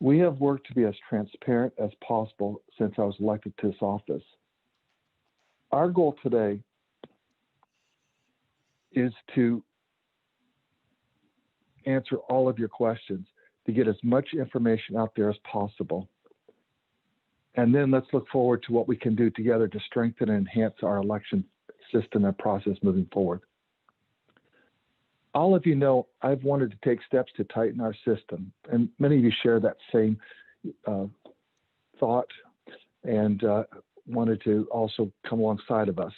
We have worked to be as transparent as possible since I was elected to this office. Our goal today is to answer all of your questions, to get as much information out there as possible. And then let's look forward to what we can do together to strengthen and enhance our election system and process moving forward. All of you know I've wanted to take steps to tighten our system, and many of you share that same thought and wanted to also come alongside of us.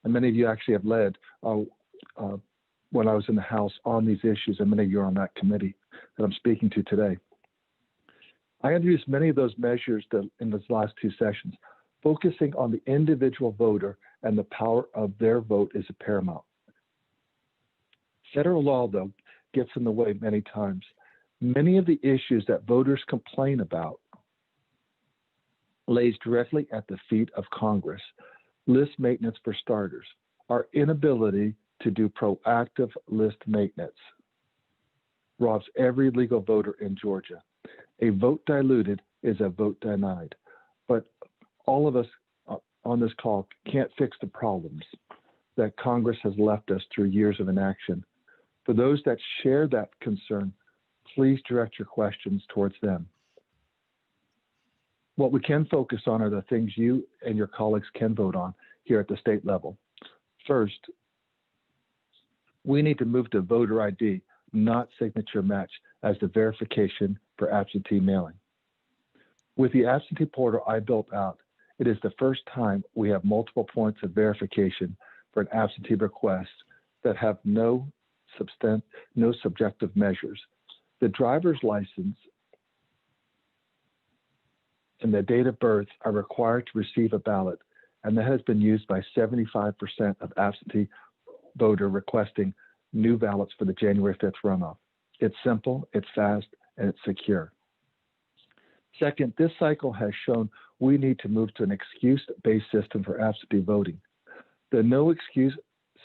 And many of you actually have led when I was in the House on these issues, and many of you are on that committee that I'm speaking to today. I introduced many of those measures in those last two sessions, focusing on the individual voter and the power of their vote is paramount. Federal law, though, gets in the way many times. Many of the issues that voters complain about lays directly at the feet of Congress. List maintenance for starters, our inability to do proactive list maintenance robs every legal voter in Georgia. A vote diluted is a vote denied. But all of us on this call can't fix the problems that Congress has left us through years of inaction. For those that share that concern, please direct your questions towards them. What we can focus on are the things you and your colleagues can vote on here at the state level. First, we need to move to voter ID, not signature match, as the verification for absentee mailing. With the absentee portal I built out, it is the first time we have multiple points of verification for an absentee request that have no subjective measures. The driver's license and the date of birth are required to receive a ballot, and that has been used by 75% of absentee voter requesting new ballots for the January 5th runoff. It's simple, it's fast, and it's secure. Second, this cycle has shown we need to move to an excuse-based system for absentee voting. The no excuse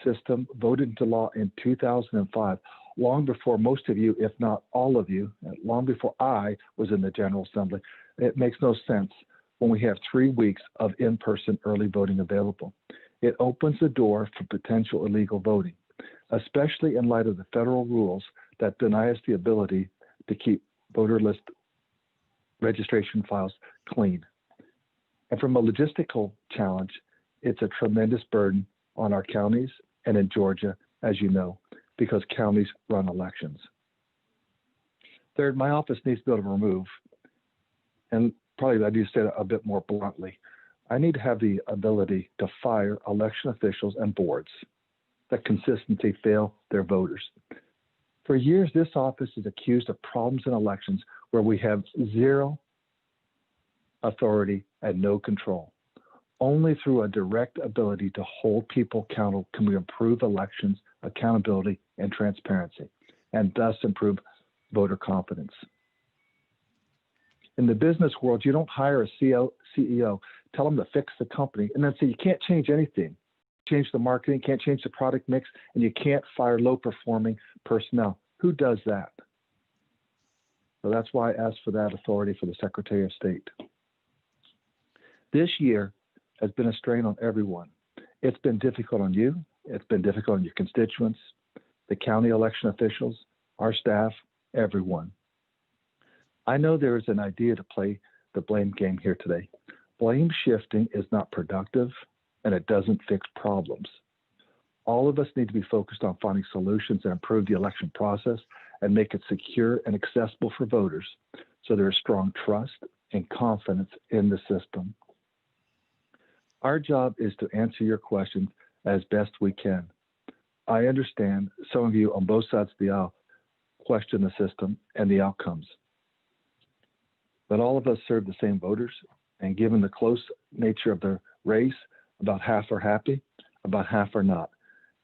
system voted into law in 2005, long before most of you, if not all of you, long before I was in the General Assembly. It makes no sense when we have 3 weeks of in-person early voting available. It opens the door for potential illegal voting, especially in light of the federal rules that deny us the ability to keep voter list registration files clean. And from a logistical challenge, it's a tremendous burden on our counties and in Georgia, as you know, because counties run elections. Third, my office needs to be able to remove, and probably I need to say it a bit more bluntly, I need to have the ability to fire election officials and boards that consistently fail their voters. For years, this office is accused of problems in elections where we have zero authority and no control. Only through a direct ability to hold people accountable can we improve elections, accountability, and transparency, and thus improve voter confidence. In the business world, you don't hire a CEO, tell them to fix the company, and then say you can't change anything. Change the marketing, can't change the product mix, and you can't fire low-performing personnel. Who does that? So that's why I asked for that authority for the Secretary of State. This year has been a strain on everyone. It's been difficult on you. It's been difficult on your constituents, the county election officials, our staff, everyone. I know there is an idea to play the blame game here today. Blame shifting is not productive, and it doesn't fix problems. All of us need to be focused on finding solutions that improve the election process and make it secure and accessible for voters so there is strong trust and confidence in the system. Our job is to answer your questions as best we can. I understand some of you on both sides of the aisle question the system and the outcomes. But all of us serve the same voters, and given the close nature of the race, about half are happy, about half are not.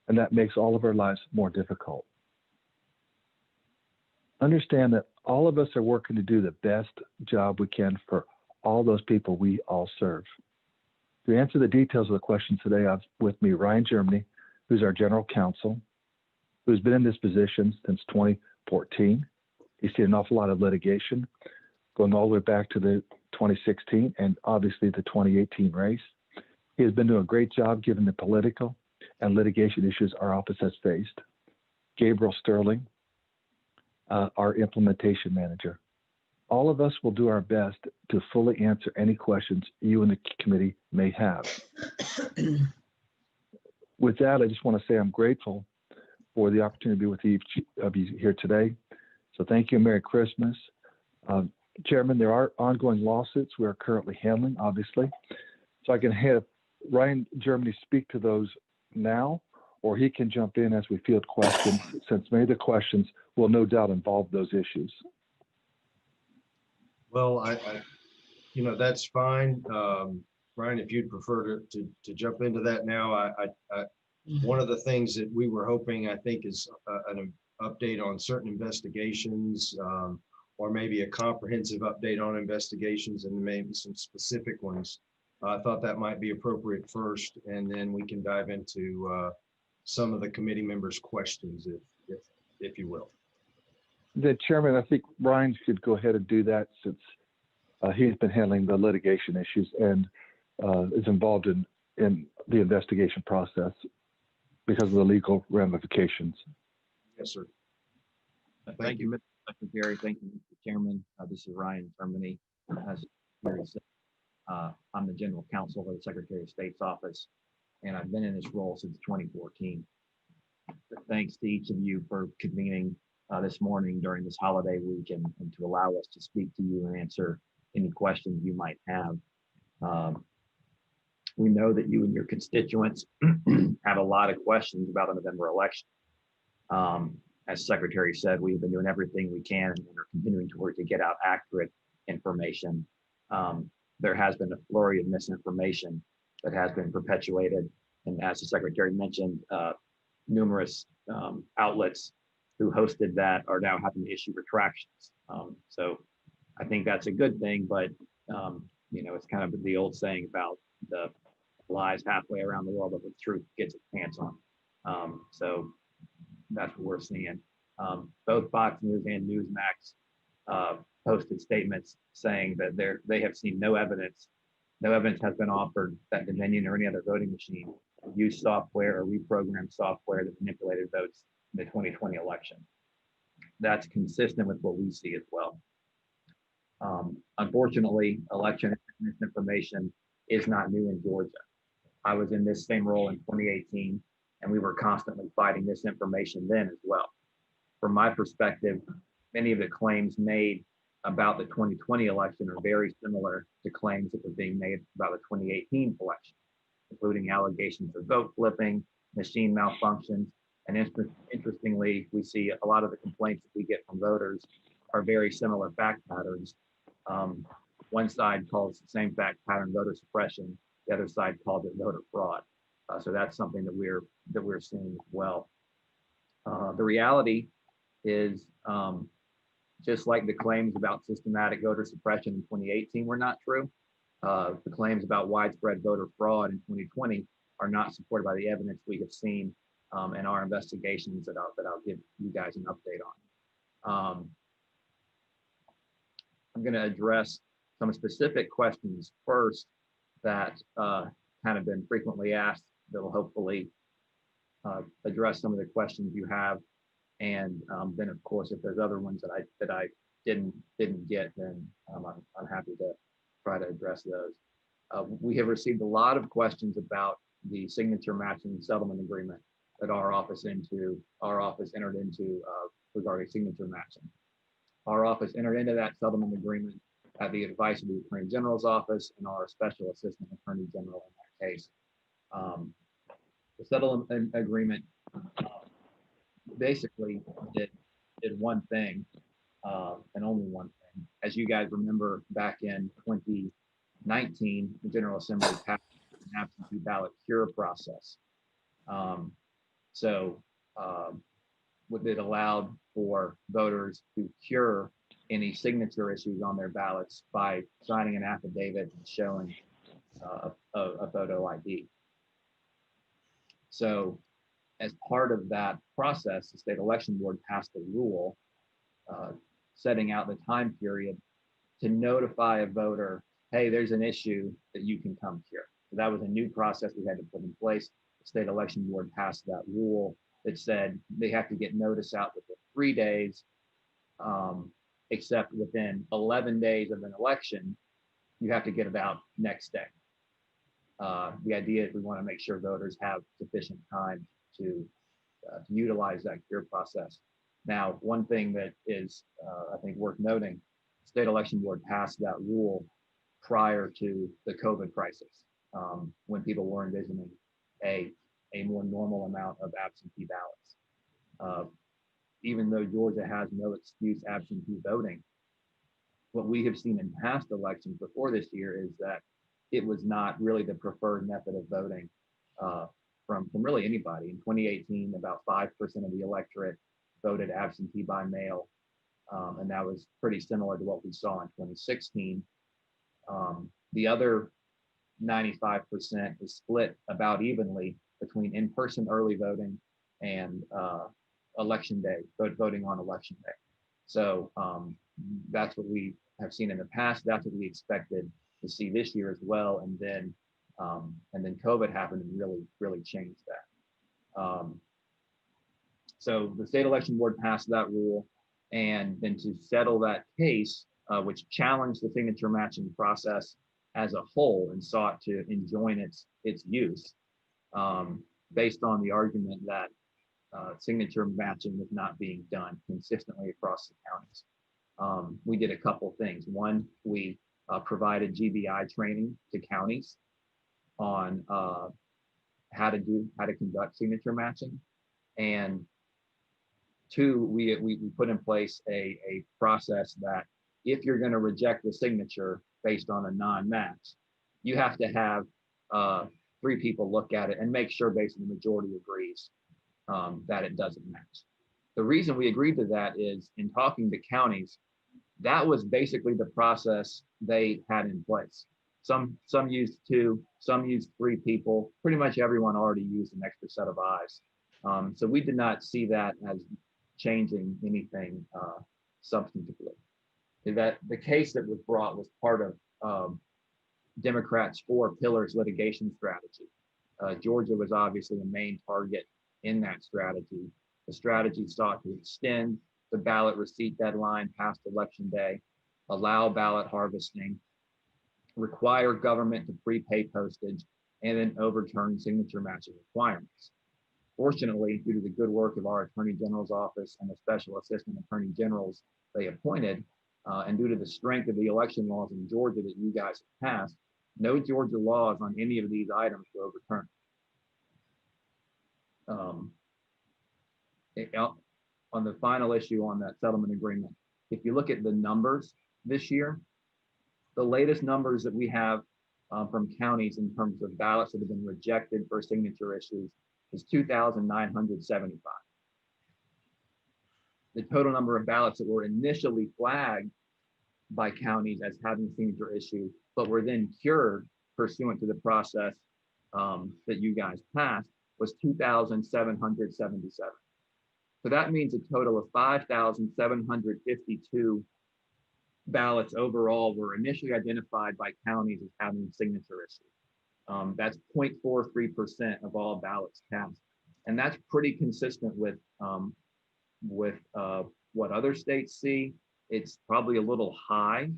And that makes all of our lives more difficult. Understand that all of us are working to do the best job we can for all those people we all serve. To answer the details of the question today, I have with me Ryan Germany, who's our general counsel, who's been in this position since 2014. He's seen an awful lot of litigation. going all the way back to the 2016 and obviously the 2018 race. He has been doing a great job given the political and litigation issues our office has faced. Gabriel Sterling, our implementation manager. All of us will do our best to fully answer any questions you and the committee may have. With that, I just want to say I'm grateful for the opportunity to be with each of you here today. So thank you and Merry Christmas. Chairman, there are ongoing lawsuits we are currently handling, obviously. So I can have Ryan Germany speak to those now, or he can jump in as we field questions, since many of the questions will no doubt involve those issues. Well, that's fine. Ryan, if you'd prefer to jump into that now, one of the things that we were hoping, I think, is an update on certain investigations, or maybe a comprehensive update on investigations and maybe some specific ones. I thought that might be appropriate first, and then we can dive into some of the committee members' questions, if you will. The Chairman, I think Ryan should go ahead and do that, since he's been handling the litigation issues and is involved in the investigation process because of the legal ramifications. Yes, sir. Thank you, Mr. Secretary. Thank you, Mr. Chairman. This is Ryan Germany. As Secretary said, I'm the General Counsel for the Secretary of State's office, and I've been in this role since 2014. Thanks to each of you for convening this morning during this holiday week and to allow us to speak to you and answer any questions you might have. We know that you and your constituents have a lot of questions about the November election. As Secretary said, we've been doing everything we can and are continuing to work to get out accurate information. There has been a flurry of misinformation that has been perpetuated. And as the Secretary mentioned, numerous outlets who hosted that are now having to issue retractions. So I think that's a good thing, but it's kind of the old saying about the lies halfway around the world, but the truth gets its pants on. So that's what we're seeing. Both Fox News and Newsmax posted statements saying that they have seen no evidence has been offered that Dominion or any other voting machine used software or reprogrammed software that manipulated votes in the 2020 election. That's consistent with what we see as well. Unfortunately, election misinformation is not new in Georgia. I was in this same role in 2018, and we were constantly fighting misinformation then as well. From my perspective, many of the claims made about the 2020 election are very similar to claims that were being made about the 2018 election, including allegations of vote flipping, machine malfunctions, and interestingly, we see a lot of the complaints that we get from voters are very similar fact patterns. One side calls the same fact pattern voter suppression, the other side calls it voter fraud. So that's something that we're seeing as well. The reality is, just like the claims about systematic voter suppression in 2018 were not true, the claims about widespread voter fraud in 2020 are not supported by the evidence we have seen in our investigations that I'll give you guys an update on. I'm going to address some specific questions first that kind of been frequently asked that will hopefully address some of the questions you have. And then, of course, if there's other ones that I didn't get, then I'm happy to try to address those. We have received a lot of questions about the signature matching settlement agreement that our office entered into regarding signature matching. Our office entered into that settlement agreement at the advice of the Attorney General's office and our Special Assistant Attorney General in that case. The settlement agreement basically did one thing and only one thing. As you guys remember, back in 2019, the General Assembly passed an absentee ballot cure process. What it allowed for voters to cure any signature issues on their ballots by signing an affidavit and showing a photo ID. So as part of that process, the state election board passed a rule setting out the time period to notify a voter, hey, there's an issue that you can come here. So that was a new process we had to put in place. The state election board passed that rule that said they have to get notice out within 3 days, except within 11 days of an election, you have to get it out next day. The idea is we want to make sure voters have sufficient time to utilize that cure process. Now, one thing that is, I think, worth noting, the state election board passed that rule prior to the COVID crisis, when people were envisioning a more normal amount of absentee ballots. Even though Georgia has no excuse absentee voting, what we have seen in past elections before this year is that it was not really the preferred method of voting from really anybody. In 2018, about 5% of the electorate voted absentee by mail, and that was pretty similar to what we saw in 2016. The other 95% is split about evenly between in-person early voting and election day, voting on election day. So that's what we have seen in the past. That's what we expected to see this year as well. And then COVID happened and really changed that. So the state election board passed that rule, and then to settle that case, which challenged the signature matching process as a whole and sought to enjoin its use, based on the argument that signature matching was not being done consistently across the counties. We did a couple things. One, we provided GBI training to counties on how to conduct signature matching, and two, we put in place a process that if you're going to reject the signature based on a non-match, you have to have 3 people look at it and make sure basically the majority agrees that it doesn't match. The reason we agreed to that is, in talking to counties, that was basically the process they had in place. Some used 2, some used 3 people. Pretty much everyone already used an extra set of eyes. So we did not see that as changing anything substantively. That the case that was brought was part of Democrats' 4 pillars litigation strategy. Georgia was obviously the main target in that strategy. The strategy sought to extend the ballot receipt deadline past election day, allow ballot harvesting, require government to prepay postage, and then overturn signature matching requirements. Fortunately, due to the good work of our Attorney General's office and the special assistant attorney generals they appointed, and due to the strength of the election laws in Georgia that you guys have passed, no Georgia laws on any of these items were overturned. On the final issue on that settlement agreement, if you look at the numbers this year, the latest numbers that we have from counties in terms of ballots that have been rejected for signature issues is 2,975. The total number of ballots that were initially flagged by counties as having signature issue, but were then cured pursuant to the process that you guys passed, was 2,777. So that means a total of 5,752 ballots overall were initially identified by counties as having signature issues. That's 0.43% of all ballots cast. And that's pretty consistent with what other states see. It's probably a little high,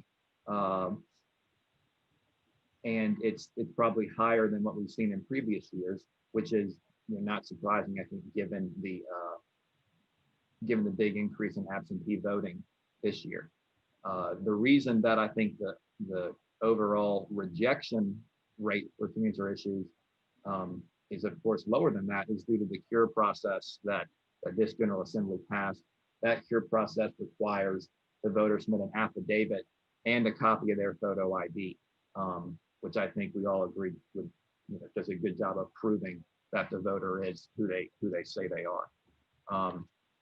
and it's probably higher than what we've seen in previous years, which is not surprising, I think, given the big increase in absentee voting this year. The reason that I think the overall rejection rate for signature issues is of course lower than that is due to the cure process that this General Assembly passed. That cure process requires the voter submit an affidavit and a copy of their photo ID, which I think we all agree would does a good job of proving that the voter is who they say they are.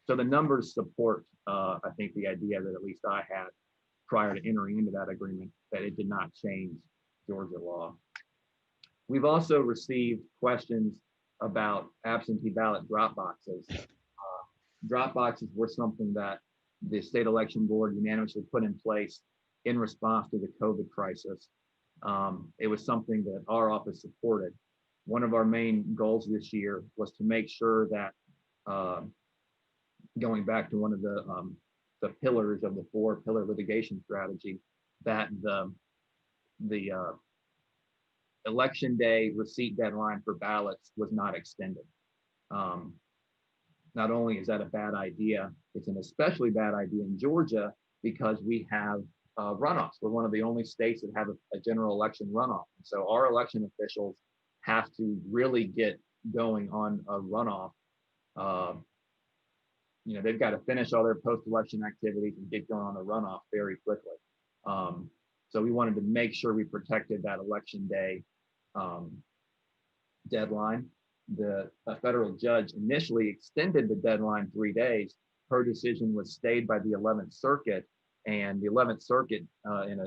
So the numbers support, I think, the idea that at least I had prior to entering into that agreement, that it did not change Georgia law. We've also received questions about absentee ballot drop boxes. Drop boxes were something that the state election board unanimously put in place in response to the COVID crisis. It was something that our office supported. One of our main goals this year was to make sure that, going back to one of the pillars of the 4-pillar litigation strategy, that the election day receipt deadline for ballots was not extended. Not only is that a bad idea, it's an especially bad idea in Georgia because we have runoffs. We're one of the only states that have a general election runoff. And so our election officials have to really get going on a runoff. They've got to finish all their post-election activities and get going on a runoff very quickly. So we wanted to make sure we protected that election day deadline. A federal judge initially extended the deadline 3 days. Her decision was stayed by the 11th Circuit, and the 11th Circuit, in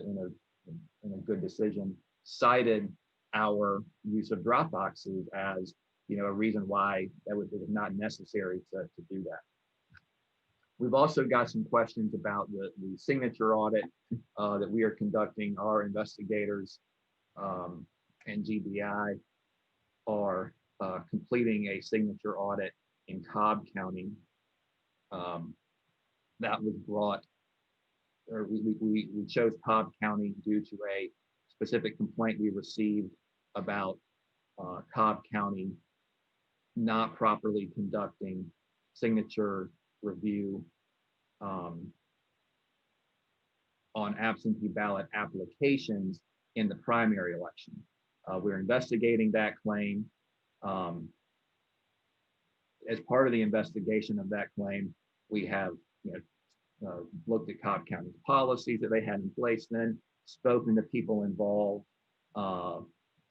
a good decision, cited our use of drop boxes as a reason why it was not necessary to do that. We've also got some questions about the signature audit that we are conducting. Our investigators and GBI are completing a signature audit in Cobb County. That was brought, or we chose Cobb County due to a specific complaint we received about Cobb County not properly conducting signature review on absentee ballot applications in the primary election. We're investigating that claim. As part of the investigation of that claim, we have looked at Cobb County's policies that they had in place then, spoken to people involved,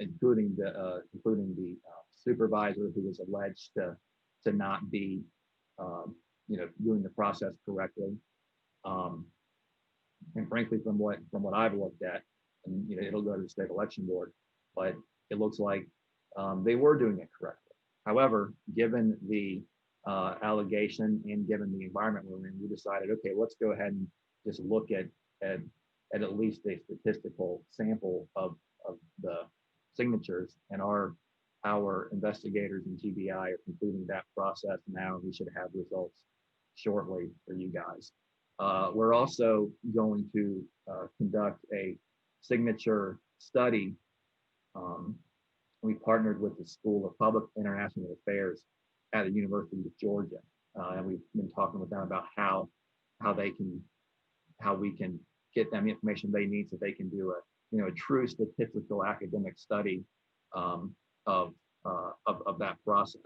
including the supervisor who was alleged to not be doing the process correctly. And frankly, from what I've looked at, and it'll go to the state election board, but it looks like they were doing it correctly. However, given the allegation and given the environment we're in, we decided, okay, let's go ahead and just look at least a statistical sample of the signatures, and our investigators in GBI are completing that process now, and we should have results shortly for you guys. We're also going to conduct a signature study. We partnered with the School of Public International Affairs at the University of Georgia, and we've been talking with them about how we can get them the information they need so they can do a true statistical academic study of that process.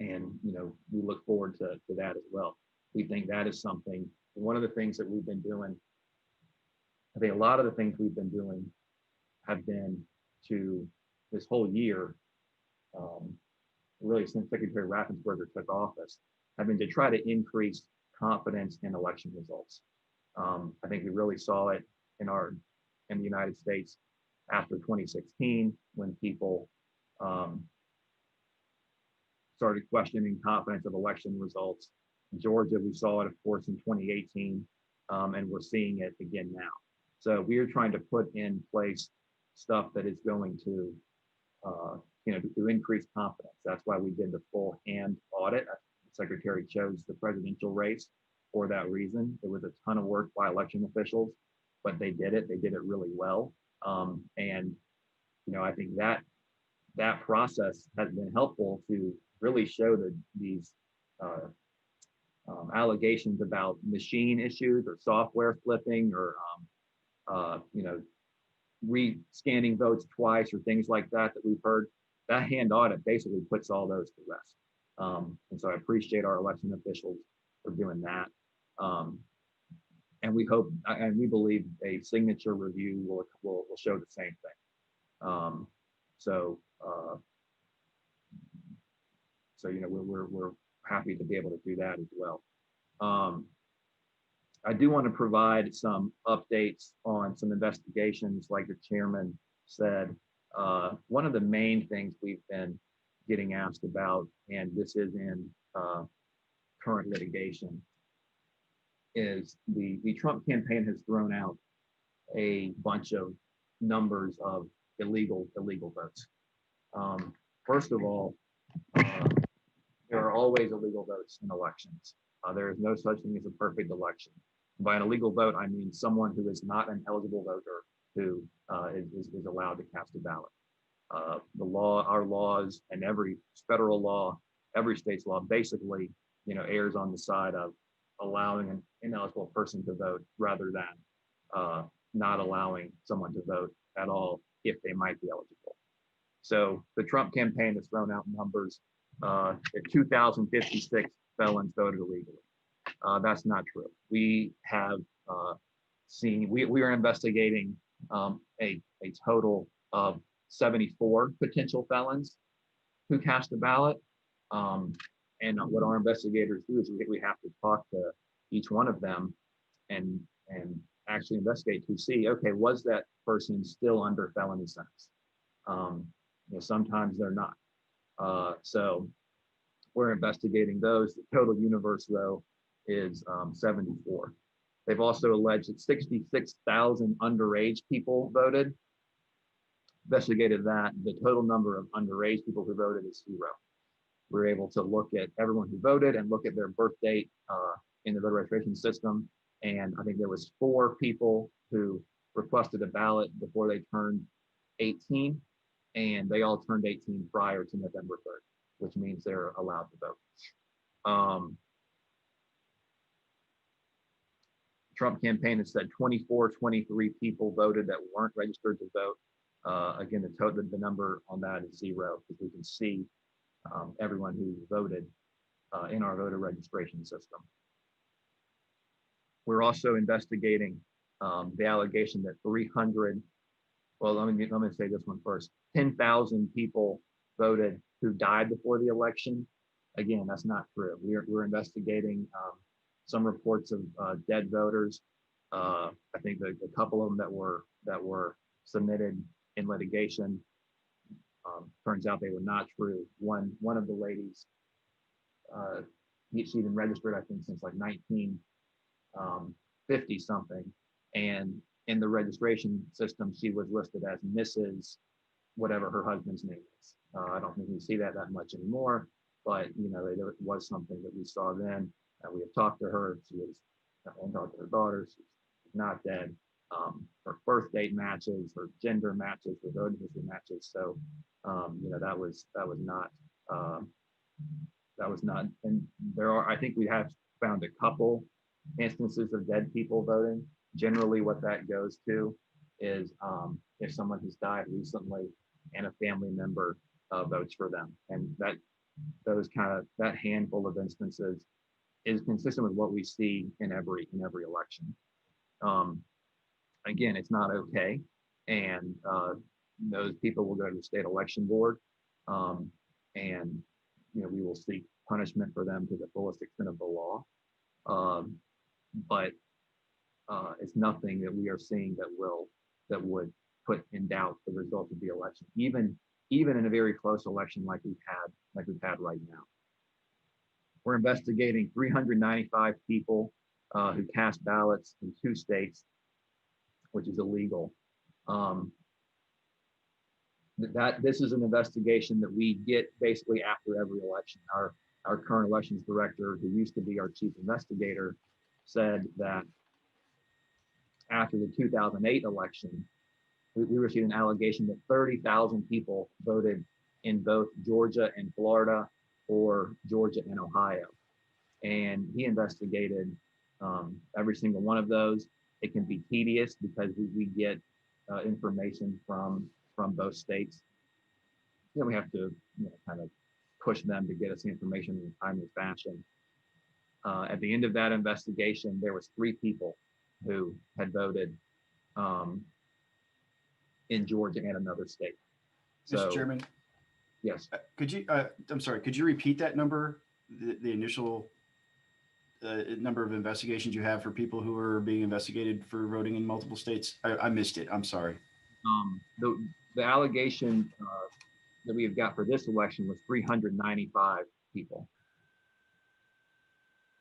And we look forward to that as well. We think that is something. One of the things that we've been doing, I think a lot of the things we've been doing have been to this whole year, really since Secretary Raffensperger took office, have been to try to increase confidence in election results. I think we really saw it in the United States after 2016 when people started questioning confidence of election results. In Georgia, we saw it, of course, in 2018, and we're seeing it again now. So we are trying to put in place stuff that is going to, to increase confidence. That's why we did the full hand audit. The Secretary chose the presidential race for that reason. It was a ton of work by election officials, but they did it. They did it really well. And I think that process has been helpful to really show that these allegations about machine issues or software flipping or re-scanning votes twice or things like that we've heard, that hand audit basically puts all those to rest. And so I appreciate our election officials for doing that. And we hope, and we believe a signature review will show the same thing. So we're happy to be able to do that as well. I do want to provide some updates on some investigations, like the chairman said. One of the main things we've been getting asked about, and this is in current litigation, is the Trump campaign has thrown out a bunch of numbers of illegal votes. First of all, there are always illegal votes in elections. There is no such thing as a perfect election. By an illegal vote, I mean someone who is not an eligible voter who is allowed to cast a ballot. The law, our laws, and every federal law, every state's law, basically, errs on the side of allowing an ineligible person to vote rather than not allowing someone to vote at all if they might be eligible. So the Trump campaign has thrown out numbers that 2,056 felons voted illegally. That's not true. We have we are investigating a total of 74 potential felons who cast a ballot. And what our investigators do is we have to talk to each one of them and actually investigate to see, okay, was that person still under felony sentence? Sometimes they're not. So we're investigating those. The total universe, though, is 74. They've also alleged that 66,000 underage people voted. Investigated that. The total number of underage people who voted is 0. We're able to look at everyone who voted and look at their birth date in the voter registration system. And I think there was 4 people who requested a ballot before they turned 18, and they all turned 18 prior to November 3rd, which means they're allowed to vote. Trump campaign has said 23 people voted that weren't registered to vote. Again, the number on that is 0, because we can see everyone who voted in our voter registration system. We're also investigating the allegation that 300, well, let me say this one first. 10,000 people voted who died before the election. Again, that's not true. We're investigating some reports of dead voters. I think a couple of them that were submitted in litigation. Turns out they were not true. One of the ladies, she'd been registered, I think, since like 1950 something, and in the registration system, she was listed as Mrs. whatever her husband's name is. I don't think we see that much anymore, but there was something that we saw then. We have talked to her. She was, and talked to her daughter. She's not dead. Her birth date matches, her gender matches, her voting history matches. So, that was not. And I think we have found a couple instances of dead people voting. Generally, what that goes to is if someone who's died recently and a family member votes for them, and that handful of instances is consistent with what we see in every election. Again, it's not okay, and those people will go to the state election board, and we will seek punishment for them to the fullest extent of the law. But it's nothing that we are seeing that would put in doubt the result of the election, even in a very close election like we've had right now. We're investigating 395 people who cast ballots in 2 states, which is illegal. This is an investigation that we get basically after every election. Our current elections director, who used to be our chief investigator, said that after the 2008 election, we received an allegation that 30,000 people voted in both Georgia and Florida, or Georgia and Ohio. And he investigated every single one of those. It can be tedious because we get information from both states. We have to kind of push them to get us the information in a timely fashion. At the end of that investigation, there was 3 people who had voted in Georgia and another state. Mr. Chairman? Yes. Could you, I'm sorry, could you repeat that number, the initial number of investigations you have for people who are being investigated for voting in multiple states? I missed it. I'm sorry. The allegation that we have got for this election was 395 people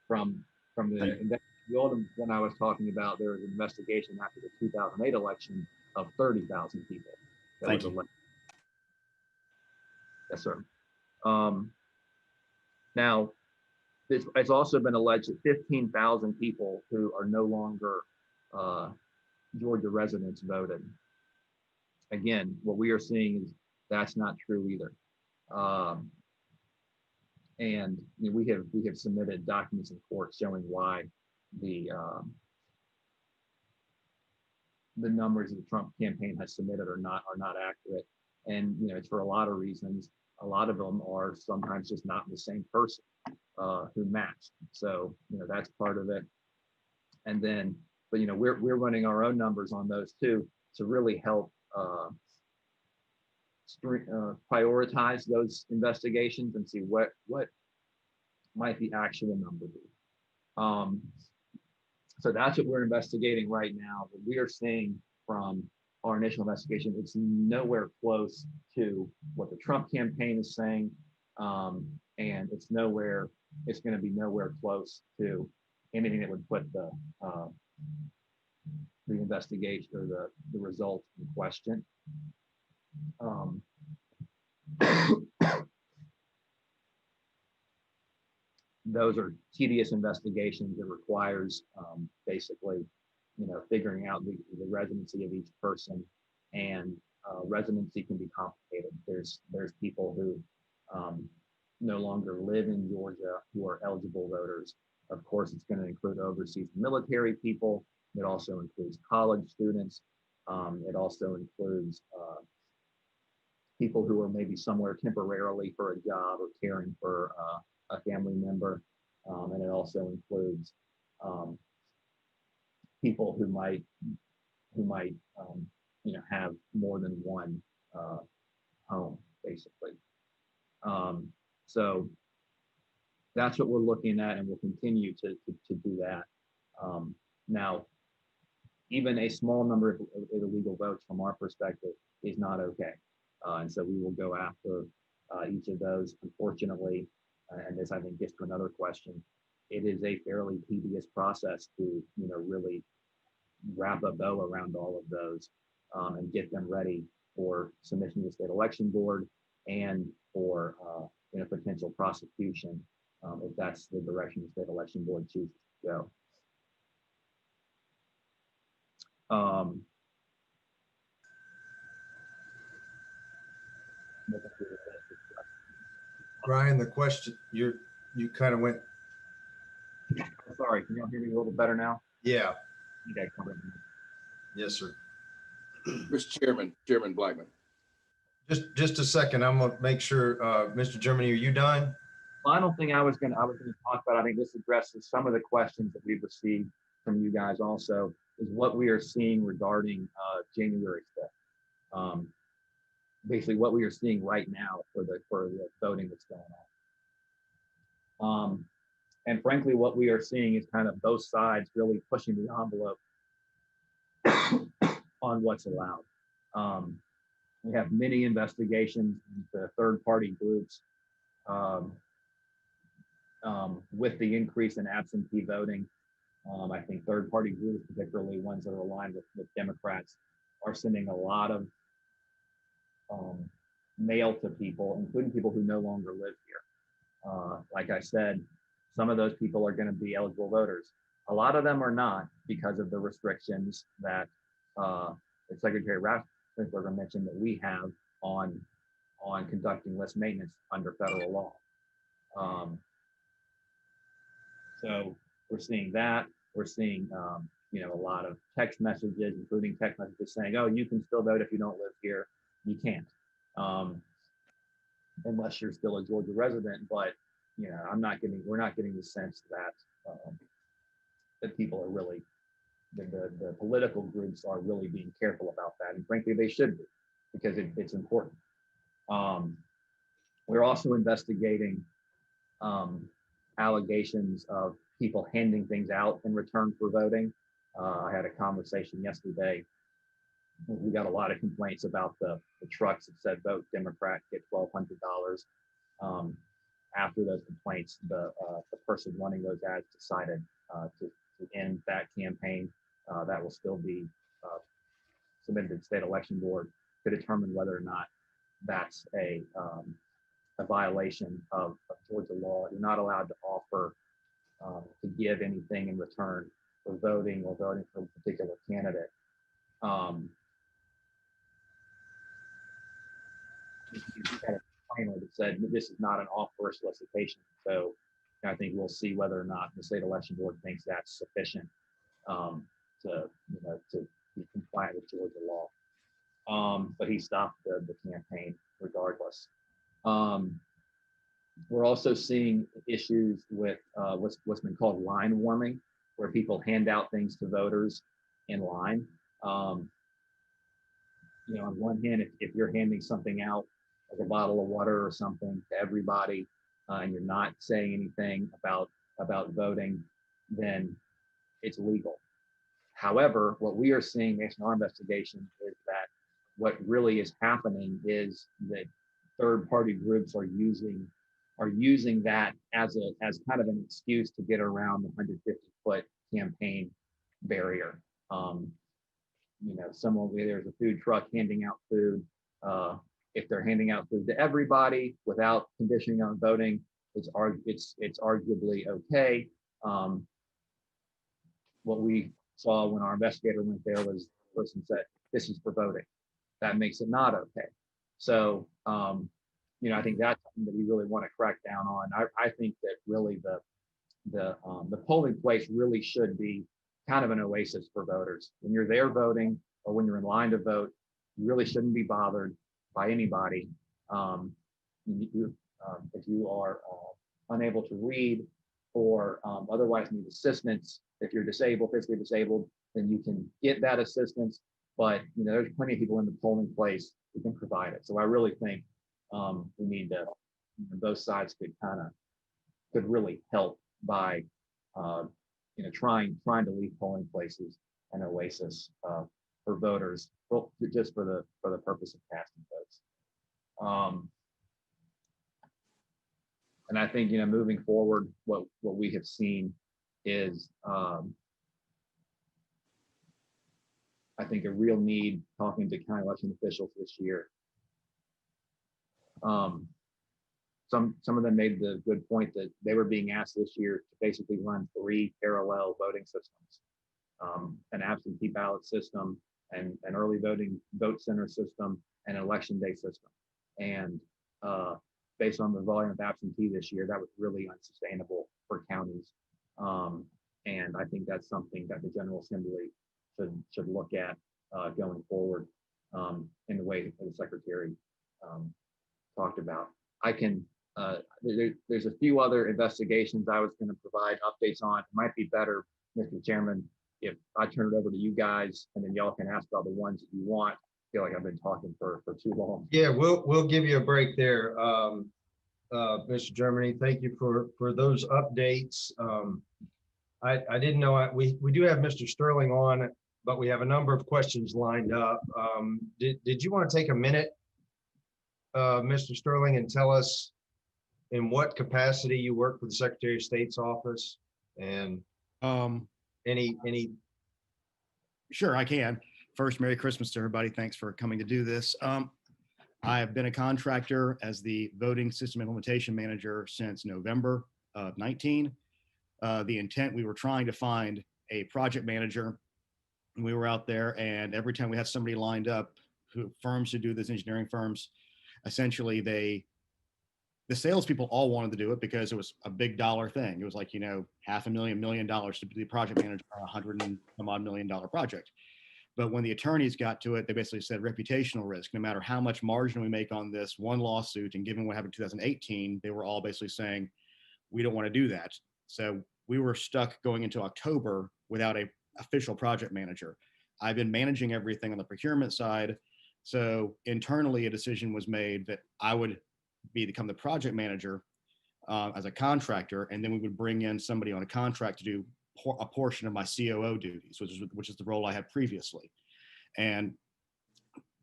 from the The old one I was talking about, there was an investigation after the 2008 election of 30,000 people that Thank was you. elected. Yes, sir. Now, it's also been alleged that 15,000 people who are no longer Georgia residents voted. Again, what we are seeing is that's not true either. And you know, we have submitted documents in court showing why the numbers the Trump campaign has submitted are not accurate. And you know, it's for a lot of reasons. A lot of them are sometimes just not the same person who matched. So you know, that's part of it. And then, but you know, we're running our own numbers on those too to really help prioritize those investigations and see what might the actual number be. So that's what we're investigating right now. What we are seeing from our initial investigation, it's nowhere close to what the Trump campaign is saying, and it's going to be nowhere close to anything that would put the investigation or the result in question. Those are tedious investigations that requires basically, you know, figuring out the residency of each person, and residency can be complicated. There's people who no longer live in Georgia who are eligible voters. Of course, it's going to include overseas military people. It also includes college students. It also includes people who are maybe somewhere temporarily for a job or caring for a family member. And it also includes people who might you know, have more than one home, basically. So that's what we're looking at, and we'll continue to do that. Now, even a small number of illegal votes from our perspective is not okay. And so we will go after each of those. Unfortunately, and this I think gets to another question, it is a fairly tedious process to, you know, really wrap a bow around all of those and get them ready for submission to the state election board and for you know, potential prosecution if that's the direction the state election board chooses to go. Brian, the question, you kind of went, Sorry, can you hear me a little better now? yeah, Okay, yes, sir. Mr. Chairman Blackman. Just a second. I'm gonna make sure, Mr. Germany, are you done? Final thing I was gonna talk about, I think this addresses some of the questions that we've received from you guys also, is what we are seeing regarding January 5th. Basically what we are seeing right now for the voting that's going on. And frankly, what we are seeing is kind of both sides really pushing the envelope on what's allowed. We have many investigations into third-party groups with the increase in absentee voting. I think third-party groups, particularly ones that are aligned with Democrats, are sending a lot of mail to people, including people who no longer live here. Like I said, some of those people are going to be eligible voters. A lot of them are not, because of the restrictions that Secretary Raffensperger mentioned that we have on conducting list maintenance under federal law. So we're seeing that. We're seeing you know, a lot of text messages, including text messages saying, "Oh, you can still vote if you don't live here." You can't, unless you're still a Georgia resident. But you know, we're not getting the sense that people are really, the political groups are really being careful about that, and frankly, they should be, because it's important. We're also investigating allegations of people handing things out in return for voting. I had a conversation yesterday. We got a lot of complaints about the trucks that said "Vote Democrat, get $1,200." After those complaints, the person running those ads decided to to end that campaign. That will still be submitted to the state election board to determine whether or not that's a violation of Georgia law. You're not allowed to offer to give anything in return for voting or voting for a particular candidate. You had a disclaimer that said this is not an offer or solicitation. So I think we'll see whether or not the state election board thinks that's sufficient to be compliant with Georgia law. But he stopped the campaign regardless. We're also seeing issues with what's been called line warming, where people hand out things to voters in line. On one hand, if you're handing something out, like a bottle of water or something, to everybody, and you're not saying anything about voting, then it's legal. However, what we are seeing based on our investigation is that what really is happening is that third-party groups are using that as kind of an excuse to get around the 150-foot campaign barrier. There's a food truck handing out food. If they're handing out food to everybody without conditioning on voting, it's arguably okay. What we saw when our investigator went there was the person said, "This is for voting." That makes it not okay. So, I think that's something that we really want to crack down on. I think that really the polling place really should be kind of an oasis for voters. When you're there voting or when you're in line to vote, you really shouldn't be bothered by anybody. If you are unable to read or otherwise need assistance, if you're disabled, physically disabled, then you can get that assistance. But there's plenty of people in the polling place who can provide it. So I really think we need to, both sides could really help by trying to leave polling places an oasis for voters, just for the purpose of casting votes. And I think moving forward, what we have seen is I think a real need, talking to county election officials this year. Some of them made the good point that they were being asked this year to basically run 3 parallel voting systems, an absentee ballot system, and an early vote center system, and an election day system. And based on the volume of absentee this year, that was really unsustainable for counties. And I think that's something that the General Assembly should look at going forward in the way that the Secretary talked about. There's a few other investigations I was going to provide updates on. It might be better, Mr. Chairman, if I turn it over to you guys and then y'all can ask about the ones that you want. I feel like I've been talking for too long. Yeah, we'll give you a break there, Mr. Germany. Thank you for those updates. I didn't know we do have Mr. Sterling on, but we have a number of questions lined up. Did you want to take a minute, Mr. Sterling, and tell us in what capacity you work for the Secretary of State's office, and any? Sure, I can. First, Merry Christmas to everybody. Thanks for coming to do this. I have been a contractor as the voting system implementation manager since November of 19. The intent, we were trying to find a project manager. We were out there, and every time we had somebody lined up, firms who do this, engineering firms, essentially the salespeople all wanted to do it because it was a big dollar thing. It was like, $500,000, $1 million to be the project manager on $100 and some odd $1 million project. But when the attorneys got to it, they basically said reputational risk. No matter how much margin we make on this one lawsuit, and given what happened in 2018, they were all basically saying, we don't want to do that. So we were stuck going into October without a official project manager. I've been managing everything on the procurement side. So internally, a decision was made that I would become the project manager as a contractor, and then we would bring in somebody on a contract to do a portion of my COO duties, which is the role I had previously. And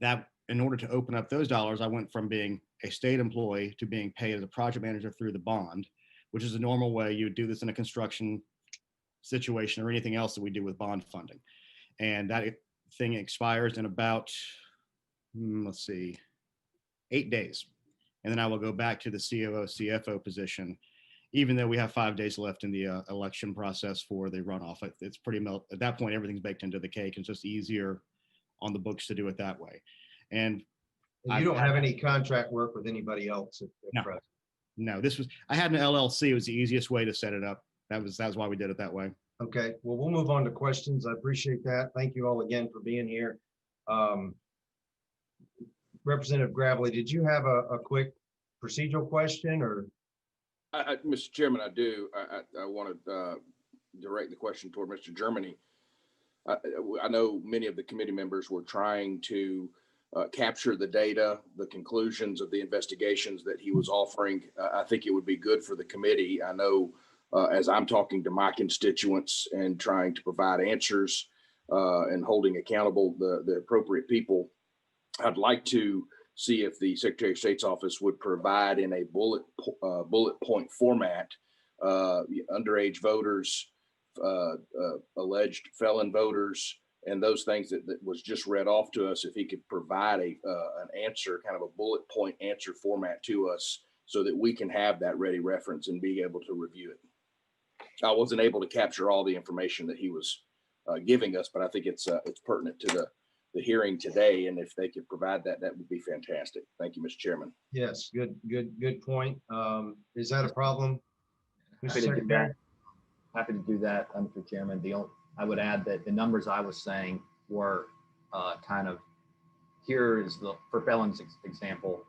that, in order to open up those dollars, I went from being a state employee to being paid as a project manager through the bond, which is a normal way you would do this in a construction situation or anything else that we do with bond funding. And that thing expires in about, let's see, 8 days. And then I will go back to the COO, CFO position, even though we have 5 days left in the election process for the runoff. It's pretty, at that point, everything's baked into the cake. It's just easier on the books to do it that way. And you don't have any contract work with anybody else at No. present? No, I had an LLC. It was the easiest way to set it up. That's why we did it that way. Okay, well, we'll move on to questions. I appreciate that. Thank you all again for being here. Representative Gravely, did you have a quick procedural question or? Mr. Chairman, I do. I want to direct the question toward Mr. Germany. I know many of the committee members were trying to capture the data, the conclusions of the investigations that he was offering. I think it would be good for the committee. I know as I'm talking to my constituents and trying to provide answers and holding accountable the appropriate people, I'd like to see if the Secretary of State's office would provide in a bullet point format underage voters, alleged felon voters, and those things that was just read off to us. If he could provide an answer, kind of a bullet point answer format to us, so that we can have that ready reference and be able to review it. I wasn't able to capture all the information that he was giving us, but I think it's pertinent to the hearing today. And if they could provide that, that would be fantastic. Thank you, Mr. Chairman. Yes, good point. Is that a problem? Happy to do that. Happy to do that, Mr. Chairman. I would add that the numbers I was saying were kind of, here is for felons example,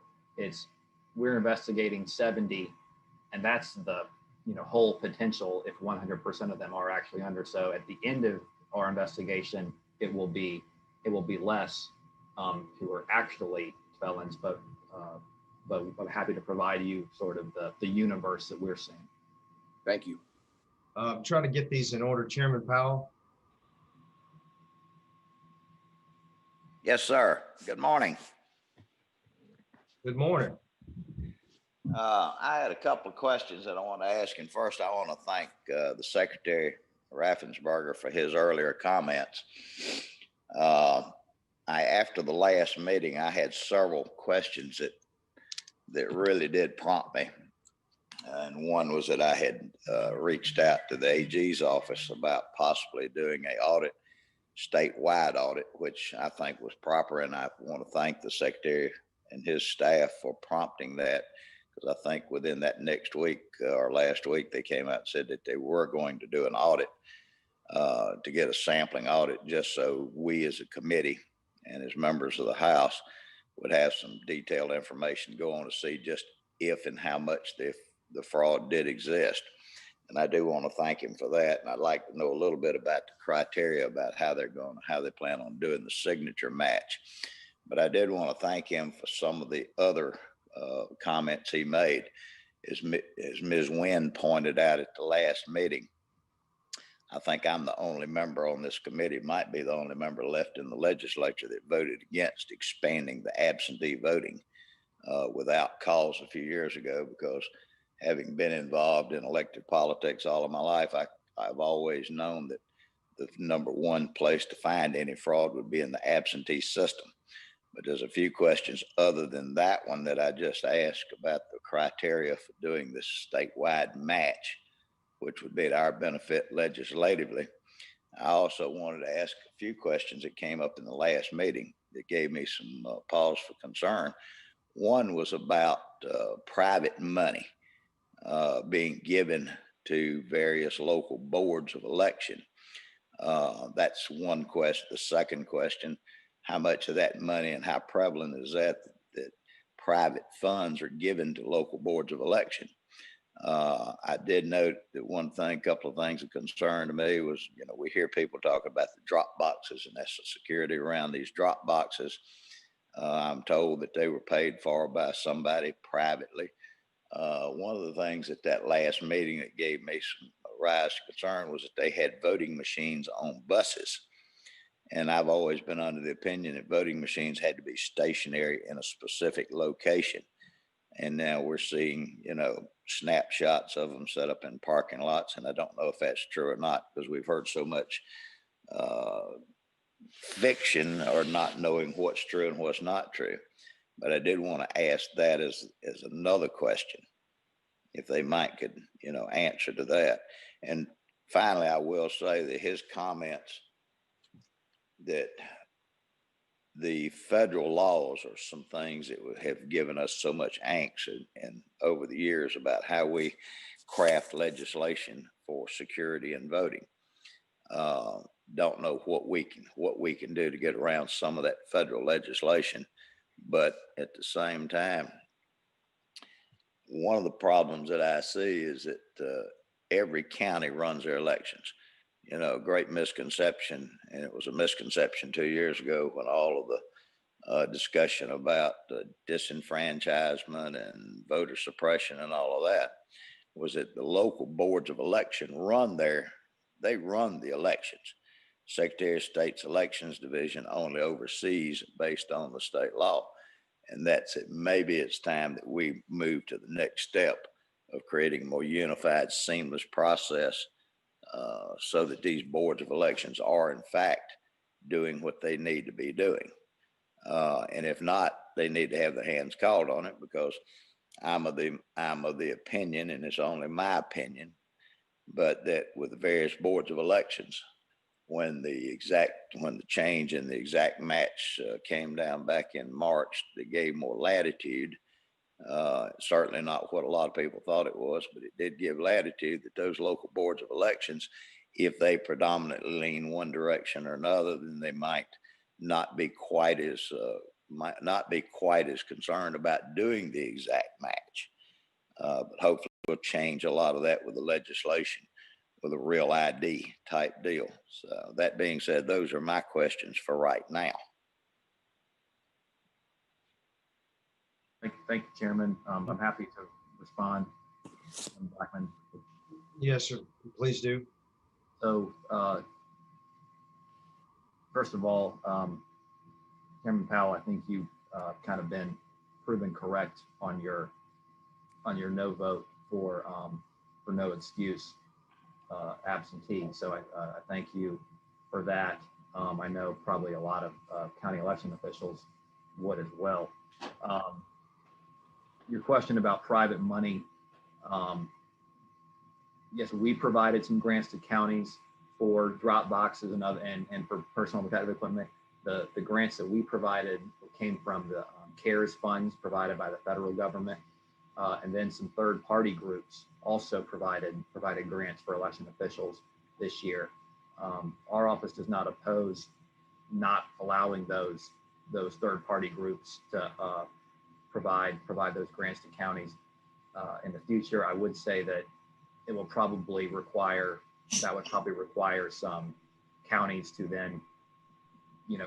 we're investigating 70, and that's the whole potential if 100% of them are actually under. So at the end of our investigation, it will be less who are actually felons, but I'm happy to provide you sort of the universe that we're seeing. Thank you. Try to get these in order. Chairman Powell. Yes, sir. Good morning. Good morning. I had a couple of questions that I want to ask. And first, I want to thank the Secretary Raffensperger for his earlier comments. After the last meeting, I had several questions that really did prompt me. And one was that I had reached out to the AG's office about possibly doing an audit, statewide audit, which I think was proper. And I want to thank the Secretary and his staff for prompting that, because I think within that next week or last week, they came out and said that they were going to do an audit to get a sampling audit, just so we as a committee and as members of the House would have some detailed information to go on to see just if and how much the fraud did exist. And I do want to thank him for that. And I'd like to know a little bit about the criteria about how they plan on doing the signature match. But I did want to thank him for some of the other comments he made. As Ms. Wynn pointed out at the last meeting, I think I'm the only member on this committee, might be the only member left in the legislature that voted against expanding the absentee voting without cause a few years ago, because having been involved in elected politics all of my life, I've always known that the number one place to find any fraud would be in the absentee system. But there's a few questions other than that one that I just asked about the criteria for doing this statewide match, which would be to our benefit legislatively. I also wanted to ask a few questions that came up in the last meeting that gave me some pause for concern. One was about private money being given to various local boards of election. That's one question. The second question, how much of that money and how prevalent is that private funds are given to local boards of election? I did note that a couple of things of concern to me was, we hear people talk about the drop boxes, and that's the security around these drop boxes. I'm told that they were paid for by somebody privately. One of the things at that last meeting that gave me some rise to concern was that they had voting machines on buses. And I've always been under the opinion that voting machines had to be stationary in a specific location. And now we're seeing, snapshots of them set up in parking lots. And I don't know if that's true or not, because we've heard so much fiction or not knowing what's true and what's not true. But I did want to ask that as another question, if they might could, answer to that. And finally, I will say that his comments that the federal laws are some things that have given us so much angst and over the years about how we craft legislation for security and voting. Don't know what we can do to get around some of that federal legislation, but at the same time, one of the problems that I see is that every county runs their elections. Great misconception, and it was a misconception 2 years ago when all of the discussion about disenfranchisement and voter suppression and all of that was that the local boards of election run the elections. Secretary of State's Elections Division only oversees based on the state law. And that's it. Maybe it's time that we move to the next step of creating a more unified, seamless process so that these boards of elections are in fact doing what they need to be doing. And if not, they need to have their hands called on it, because I'm of the opinion, and it's only my opinion, but that with the various boards of elections, when the change in the exact match came down back in March, that gave more latitude. Certainly not what a lot of people thought it was, but it did give latitude that those local boards of elections, if they predominantly lean one direction or another, then they might not be quite as concerned about doing the exact match. But hopefully we'll change a lot of that with the legislation, with a real ID type deal. So that being said, those are my questions for right now. Thank you, Chairman. I'm happy to respond. Blackman. Yes, sir. Please do. So, first of all, Chairman Powell, I think you've kind of been proven correct on your no vote for no excuse absentee. So I thank you for that. I know probably a lot of county election officials would as well. Your question about private money. Yes, we provided some grants to counties for drop boxes and for personal protective equipment. The grants that we provided came from the CARES funds provided by the federal government, and then some third-party groups also provided grants for election officials this year. Our office does not oppose not allowing those third-party groups to provide those grants to counties in the future. I would say that it will probably require some counties to then,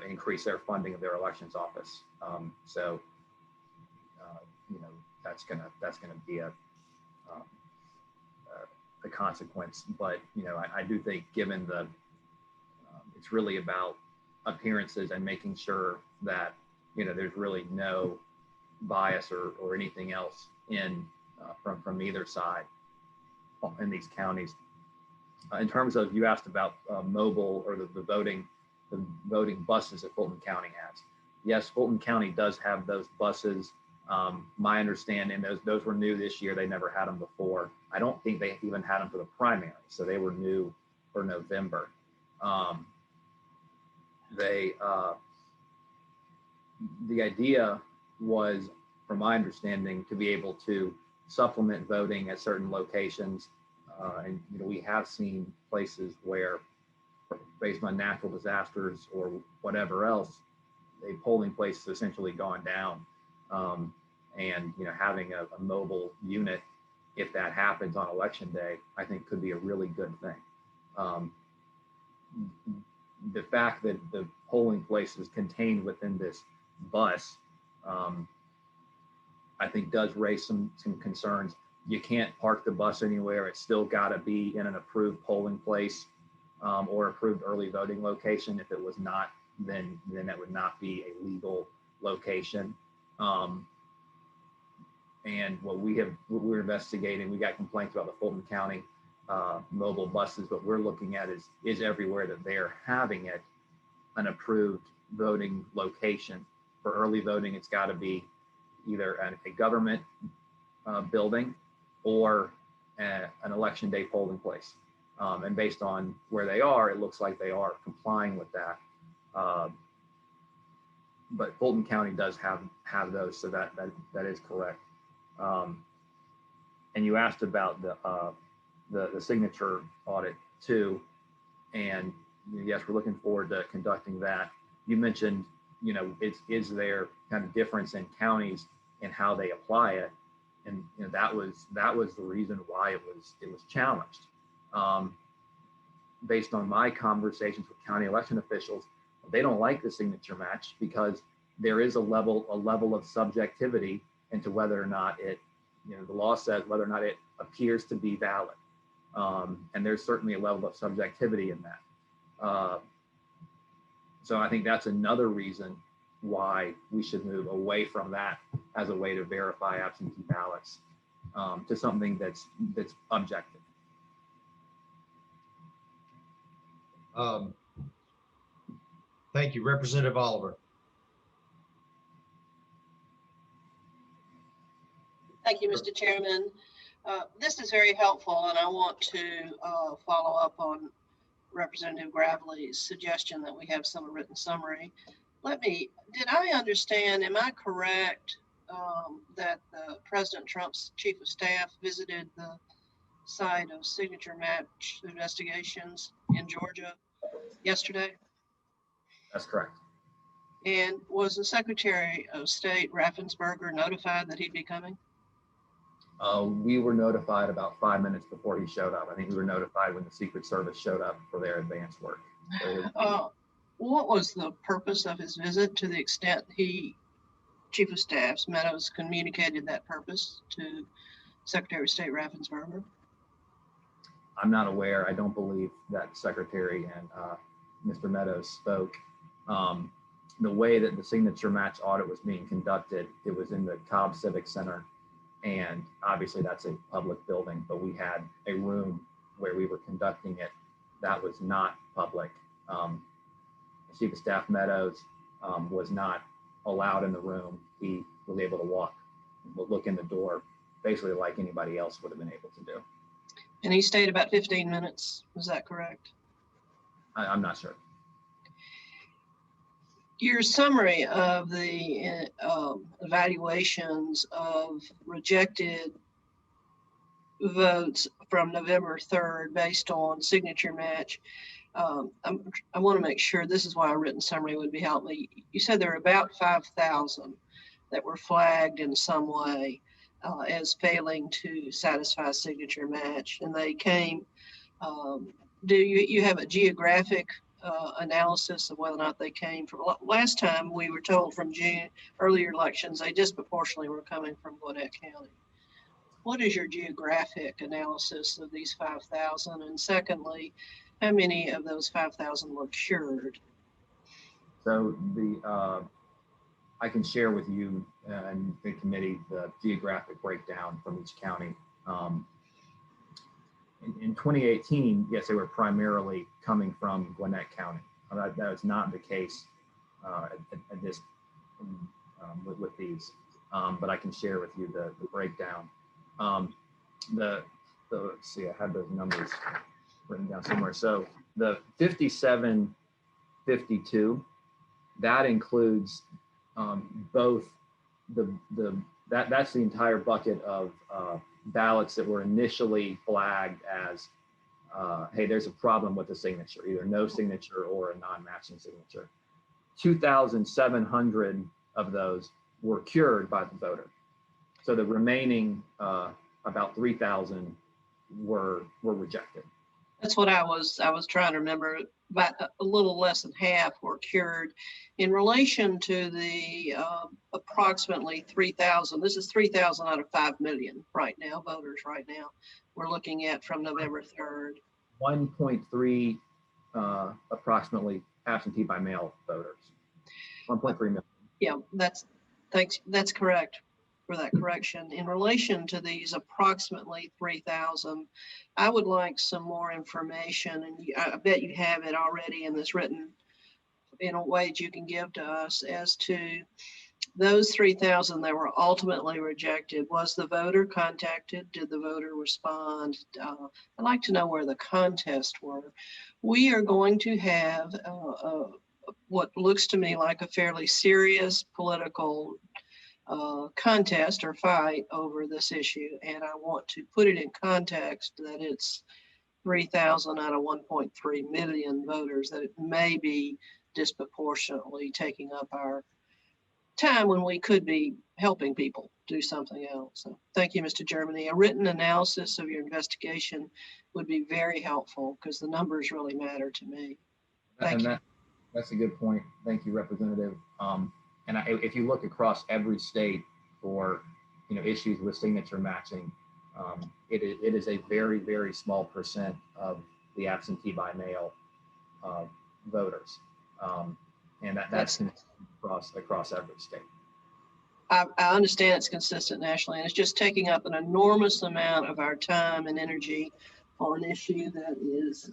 increase their funding of their elections office. That's gonna be a consequence. But I do think, given it's really about appearances and making sure that there's really no bias or anything else from either side in these counties. In terms of, you asked about mobile or the voting buses that Fulton County has. Yes, Fulton County does have those buses. My understanding, those were new this year. They never had them before. I don't think they even had them for the primary, so they were new for November. The idea was, from my understanding, to be able to supplement voting at certain locations. And we have seen places where, based on natural disasters or whatever else, a polling place has essentially gone down. And having a mobile unit, if that happens on election day, I think could be a really good thing. The fact that the polling place is contained within this bus, I think does raise some concerns. You can't park the bus anywhere. It's still got to be in an approved polling place or approved early voting location. If it was not, then that would not be a legal location. And what we're investigating, we got complaints about the Fulton County mobile buses. What we're looking at is everywhere that they're having it an approved voting location. For early voting, it's got to be either a government building or an election day polling place. And based on where they are, it looks like they are complying with that. But Fulton County does have those, so that is correct. And you asked about the signature audit too, and yes, we're looking forward to conducting that. You mentioned, is there kind of difference in counties and how they apply it, and that was the reason why it was challenged. Based on my conversations with county election officials, they don't like the signature match because there is a level of subjectivity into whether or not it, the law says whether or not it appears to be valid. And there's certainly a level of subjectivity in that. So I think that's another reason why we should move away from that as a way to verify absentee ballots to something that's objective. Thank you, Representative Oliver. Thank you, Mr. Chairman. This is very helpful, and I want to follow up on Representative Gravely's suggestion that we have some written summary. Did I understand, am I correct that President Trump's chief of staff visited the site of signature match investigations in Georgia yesterday? That's correct. And was the Secretary of State Raffensperger notified that he'd be coming? We were notified about 5 minutes before he showed up. I think we were notified when the Secret Service showed up for their advance work. What was the purpose of his visit, to the extent Chief of Staff Meadows communicated that purpose to Secretary of State Raffensperger? I'm not aware. I don't believe that Secretary and Mr. Meadows spoke. The way that the signature match audit was being conducted, it was in the Cobb Civic Center. And obviously that's a public building, but we had a room where we were conducting it that was not public. Chief of Staff Meadows was not allowed in the room. He was able to look in the door, basically like anybody else would have been able to do. And he stayed about 15 minutes. Was that correct? I'm not sure. Your summary of the evaluations of rejected votes from November 3rd based on signature match, I want to make sure, this is why a written summary would be helpful. You said there were about 5,000 that were flagged in some way as failing to satisfy signature match, and they came. Do you have a geographic analysis of whether or not they came from? Last time we were told from earlier elections, they disproportionately were coming from Gwinnett County. What is your geographic analysis of these 5,000? And secondly, how many of those 5,000 were cured? So I can share with you and the committee the geographic breakdown from each county. In 2018, yes, they were primarily coming from Gwinnett County. That was not the case at this with these, but I can share with you the breakdown. Let's see, I had those numbers written down somewhere. So the 5752, that includes both that's the entire bucket of ballots that were initially flagged as, hey, there's a problem with the signature, either no signature or a non-matching signature. 2,700 of those were cured by the voter. So the remaining about 3,000 were rejected. That's what I was trying to remember. About a little less than half were cured. In relation to the approximately 3,000, this is 3,000 out of 5 million right now, voters right now, we're looking at from November 3rd. 1.3 approximately absentee by mail voters. 1.3 million. Yeah, that's correct. for that correction. In relation to these approximately 3,000, I would like some more information, and I bet you have it already in this written in a way that you can give to us as to those 3,000 that were ultimately rejected. Was the voter contacted? Did the voter respond? I'd like to know where the contests were. We are going to have what looks to me like a fairly serious political contest or fight over this issue. And I want to put it in context that it's 3,000 out of 1.3 million voters, that it may be disproportionately taking up our time when we could be helping people do something else. So thank you, Mr. Germany. A written analysis of your investigation would be very helpful because the numbers really matter to me. Thank you. That's a good point. Thank you, Representative. If you look across every state for issues with signature matching, it is a very, very small percent of the absentee by mail voters, and that's across every state. I understand it's consistent nationally, and it's just taking up an enormous amount of our time and energy on an issue that is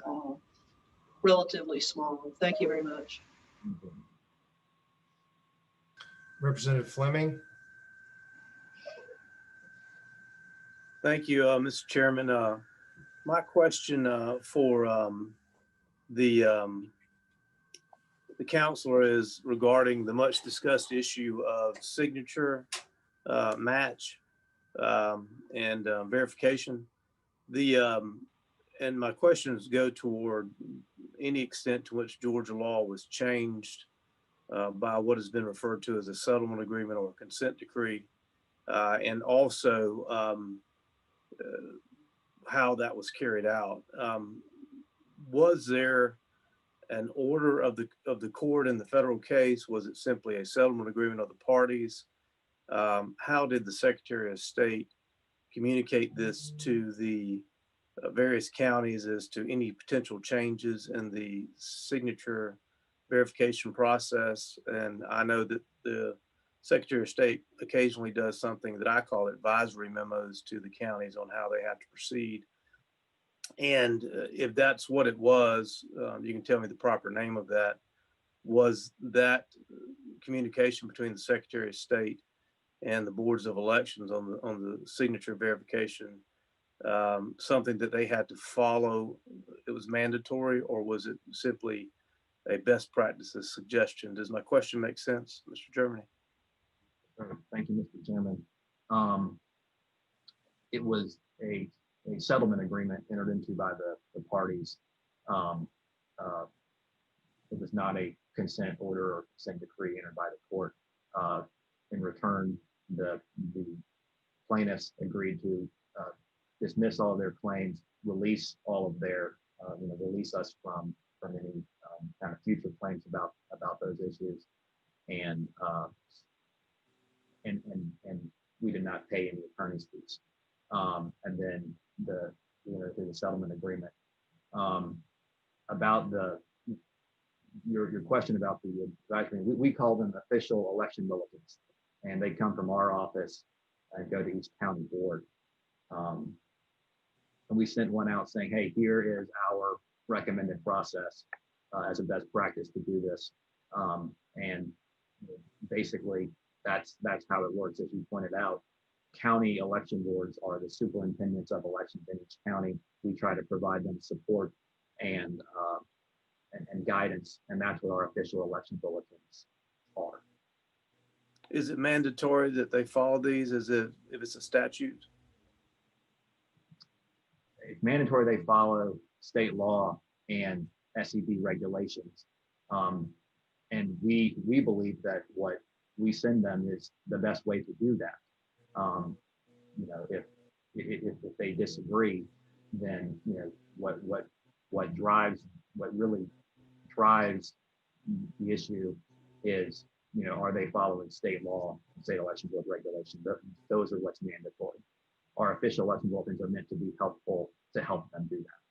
relatively small. Thank you very much. Representative Fleming. Thank you, Mr. Chairman. My question for the counselor is regarding the much discussed issue of signature match and verification. And my questions go toward any extent to which Georgia law was changed by what has been referred to as a settlement agreement or a consent decree, and also how that was carried out. Was there an order of the court in the federal case? Was it simply a settlement agreement of the parties? How did the Secretary of State communicate this to the various counties as to any potential changes in the signature verification process? And I know that the Secretary of State occasionally does something that I call advisory memos to the counties on how they have to proceed. And if that's what it was, you can tell me the proper name of that. Was that communication between the Secretary of State and the boards of elections on the signature verification something that they had to follow? It was mandatory, or was it simply a best practices suggestion? Does my question make sense, Mr. Germany? Thank you, Mr. Chairman. It was a settlement agreement entered into by the parties. It was not a consent order or consent decree entered by the court. In return, the plaintiffs agreed to dismiss all of their claims, release all of their, release us from any kind of future claims about those issues, and we did not pay any attorney's fees. And then through the settlement agreement. About your question about the advisory, we call them official election bulletins, and they come from our office and go to each county board. And we sent one out saying, hey, here is our recommended process as a best practice to do this. And basically that's how it works. As you pointed out, county election boards are the superintendents of elections in each county. We try to provide them support and guidance, and that's what our official election bulletins are. Is it mandatory that they follow these as if it's a statute? It's mandatory they follow state law and SED regulations. And we believe that what we send them is the best way to do that. If they disagree, then what really drives the issue is are they following state law and state election board regulations? Those are what's mandatory. Our official election bulletins are meant to be helpful to help them do that.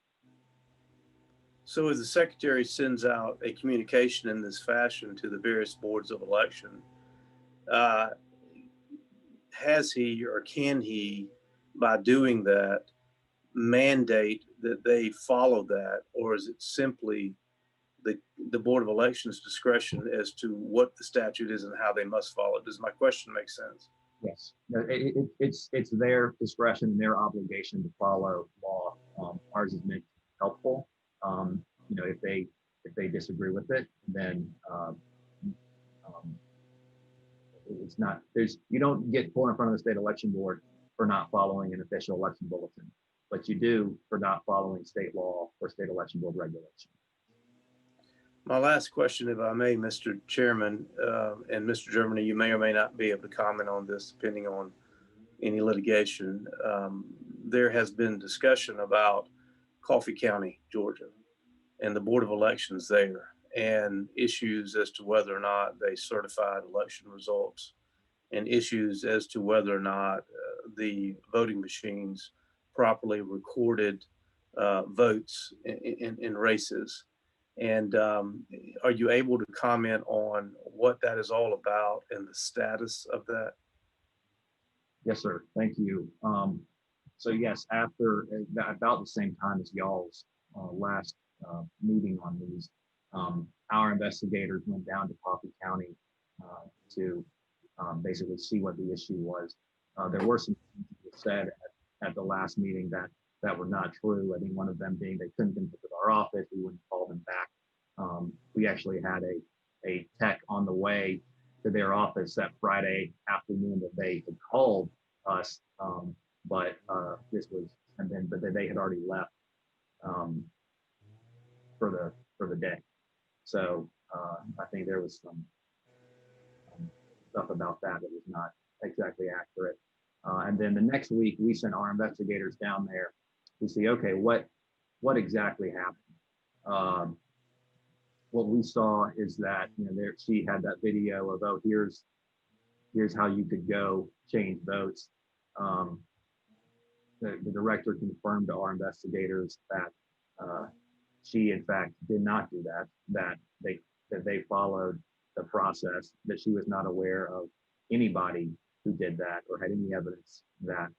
So as the Secretary sends out a communication in this fashion to the various boards of election, has he or can he, by doing that, mandate that they follow that, or is it simply the Board of Elections discretion as to what the statute is and how they must follow it? Does my question make sense? Yes, no, it's their discretion and their obligation to follow law. Ours is meant to be helpful. If they disagree with it, then it's not. You don't get pulled in front of the state election board for not following an official election bulletin, but you do for not following state law or state election board regulation. My last question, if I may, Mr. Chairman, and Mr. Germany, you may or may not be able to comment on this depending on any litigation. There has been discussion about Coffee County, Georgia, and the Board of Elections there, and issues as to whether or not they certified election results, and issues as to whether or not the voting machines properly recorded votes in races. And are you able to comment on what that is all about and the status of that? Yes, sir. Thank you. So yes, after about the same time as y'all's last meeting on these, our investigators went down to Coffee County to basically see what the issue was. There were some things that were said at the last meeting that were not true. I think one of them being they couldn't get into our office, we wouldn't call them back. We actually had a tech on the way to their office that Friday afternoon that they had called us, but they had already left for the day. So I think there was some stuff about that was not exactly accurate. And then the next week we sent our investigators down there to see, okay, what exactly happened. What we saw is that she had that video of, oh, here's how you could go change votes. The director confirmed to our investigators that she in fact did not do that they followed the process, that she was not aware of anybody who did that or had any evidence that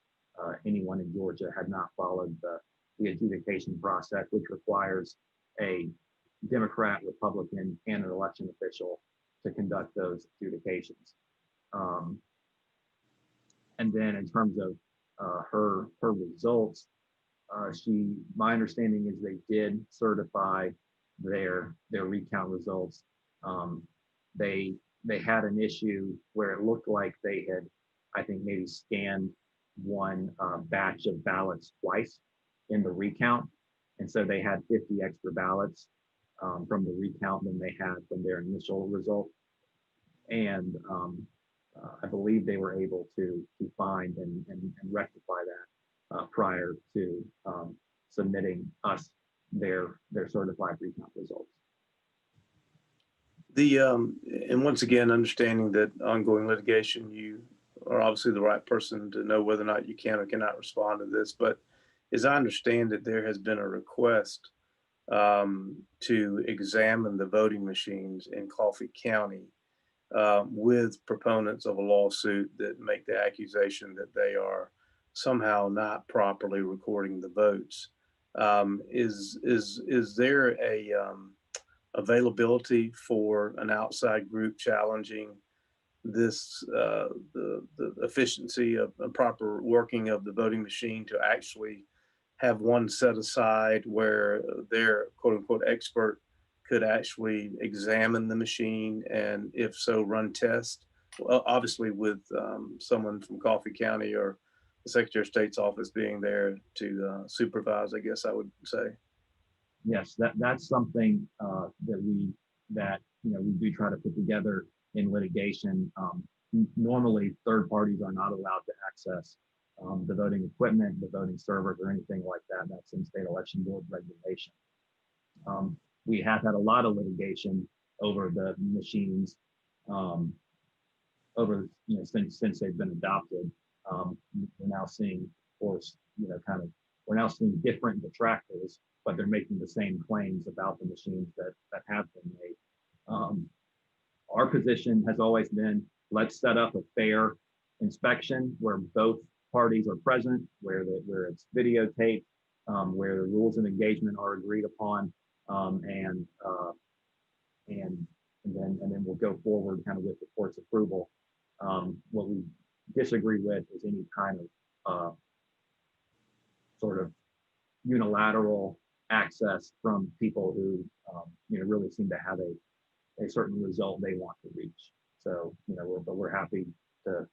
anyone in Georgia had not followed the adjudication process, which requires a Democrat, Republican, and an election official to conduct those adjudications. And then in terms of her results, my understanding is they did certify their recount results. They had an issue where it looked like they had, I think, maybe scanned one batch of ballots twice in the recount. And so they had 50 extra ballots from the recount than they had from their initial result. And I believe they were able to find and rectify that prior to submitting us their certified recount results. And once again, understanding that ongoing litigation, you are obviously the right person to know whether or not you can or cannot respond to this. But as I understand it, there has been a request to examine the voting machines in Coffee County with proponents of a lawsuit that make the accusation that they are somehow not properly recording the votes. Is there a availability for an outside group challenging this, the efficiency of a proper working of the voting machine, to actually have one set aside where their quote unquote expert could actually examine the machine, and if so, run tests? Well, obviously with someone from Coffee County or the Secretary of State's office being there to supervise, I guess I would say. Yes, that's something that we do try to put together in litigation. Normally, third parties are not allowed to access the voting equipment, the voting servers, or anything like that. That's in state election board regulation. We have had a lot of litigation over the machines since they've been adopted. We're now seeing, of course, we're now seeing different detractors, but they're making the same claims about the machines that have been made. Our position has always been, let's set up a fair inspection where both parties are present, where it's videotaped, where the rules of engagement are agreed upon, and then we'll go forward kind of with the court's approval. What we disagree with is any kind of sort of unilateral access from people who really seem to have a certain result they want to reach. So we're happy to.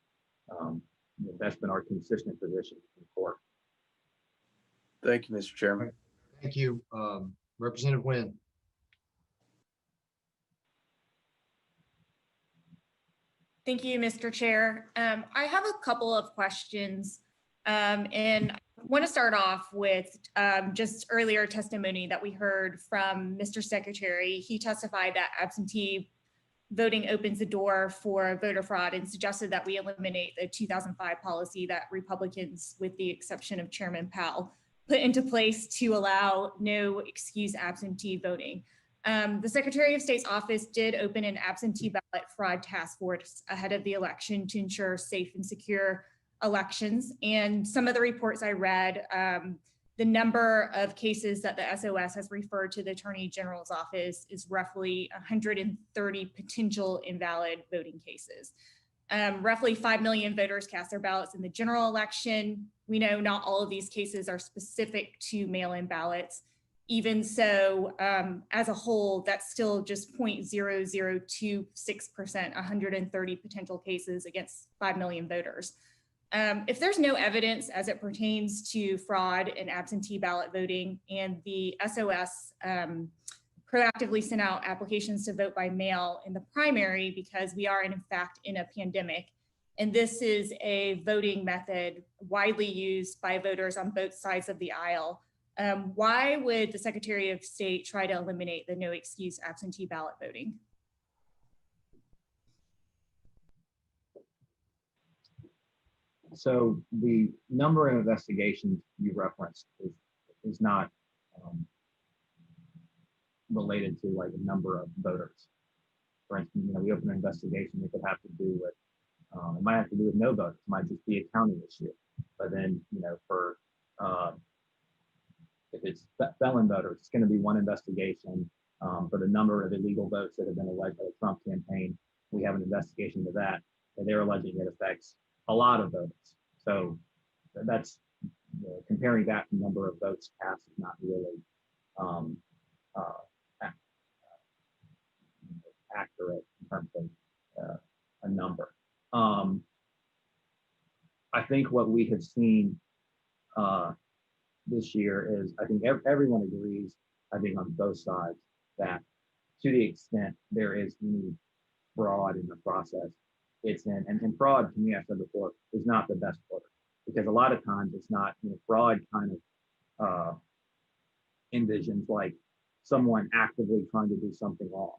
That's been our consistent position in court. Thank you, Mr. Chairman. Thank you. Representative Nguyen. Thank you, Mr. Chair. I have a couple of questions, and I want to start off with just earlier testimony that we heard from Mr. Secretary. He testified that absentee voting opens the door for voter fraud and suggested that we eliminate the 2005 policy that Republicans, with the exception of Chairman Powell, put into place to allow no excuse absentee voting. The Secretary of State's office did open an absentee ballot fraud task force ahead of the election to ensure safe and secure elections. And some of the reports I read, the number of cases that the SOS has referred to the Attorney General's office is roughly 130 potential invalid voting cases. Roughly 5 million voters cast their ballots in the general election. We know not all of these cases are specific to mail-in ballots. Even so, as a whole, that's still just 0.0026%, 130 potential cases against 5 million voters. If there's no evidence as it pertains to fraud and absentee ballot voting, and the SOS proactively sent out applications to vote by mail in the primary because we are in fact in a pandemic, and this is a voting method widely used by voters on both sides of the aisle, why would the Secretary of State try to eliminate the no excuse absentee ballot voting? So the number of investigations you referenced is not related to like a number of voters. For instance, we open an investigation, it could have to do with, it might have to do with no voters, it might just be a county issue. But then, for if it's felon voters, it's going to be one investigation. For the number of illegal votes that have been alleged by the Trump campaign, we have an investigation into that, and they're alleging it affects a lot of voters. So that's comparing that to number of votes cast is not really accurate in terms of a number. I think what we have seen this year is, I think everyone agrees, I think on both sides, that to the extent there is any fraud in the process, it's in, and fraud, to me, I said before, is not the best word, because a lot of times it's not, fraud kind of envisions like someone actively trying to do something wrong.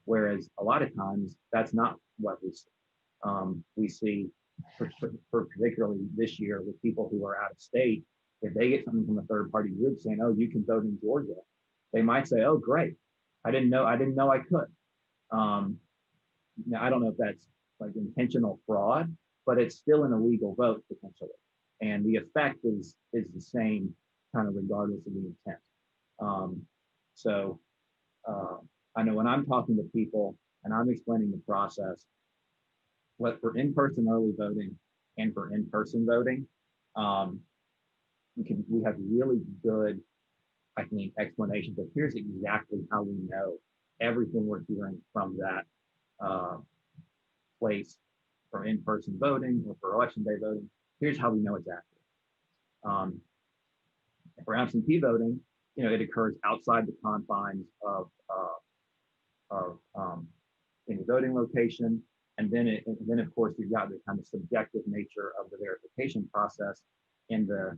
Whereas a lot of times that's not what we see. We see, particularly this year, with people who are out of state, if they get something from a third party group saying, "Oh, you can vote in Georgia," they might say, "Oh, great, I didn't know I could." Now I don't know if that's like intentional fraud, but it's still an illegal vote potentially, and the effect is the same kind of regardless of the intent. So I know when I'm talking to people and I'm explaining the process, what for in-person early voting and for in-person voting, we have really good, I think, explanations of here's exactly how we know everything we're hearing from that place for in-person voting or for election day voting. Here's how we know it's accurate. For absentee voting, it occurs outside the confines of any voting location, and then of course you've got the kind of subjective nature of the verification process in the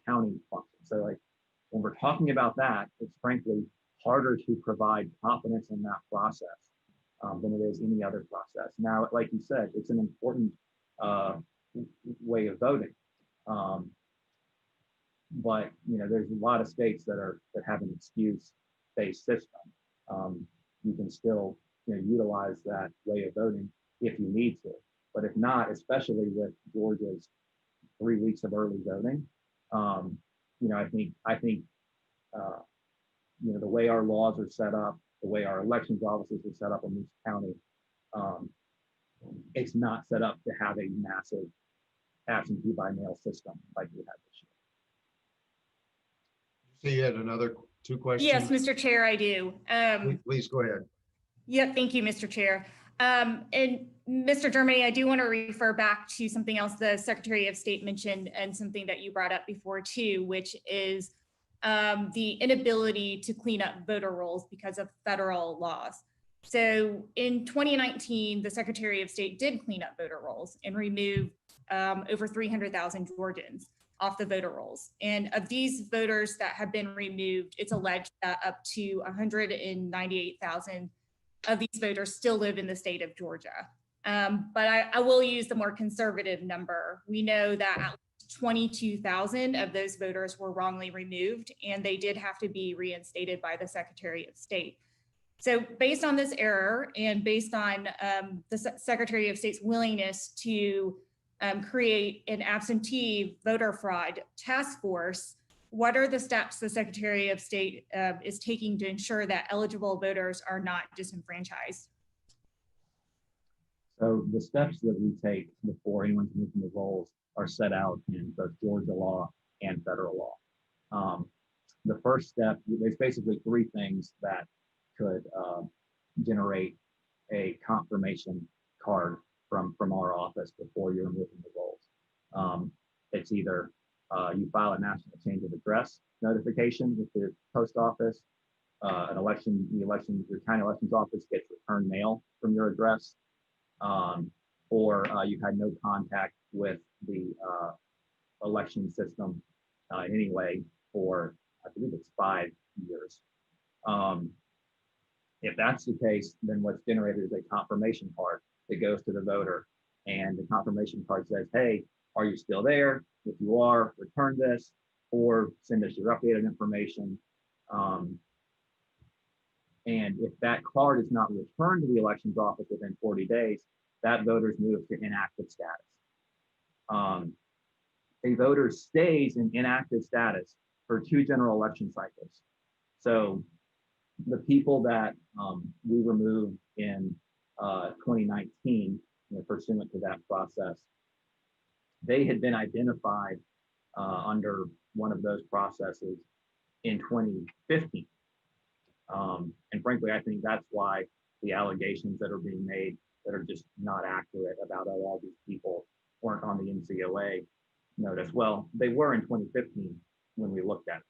county function. So like when we're talking about that, it's frankly harder to provide confidence in that process than it is any other process. Now, like you said, it's an important way of voting. But there's a lot of states that have an excuse-based system. You can still utilize that way of voting if you need to. But if not, especially with Georgia's 3 weeks of early voting, I think the way our laws are set up, the way our elections offices are set up in each county, it's not set up to have a massive absentee by mail system like we had this year. So you had another two questions? Yes, Mr. Chair, I do. Please go ahead. Yeah, thank you, Mr. Chair. And Mr. Germany, I do want to refer back to something else the Secretary of State mentioned and something that you brought up before too, which is the inability to clean up voter rolls because of federal laws. So in 2019, the Secretary of State did clean up voter rolls and remove over 300,000 Georgians off the voter rolls. And of these voters that have been removed, it's alleged that up to 198,000 of these voters still live in the state of Georgia. But I will use the more conservative number. We know that at least 22,000 of those voters were wrongly removed, and they did have to be reinstated by the Secretary of State. So based on this error and based on the Secretary of State's willingness to create an absentee voter fraud task force, what are the steps the Secretary of State is taking to ensure that eligible voters are not disenfranchised? So the steps that we take before anyone can move from the rolls are set out in both Georgia law and federal law. The first step, there's basically three things that could generate a confirmation card from our office before you're removing the rolls. It's either you file a national change of address notification with the post office, your county elections office gets returned mail from your address, or you've had no contact with the election system in any way for, I believe it's 5 years. If that's the case, then what's generated is a confirmation card that goes to the voter, and the confirmation card says, hey, are you still there? If you are, return this, or send us your updated information. And if that card is not returned to the elections office within 40 days, that voter's moved to inactive status. A voter stays in inactive status for 2 general election cycles. So the people that we removed in 2019, pursuant to that process, they had been identified under one of those processes in 2015. And frankly, I think that's why the allegations that are being made that are just not accurate about all these people weren't on the NCOA notice. Well, they were in 2015 when we looked at it.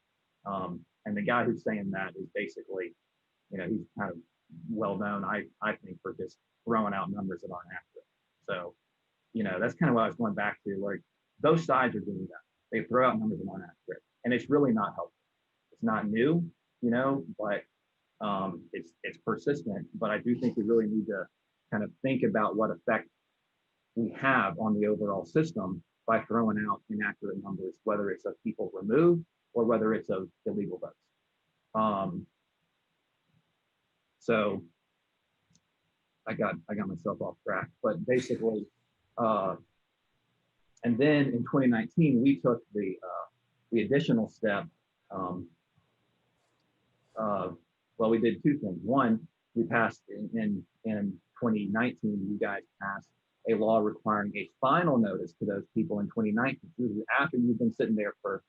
And the guy who's saying that is basically, he's kind of well known, I think, for just throwing out numbers that aren't accurate. So, that's kind of what I was going back to, like, both sides are doing that. They throw out numbers that aren't accurate, and it's really not helpful. It's not new, but it's persistent. But I do think we really need to kind of think about what effect we have on the overall system by throwing out inaccurate numbers, whether it's of people removed or whether it's of illegal votes. So I got myself off track, but basically, and then in 2019, we took the additional step. Well, we did 2 things. One, we passed in 2019, you guys passed a law requiring a final notice to those people in 2019. After you've been sitting there for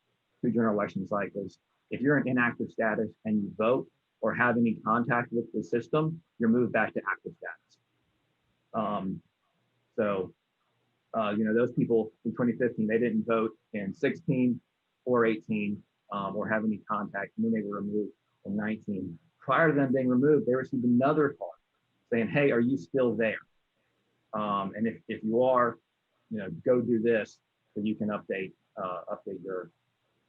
2 general election cycles, if you're in inactive status and you vote or have any contact with the system, you're moved back to active status. Those people in 2015, they didn't vote in 16 or 18 or have any contact, and then they were removed in 19. Prior to them being removed, they received another call saying, hey, are you still there? And if you are, go do this so you can update your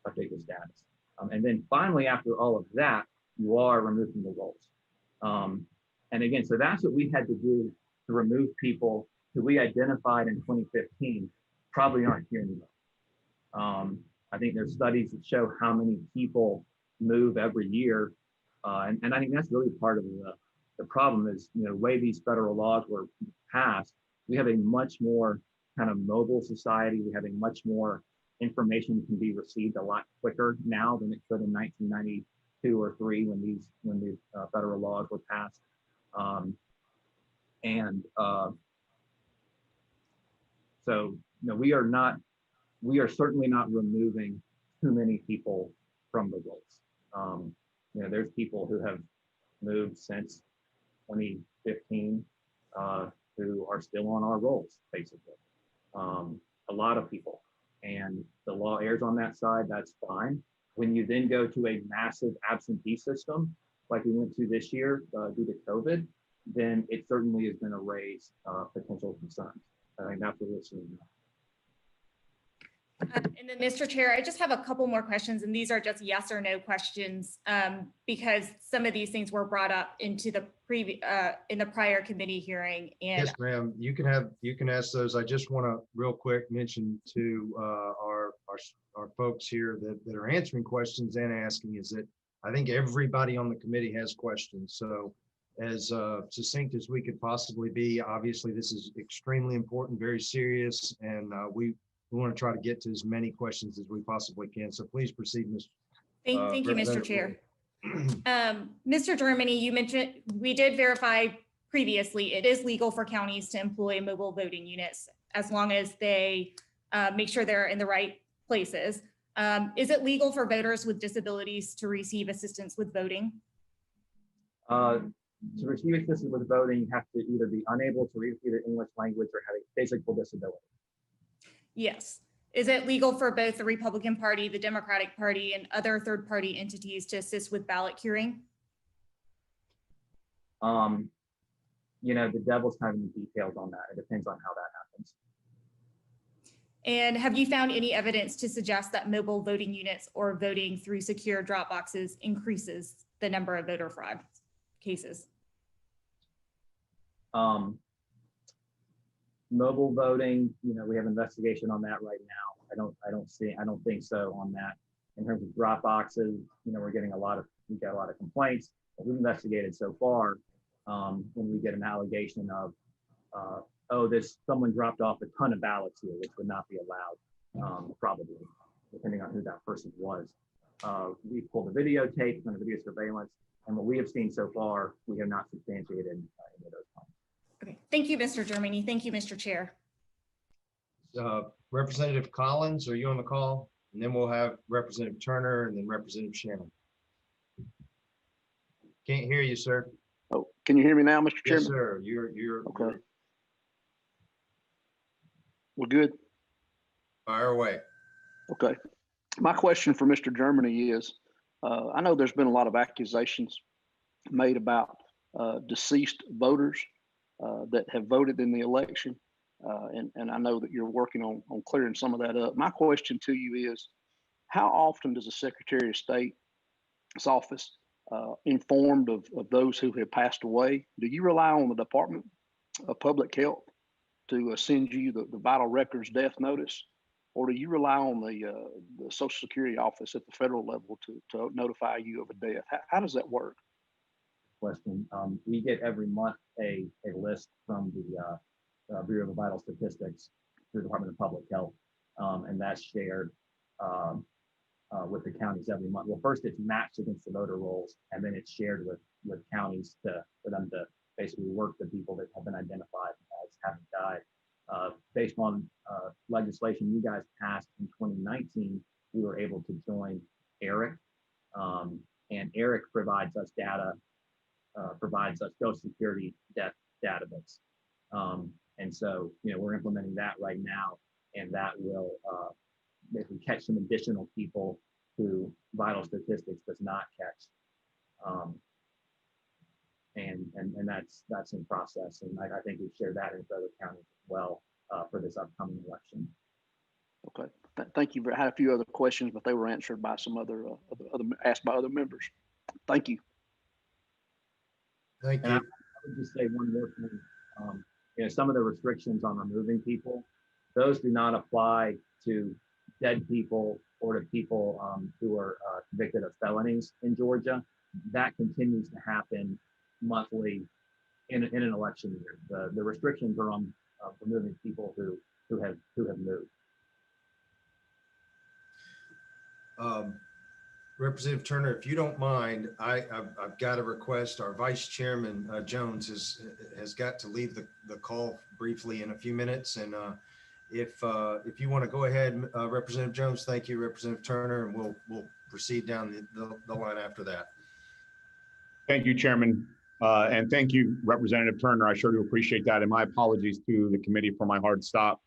status. And then finally, after all of that, you are removed from the rolls. And again, so that's what we had to do to remove people who we identified in 2015 probably aren't here anymore. I think there's studies that show how many people move every year. And I think that's really part of the problem is, the way these federal laws were passed, we have a much more kind of mobile society. We have a much more information can be received a lot quicker now than it could in 1992 or 3 when these federal laws were passed. So we are certainly not removing too many people from the rolls. There's people who have moved since 2015 who are still on our rolls, basically. A lot of people, and the law errs on that side. That's fine. When you then go to a massive absentee system like we went to this year due to COVID, then it certainly is going to raise potential concerns. I think that's what we're seeing now. And then, Mr. Chair, I just have a couple more questions, and these are just yes or no questions because some of these things were brought up into the in the prior committee hearing. And yes, ma'am, you can ask those. I just want to real quick mention to our folks here that are answering questions and asking is that I think everybody on the committee has questions. So as succinct as we could possibly be, obviously this is extremely important, very serious, and we want to try to get to as many questions as we possibly can. So please proceed, Ms. Thank you, Mr. Chair. Mr. Germany, you mentioned, we did verify previously, it is legal for counties to employ mobile voting units as long as they make sure they're in the right places. Is it legal for voters with disabilities to receive assistance with voting? To receive assistance with voting, you have to either be unable to read either English language or have a physical disability. Yes. Is it legal for both the Republican Party, the Democratic Party, and other third-party entities to assist with ballot curing? The devil's kind of in the details on that. It depends on how that happens. And have you found any evidence to suggest that mobile voting units or voting through secure drop boxes increases the number of voter fraud cases? Mobile voting, we have investigation on that right now. I don't think so on that. In terms of drop boxes, we've got a lot of complaints that we've investigated so far. When we get an allegation of, someone dropped off a ton of ballots here, which would not be allowed, probably, depending on who that person was. We pulled the videotape and the video surveillance, and what we have seen so far, we have not substantiated any of those claims. Okay, thank you, Mr. Germany. Thank you, Mr. Chair. Representative Collins, are you on the call? And then we'll have Representative Turner and then Representative Shannon. Can't hear you, sir. Oh, can you hear me now, Mr. Chairman? Yes, sir. You're okay. We're good. Fire away. Okay. My question for Mr. Germany is, I know there's been a lot of accusations made about deceased voters that have voted in the election. And I know that you're working on clearing some of that up. My question to you is, how often does the Secretary of State's office informed of those who have passed away? Do you rely on the Department of Public Health to send you the vital records death notice? Or do you rely on the Social Security office at the federal level to notify you of a death? How does that work? Question. We get every month a list from the Bureau of Vital Statistics through the Department of Public Health, and that's shared with the counties every month. Well, first it's matched against the voter rolls, and then it's shared with counties for them to basically work the people that have been identified as having died. Based on legislation you guys passed in 2019, we were able to join ERIC, and ERIC provides us data, provides us Social Security death database. And so, we're implementing that right now, and that will basically catch some additional people who vital statistics does not catch. And that's in process. And I think we've shared that in other counties as well for this upcoming election. Okay, thank you. I had a few other questions, but they were answered by some other asked by other members. Thank you. Thank you. I would just say one more thing. Some of the restrictions on removing people, those do not apply to dead people or to people who are convicted of felonies in Georgia. That continues to happen monthly in an election year. The restrictions are on removing people who have moved. Representative Turner, if you don't mind, I've got a request. Our Vice Chairman Jones has got to leave the call briefly in a few minutes, and if you want to go ahead, Representative Jones, thank you, Representative Turner, and we'll proceed down the line after that. Thank you, Chairman, and thank you, Representative Turner. I sure do appreciate that, and my apologies to the committee for my hard stop.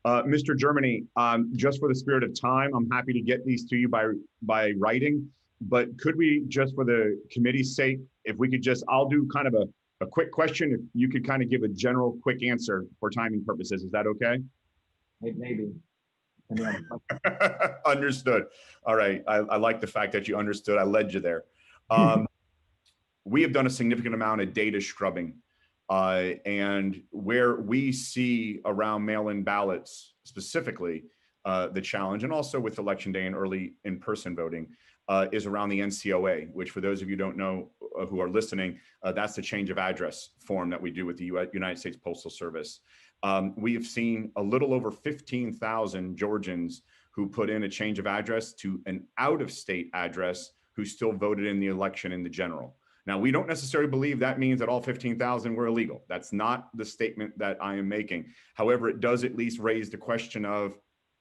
Mr. Germany, just for the spirit of time, I'm happy to get these to you by writing, but could we, just for the committee's sake, if we could just, I'll do kind of a quick question, if you could kind of give a general quick answer for timing purposes, is that okay? Maybe. Understood. All right, I like the fact that you understood, I led you there. We have done a significant amount of data scrubbing. And where we see around mail-in ballots specifically, the challenge, and also with Election Day and early in-person voting, is around the NCOA, which for those of you who don't know who are listening, that's the change of address form that we do with the United States Postal Service. We have seen a little over 15,000 Georgians who put in a change of address to an out-of-state address who still voted in the election in the general. Now, we don't necessarily believe that means that all 15,000 were illegal. That's not the statement that I am making. However, it does at least raise the question of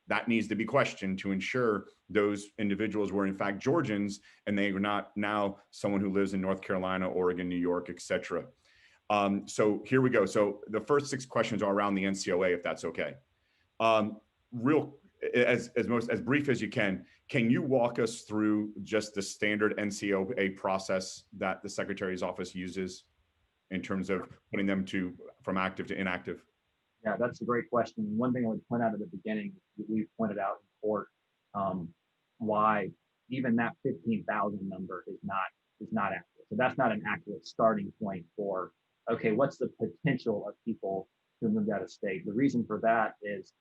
that needs to be questioned to ensure those individuals were in fact Georgians and they are not now someone who lives in North Carolina, Oregon, New York, etc. So here we go. So the first 6 questions are around the NCOA, if that's okay. As brief as you can you walk us through just the standard NCOA process that the Secretary's office uses in terms of putting them from active to inactive? Yeah, that's a great question. One thing I would point out at the beginning, we pointed out in court why even that 15,000 number is not accurate. So that's not an accurate starting point for, okay, what's the potential of people who moved out of state? The reason for that is,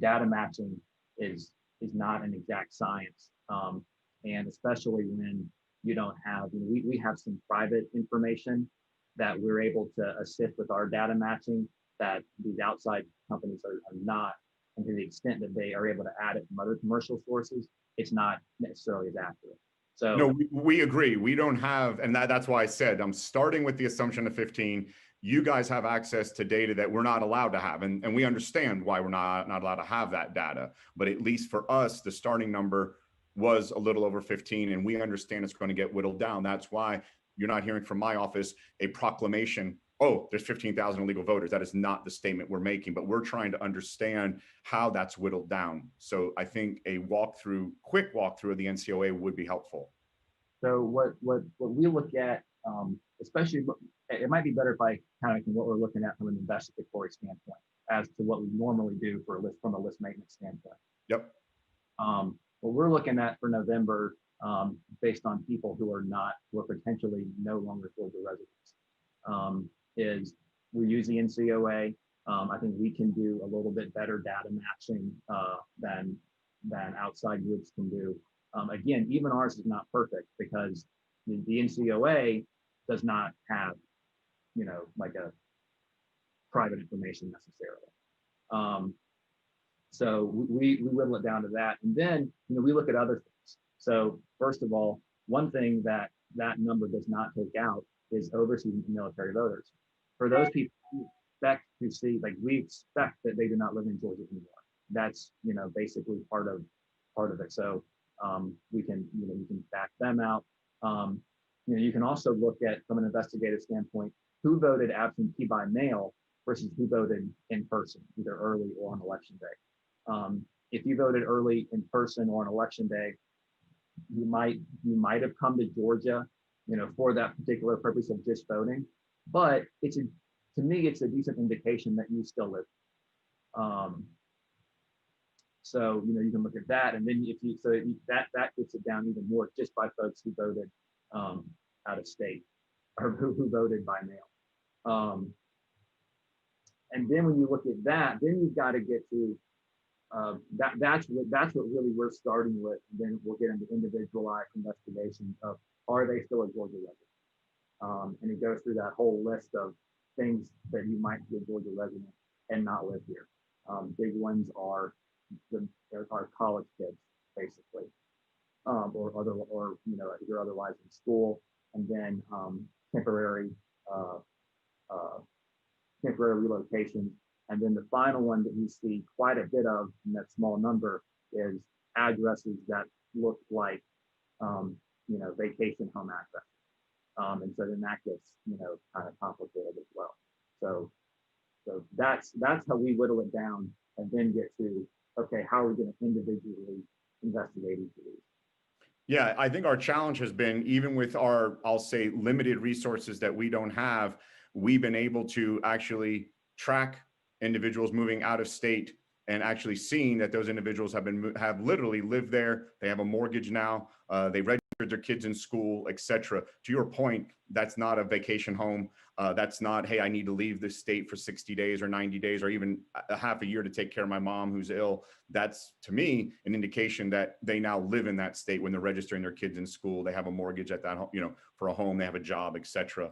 data matching is not an exact science. And especially when you don't have, we have some private information that we're able to assist with our data matching that these outside companies are not. And to the extent that they are able to add it from other commercial sources, it's not necessarily as accurate. So no, we agree. We don't have, and that's why I said I'm starting with the assumption of 15. You guys have access to data that we're not allowed to have, and we understand why we're not allowed to have that data. But at least for us, the starting number was a little over 15, and we understand it's going to get whittled down. That's why you're not hearing from my office a proclamation, oh, there's 15,000 illegal voters. That is not the statement we're making, but we're trying to understand how that's whittled down. So I think a quick walkthrough of the NCOA would be helpful. So what we look at, especially, it might be better if I kind of what we're looking at from an investigatory standpoint as to what we normally do from a list maintenance standpoint. Yep. What we're looking at for November, based on people who are potentially no longer Georgia residents, is we use the NCOA. I think we can do a little bit better data matching than outside groups can do. Again, even ours is not perfect because the NCOA does not have, like a private information necessarily. So we whittle it down to that. And then, we look at other things. So first of all, one thing that number does not take out is overseas military voters. For those people we expect to see, we expect that they do not live in Georgia anymore. That's, basically part of it. So we can back them out. You can also look at, from an investigative standpoint, who voted absentee by mail versus who voted in person, either early or on election day. If you voted early in person or on election day, you might have come to Georgia, for that particular purpose of just voting. But to me, it's a decent indication that you still live. So you can look at that, and then that gets it down even more just by folks who voted out of state or who voted by mail. And then when you look at that, then you've got to get to that's what really we're starting with. And then we'll get into individualized investigation of, are they still a Georgia resident? And it goes through that whole list of things that you might be a Georgia resident and not live here. Big ones are are college kids, basically, or other, or you're otherwise in school, and then temporary temporary relocations. And then the final one that we see quite a bit of in that small number is addresses that look like, vacation home address. And so then that gets, kind of complicated as well. So that's how we whittle it down and then get to, okay, how are we going to individually investigate each of these? Yeah, I think our challenge has been, even with our, I'll say, limited resources that we don't have, we've been able to actually track individuals moving out of state and actually seeing that those individuals have literally lived there. They have a mortgage now. They registered their kids in school, etc. To your point, that's not a vacation home. That's not, hey, I need to leave this state for 60 days or 90 days or even a half a year to take care of my mom who's ill. That's, to me, an indication that they now live in that state when they're registering their kids in school. They have a mortgage at that home, for a home. They have a job, etc.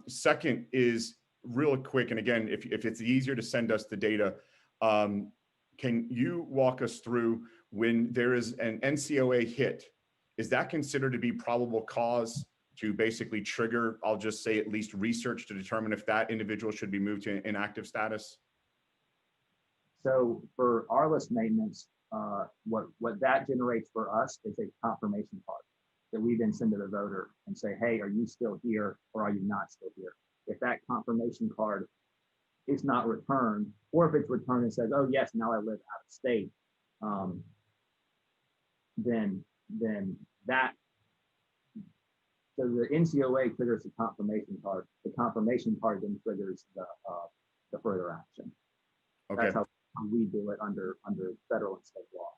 Second is real quick, and again, if it's easier to send us the data, can you walk us through when there is an NCOA hit, is that considered to be probable cause to basically trigger, I'll just say, at least research to determine if that individual should be moved to inactive status? So for our list maintenance, what that generates for us is a confirmation card that we then send to the voter and say, hey, are you still here or are you not still here? If that confirmation card is not returned, or if it's returned and says, oh yes, now I live out of state, then that, so the NCOA triggers the confirmation card. The confirmation card then triggers the further action. Okay. That's how we do it under federal and state law.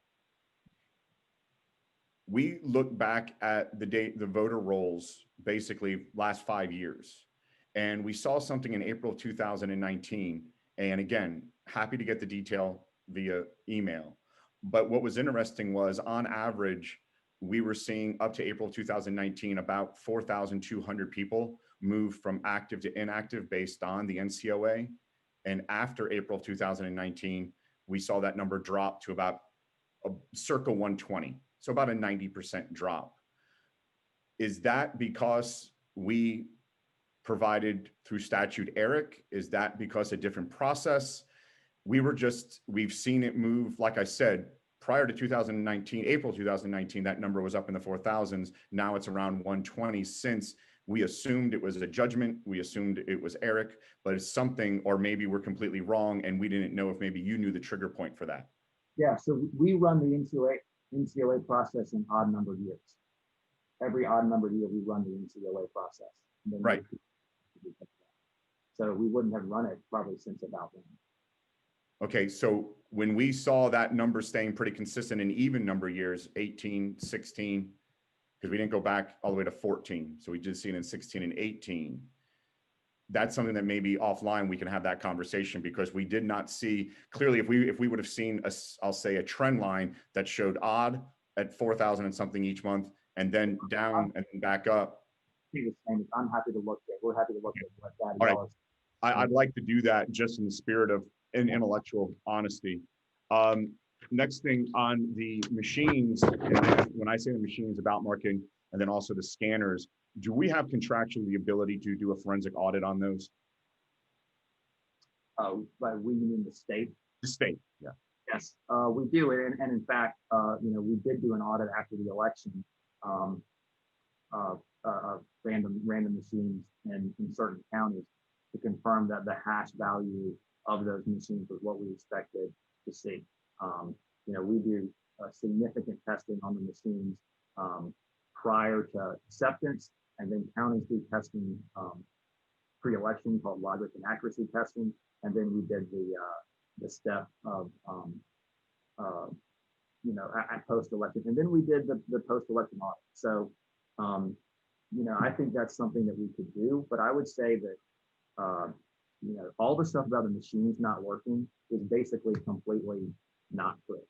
We look back at the voter rolls, basically last 5 years, and we saw something in April of 2019. And again, happy to get the detail via email. But what was interesting was, on average, we were seeing up to April 2019, about 4,200 people move from active to inactive based on the NCOA. And after April of 2019, we saw that number drop to about circa 120. So about a 90% drop. Is that because we provided through statute ERIC? Is that because a different process? We've seen it move, like I said, prior to 2019, April 2019, that number was up in the 4,000s. Now it's around 120, since we assumed it was a judgment. We assumed it was ERIC, but it's something, or maybe we're completely wrong and we didn't know if maybe you knew the trigger point for that. Yeah, so we run the NCOA process in odd numbered years. Every odd numbered year, we run the NCOA process. Right. So we wouldn't have run it probably since about then. Okay, so when we saw that number staying pretty consistent in even number years, 18, 16, because we didn't go back all the way to 14. So we did see it in 16 and 18. That's something that maybe offline we can have that conversation, because we did not see clearly, if we would have seen I'll say a trend line that showed odd at 4,000 and something each month, and then down and then back up. I'm happy to look at, we're happy to look at what that is. All right. I'd like to do that just in the spirit of intellectual honesty. Next thing on the machines, when I say the machines, about marking, and then also the scanners, do we have contractually the ability to do a forensic audit on those? By we mean the state? The state, yeah. Yes, we do. And in fact, we did do an audit after the election, random machines in certain counties to confirm that the hash value of those machines was what we expected to see. We do significant testing on the machines prior to acceptance, and then counties do testing pre-election called logic and accuracy testing, and then we did the step of at post-election, and then we did the post-election audit. So I think that's something that we could do, but I would say that all the stuff about the machines not working is basically completely not true.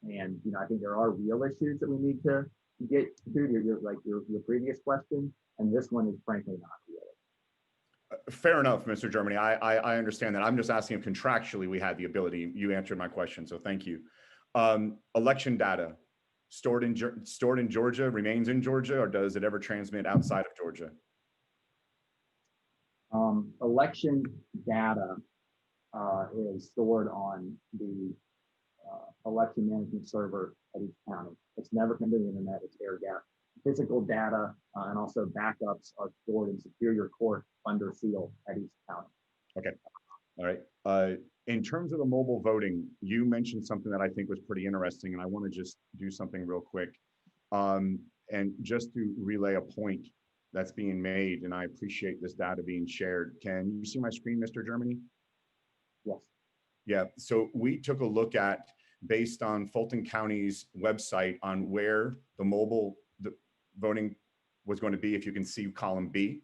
And I think there are real issues that we need to get to your previous question, and this one is frankly not real. Fair enough, Mr. Germany. I understand that. I'm just asking if contractually we had the ability. You answered my question, so thank you. Election data stored in Georgia, remains in Georgia, or does it ever transmit outside of Georgia? Election data is stored on the election management server at each county. It's never come to the internet, it's air gap. Physical data and also backups are stored in Superior Court under seal at each county. Okay, all right. In terms of the mobile voting, you mentioned something that I think was pretty interesting, and I want to just do something real quick. And just to relay a point that's being made, and I appreciate this data being shared. Can you see my screen, Mr. Germany? Yes. Yeah, so we took a look at, based on Fulton County's website, on where the voting was going to be, if you can see column B.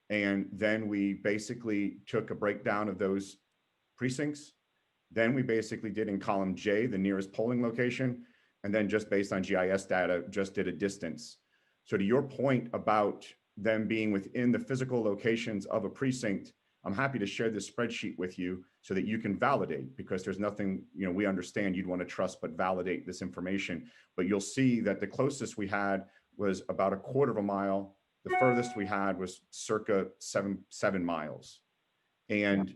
And then we basically took a breakdown of those precincts. Then we basically did in column J, the nearest polling location. And then just based on GIS data, just did a distance. So to your point about them being within the physical locations of a precinct, I'm happy to share this spreadsheet with you so that you can validate, because there's nothing, we understand you'd want to trust, but validate this information. But you'll see that the closest we had was about a quarter of a mile. The furthest we had was circa seven miles. And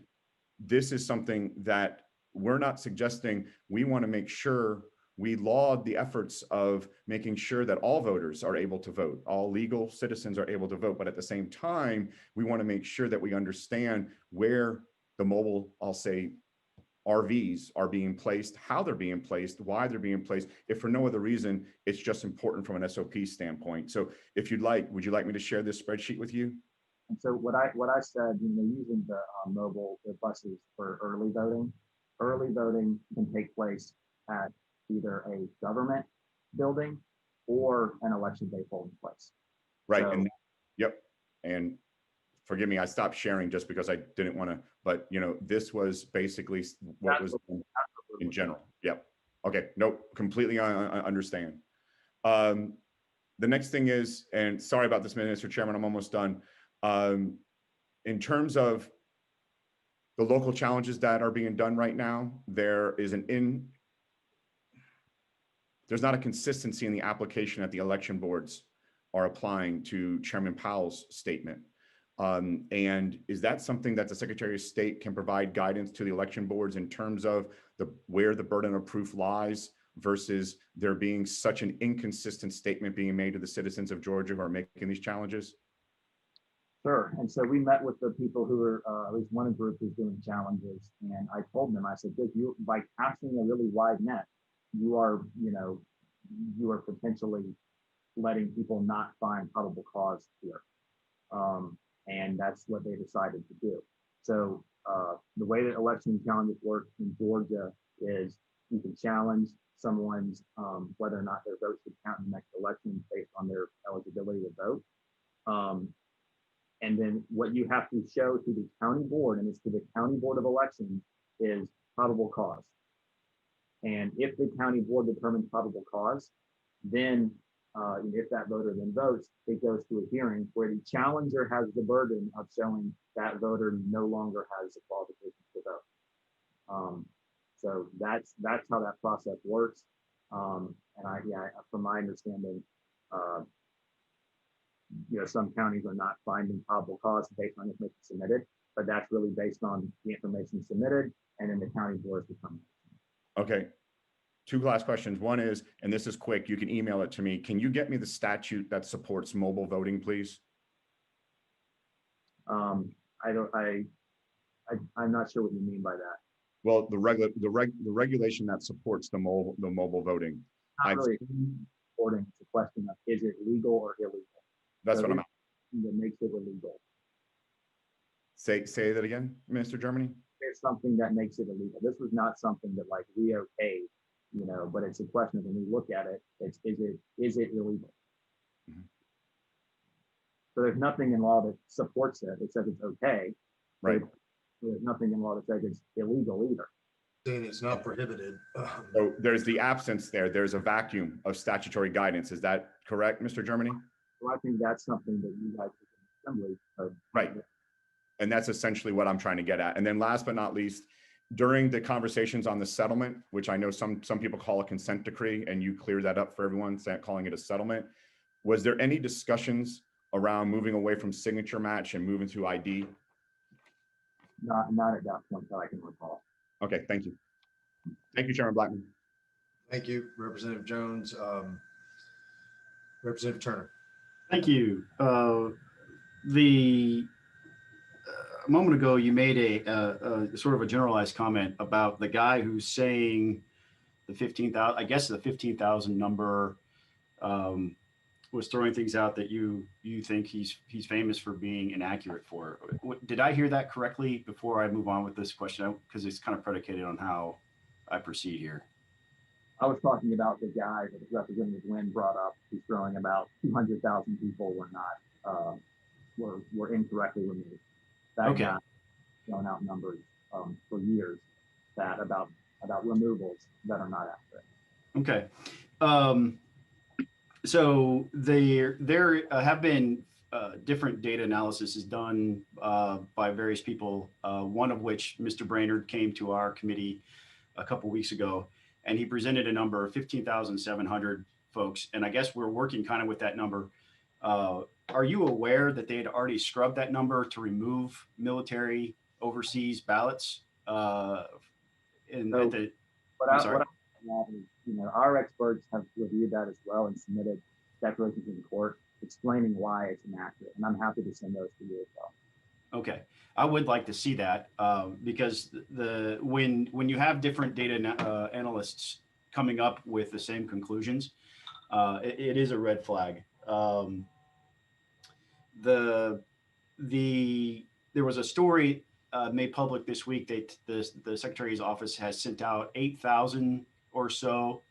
this is something that we're not suggesting. We want to make sure we laud the efforts of making sure that all voters are able to vote, all legal citizens are able to vote. But at the same time, we want to make sure that we understand where the mobile, I'll say, RVs are being placed, how they're being placed, why they're being placed. If for no other reason, it's just important from an SOP standpoint. So if you'd like, would you like me to share this spreadsheet with you? And so what I said, using the mobile buses for early voting can take place at either a government building or an election day polling place. Right. So, yep. And forgive me, I stopped sharing just because I didn't want to, but this was basically what was in general. Yep. Okay. Nope. Completely understand. The next thing is, and sorry about this, Mr. Chairman, I'm almost done. In terms of the local challenges that are being done right now, there's not a consistency in the application that the election boards are applying to Chairman Powell's statement. And is that something that the Secretary of State can provide guidance to the election boards in terms of where the burden of proof lies versus there being such an inconsistent statement being made to the citizens of Georgia who are making these challenges? Sure. And so we met with the people who are, at least one group who's doing challenges. And I told them, I said, you, by casting a really wide net, you are potentially letting people not find probable cause here. And that's what they decided to do. So the way that election challenges work in Georgia is you can challenge someone's whether or not their votes should count in the next election based on their eligibility to vote. And then what you have to show to the county board, and it's to the county board of elections, is probable cause. And if the county board determines probable cause, then if that voter then votes, it goes to a hearing where the challenger has the burden of showing that voter no longer has the qualifications to vote. So that's how that process works. And from my understanding, some counties are not finding probable cause based on information submitted, but that's really based on the information submitted and then the county board's determination. Okay. Two last questions. One is, and this is quick, you can email it to me. Can you get me the statute that supports mobile voting, please? I'm not sure what you mean by that. Well, the regulation that supports the mobile voting. Not really supporting. It's a question of, is it legal or illegal? That's what I'm asking. That makes it illegal. Say that again, Mr. Germany. It's something that makes it illegal. This was not something that like we okayed, but it's a question of when we look at it, is it illegal? Mm-hmm. So there's nothing in law that supports it. It says it's okay. Right. There's nothing in law that says it's illegal either. Saying it's not prohibited. So there's the absence there. There's a vacuum of statutory guidance. Is that correct, Mr. Germany? Well, I think that's something that you guys in assembly. Right. And that's essentially what I'm trying to get at. And then last but not least, during the conversations on the settlement, which I know some people call a consent decree, and you cleared that up for everyone, calling it a settlement, was there any discussions around moving away from signature match and moving to ID? Not at that point that I can recall. Okay, thank you. Thank you, Chairman Blackman. Thank you, Representative Jones. Representative Turner. Thank you. A moment ago, you made a sort of a generalized comment about the guy who's saying the 15,000, I guess the 15,000 number was throwing things out that you think he's famous for being inaccurate for. Did I hear that correctly before I move on with this question? Because it's kind of predicated on how I proceed here. I was talking about the guy that Representative Lynn brought up. He's throwing about 200,000 people were not were incorrectly removed. That Okay. guy throwing out numbers for years that about removals that are not accurate. Okay. So there have been different data analysis is done by various people, one of which Mr. Brainerd came to our committee a couple weeks ago, and he presented a number of 15,700 folks. And I guess we're working kind of with that number. Are you aware that they had already scrubbed that number to remove military overseas ballots? I'm sorry. Our experts have reviewed that as well and submitted declarations in court explaining why it's inaccurate. And I'm happy to send those to you as well. Okay, I would like to see that because when you have different data analysts coming up with the same conclusions, it is a red flag. There was a story made public this week that the Secretary's office has sent out 8,000 or so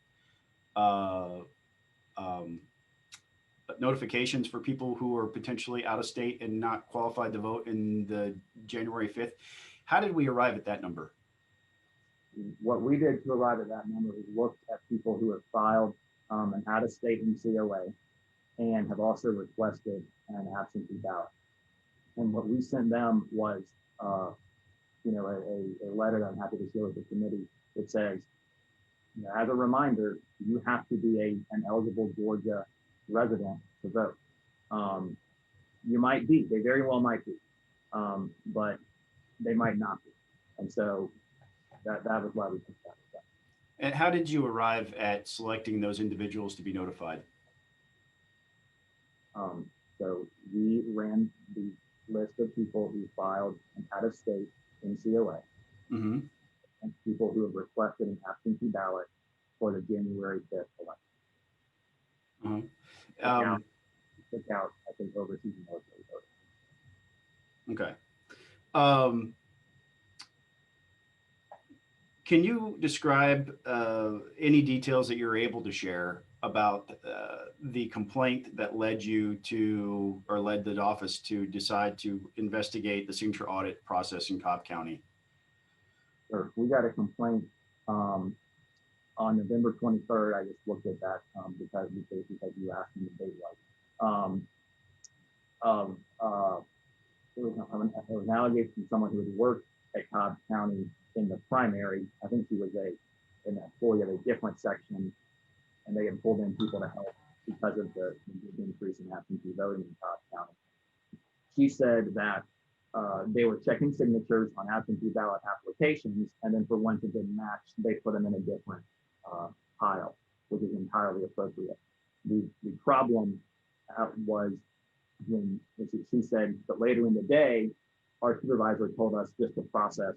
notifications for people who are potentially out of state and not qualified to vote in the January 5th. How did we arrive at that number? What we did to arrive at that number is looked at people who have filed an out-of-state MCOA and have also requested an absentee ballot. And what we sent them was, a letter that I'm happy to share with the committee that says, as a reminder, you have to be an eligible Georgia resident to vote. You might be, they very well might be, but they might not be. And so that was why we took that step. And how did you arrive at selecting those individuals to be notified? So we ran the list of people who filed an out-of-state MCOA Mm-hmm. and people who have requested an absentee ballot for the January 5th election. Uh-huh. Took out, I think, overseas military voters. Okay. Can you describe any details that you're able to share about the complaint that led you to, or led the office to decide to investigate the signature audit process in Cobb County? Sure. We got a complaint on November 23rd. I just looked at that because you asked me the date was. It was an allegation from someone who had worked at Cobb County in the primary. I think she was an employee of a different section, and they had pulled in people to help because of the increase in absentee voting in Cobb County. She said that they were checking signatures on absentee ballot applications, and then for ones that didn't match, they put them in a different pile, which is entirely appropriate. The problem was when she said, but later in the day, our supervisor told us just to process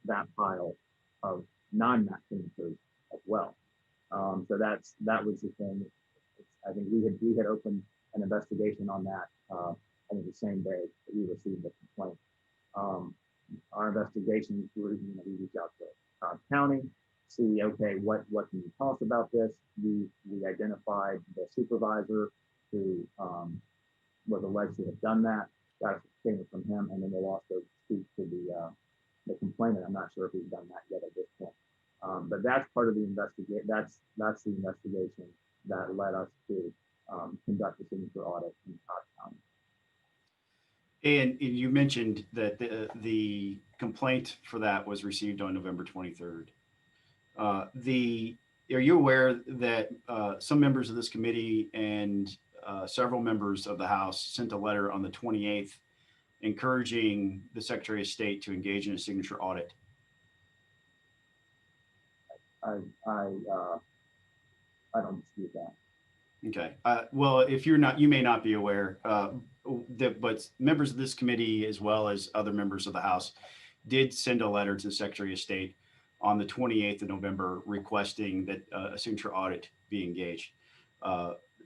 that pile of non-match signatures as well. So that was the thing. I think we had opened an investigation on that. I think the same day that we received the complaint. Our investigation, we reached out to Cobb County, see, okay, what can you tell us about this? We identified the supervisor who was alleged to have done that. Got a statement from him, and then we'll also speak to the complainant. I'm not sure if he's done that yet at this point. But that's part of the investigation. That's the investigation that led us to conduct the signature audit in Cobb County. And you mentioned that the complaint for that was received on November 23rd. Are you aware that some members of this committee and several members of the House sent a letter on the 28th encouraging the Secretary of State to engage in a signature audit? I don't dispute that. Okay. Well, if you're not, you may not be aware, but members of this committee, as well as other members of the House, did send a letter to the Secretary of State on the 28th of November requesting that a signature audit be engaged.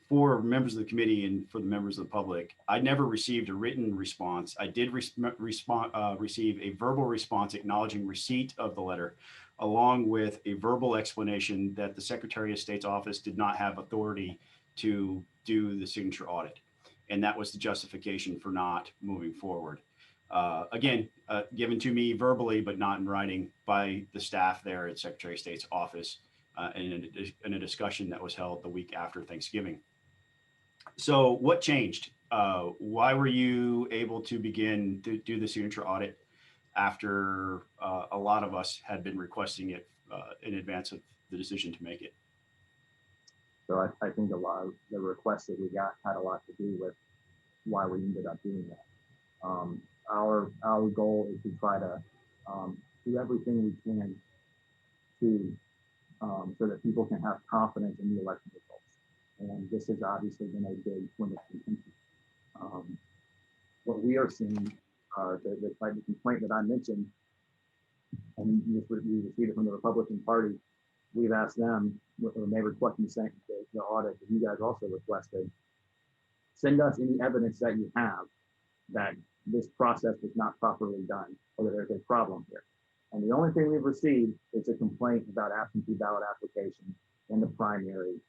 For members of the committee and for the members of the public, I never received a written response. I did receive a verbal response acknowledging receipt of the letter, along with a verbal explanation that the Secretary of State's office did not have authority to do the signature audit. And that was the justification for not moving forward. Again, given to me verbally, but not in writing by the staff there at Secretary of State's office in a discussion that was held the week after Thanksgiving. So what changed? Why were you able to begin to do the signature audit after a lot of us had been requesting it in advance of the decision to make it? So I think a lot of the requests that we got had a lot to do with why we ended up doing that. Our goal is to try to do everything we can to so that people can have confidence in the election results. And this has obviously been a big point of contention. What we are seeing, the complaint that I mentioned, and we received it from the Republican Party, we've asked them, when they requested the audit that you guys also requested, send us any evidence that you have that this process was not properly done or that there's a problem here. And the only thing we've received is a complaint about absentee ballot applications in the primary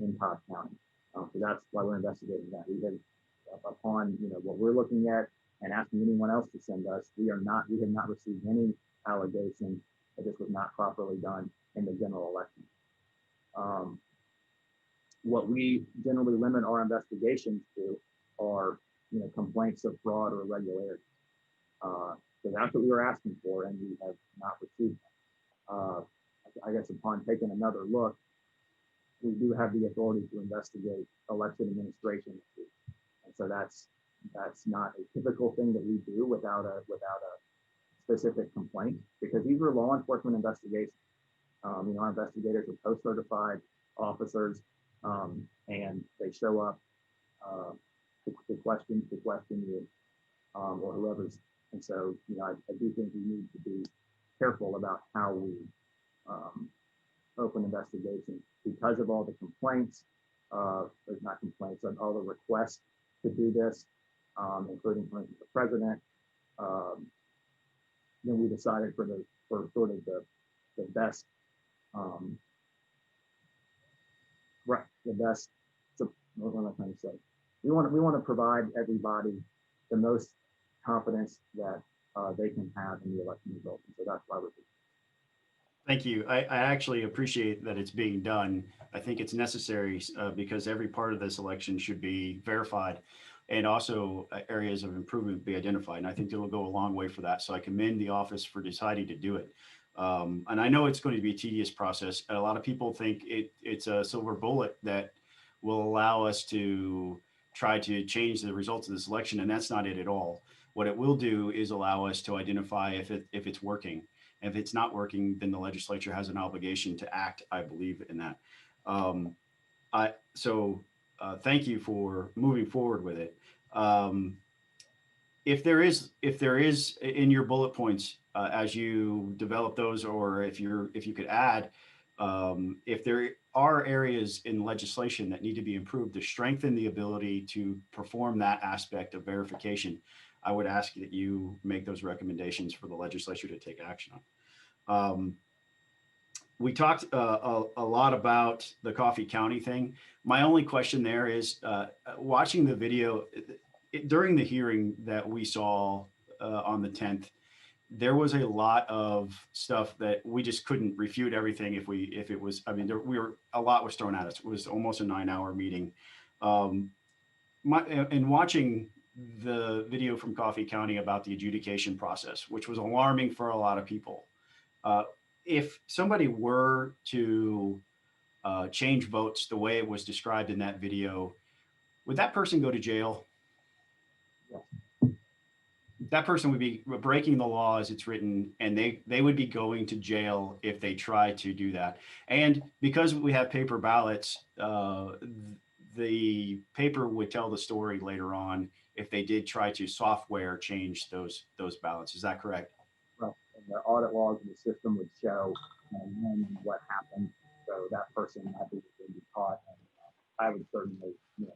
in Cobb County. So that's why we're investigating that. We have, upon what we're looking at and asking anyone else to send us, we have not received any allegation that this was not properly done in the general election. What we generally limit our investigations to are complaints of fraud or irregularity. So that's what we were asking for, and we have not received that. I guess upon taking another look, we do have the authority to investigate election administration issues. And so that's not a typical thing that we do without a specific complaint, because these are law enforcement investigations. Our investigators are post-certified officers, and they show up to question you or whoever's. And so, I do think we need to be careful about how we open investigations because of all the complaints. There's not complaints, but all the requests to do this, including from the president. Then we decided for sort of the best, the best. So what am I trying to say? We want to provide everybody the most confidence that they can have in the election results. And so that's why we're doing it. Thank you. I actually appreciate that it's being done. I think it's necessary because every part of this election should be verified and also areas of improvement be identified. And I think it will go a long way for that. So I commend the office for deciding to do it. And I know it's going to be a tedious process. A lot of people think it's a silver bullet that will allow us to try to change the results of this election. And that's not it at all. What it will do is allow us to identify if it's working. If it's not working, then the legislature has an obligation to act. I believe in that. Thank you for moving forward with it. If there is in your bullet points as you develop those, or if you could add, if there are areas in legislation that need to be improved to strengthen the ability to perform that aspect of verification, I would ask that you make those recommendations for the legislature to take action on. We talked a lot about the Coffee County thing. My only question there is, watching the video during the hearing that we saw on the 10th, there was a lot of stuff that we just couldn't refute everything if it was, I mean, a lot was thrown at us. It was almost a 9-hour meeting. In watching the video from Coffee County about the adjudication process, which was alarming for a lot of people. If somebody were to change votes the way it was described in that video, would that person go to jail? That person would be breaking the law as it's written, and they would be going to jail if they try to do that. And because we have paper ballots, the paper would tell the story later on if they did try to software change those ballots. Is that correct? Right. And the audit logs in the system would show when and what happened. So that person, I think, would be caught. And I would certainly,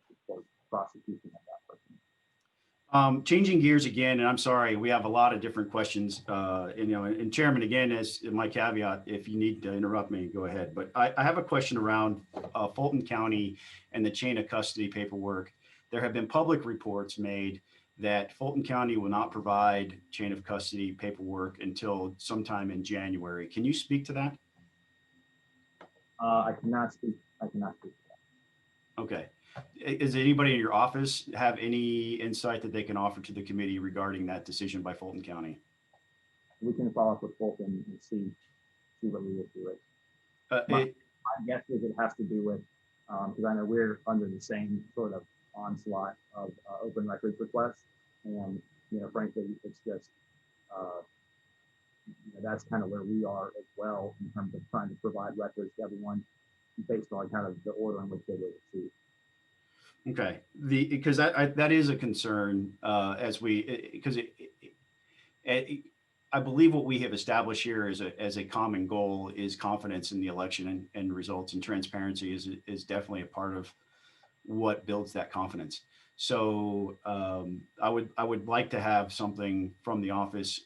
support prosecution of that person. Changing gears again, and I'm sorry, we have a lot of different questions. And Chairman, again, as my caveat, if you need to interrupt me, go ahead. But I have a question around Fulton County and the chain of custody paperwork. There have been public reports made that Fulton County will not provide chain of custody paperwork until sometime in January. Can you speak to that? I cannot speak to that. Okay. Does anybody in your office have any insight that they can offer to the committee regarding that decision by Fulton County? We can follow up with Fulton and see what the issue is. My guess is it has to do with, because I know we're under the same sort of onslaught of open records requests. And, frankly, it's just, that's kind of where we are as well in terms of trying to provide records to everyone based on kind of the order in which they were received. Okay, because that is a concern because I believe what we have established here as a common goal is confidence in the election and results, and transparency is definitely a part of what builds that confidence. So I would like to have something from the office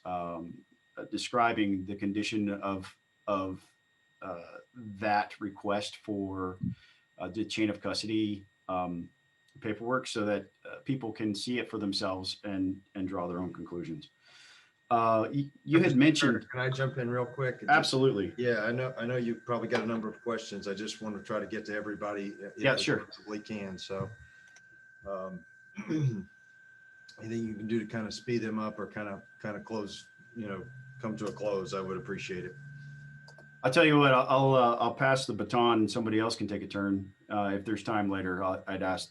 describing the condition of that request for the chain of custody paperwork, so that people can see it for themselves and draw their own conclusions. You had mentioned. Can I jump in real quick? Absolutely. Yeah, I know you've probably got a number of questions. I just want to try to get to everybody. Yeah, sure. We can. So, anything you can do to kind of speed them up or kind of close, come to a close, I would appreciate it. I'll tell you what. I'll pass the baton, and somebody else can take a turn if there's time later. I'd ask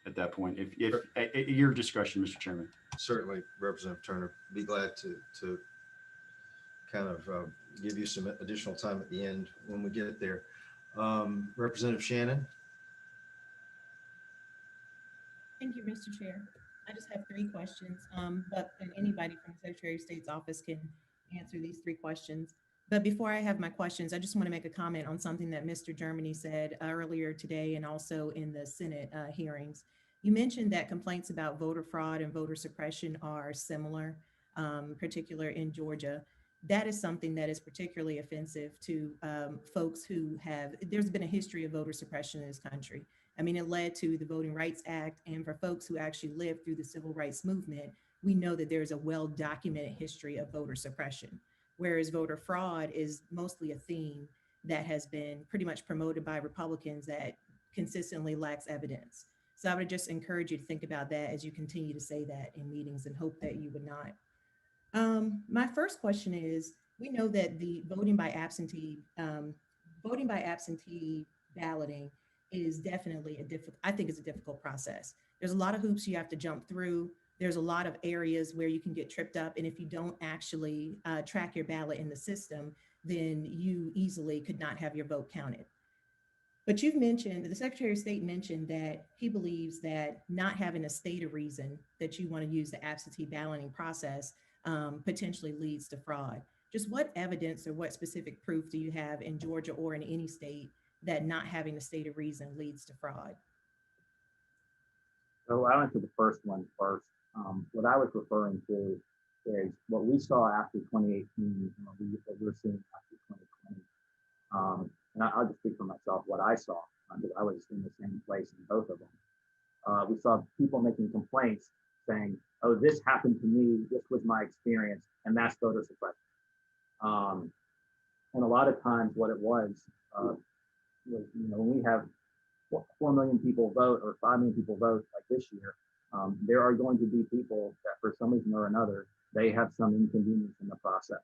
at that point if your discretion, Mr. Chairman. Certainly, Representative Turner. Be glad to kind of give you some additional time at the end when we get there. Representative Shannon. Thank you, Mr. Chair. I just have 3 questions, but anybody from the Secretary of State's office can answer these 3 questions. But before I have my questions, I just want to make a comment on something that Mr. Germany said earlier today and also in the Senate hearings. You mentioned that complaints about voter fraud and voter suppression are similar, particular in Georgia. That is something that is particularly offensive to folks who there's been a history of voter suppression in this country. I mean, it led to the Voting Rights Act, and for folks who actually lived through the civil rights movement, we know that there's a well-documented history of voter suppression. Whereas voter fraud is mostly a theme that has been pretty much promoted by Republicans that consistently lacks evidence. So I would just encourage you to think about that as you continue to say that in meetings, and hope that you would not. My first question is, we know that the voting by absentee balloting is definitely I think it's a difficult process. There's a lot of hoops you have to jump through. There's a lot of areas where you can get tripped up. And if you don't actually track your ballot in the system, then you easily could not have your vote counted. But you've mentioned, the Secretary of State mentioned that he believes that not having a stated reason that you want to use the absentee balloting process potentially leads to fraud. Just what evidence or what specific proof do you have in Georgia or in any state that not having a stated reason leads to fraud? So I'll answer the first one first. What I was referring to is what we saw after 2018 and what we're seeing after 2020. And I'll just speak for myself, what I saw, because I was in the same place in both of them. We saw people making complaints saying, oh, this happened to me, this was my experience, and that's voter suppression. And a lot of times what it was when we have 4 million people vote or 5 million people vote like this year, There are going to be people that for some reason or another, they have some inconvenience in the process.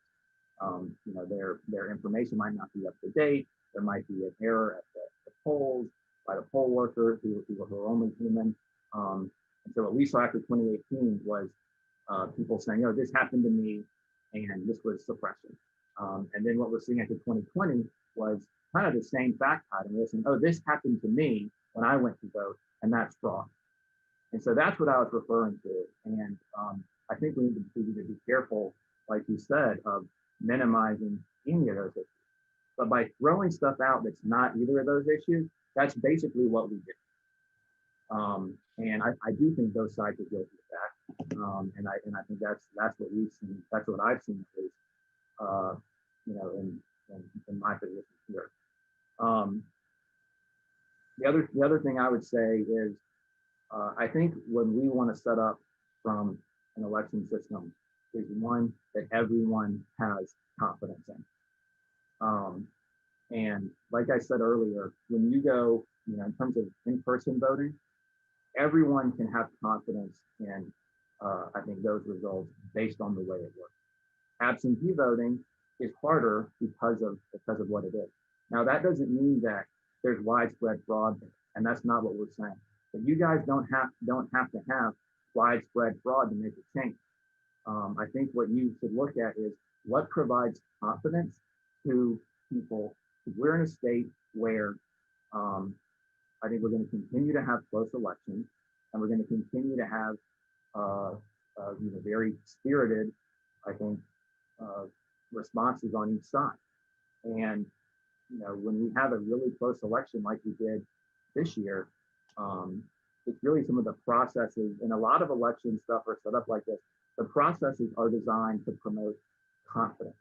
Their information might not be up to date. There might be an error at the polls by the poll workers who are only human. And so what we saw after 2018 was people saying, oh, this happened to me, and this was suppression. And then what we're seeing after 2020 was kind of the same fact pattern. We're saying, oh, this happened to me when I went to vote, and that's fraud. And so that's what I was referring to. And I think we need to be careful, like you said, of minimizing any of those issues. But by throwing stuff out that's not either of those issues, that's basically what we do. And I do think both sides are guilty of that. And I think that's what we've seen. That's what I've seen at least, in my position here. The other thing I would say is, I think when we want to set up from an election system is one that everyone has confidence in. And like I said earlier, when you go, in terms of in-person voting, everyone can have confidence in, I think, those results based on the way it works. Absentee voting is harder because of what it is. Now, that doesn't mean that there's widespread fraud, and that's not what we're saying. But you guys don't have to have widespread fraud to make a change. I think what you should look at is what provides confidence to people. We're in a state where I think we're going to continue to have close elections, and we're going to continue to have very spirited, I think, responses on each side. And when we have a really close election like we did this year, it's really some of the processes, and a lot of election stuff are set up like this. The processes are designed to promote confidence.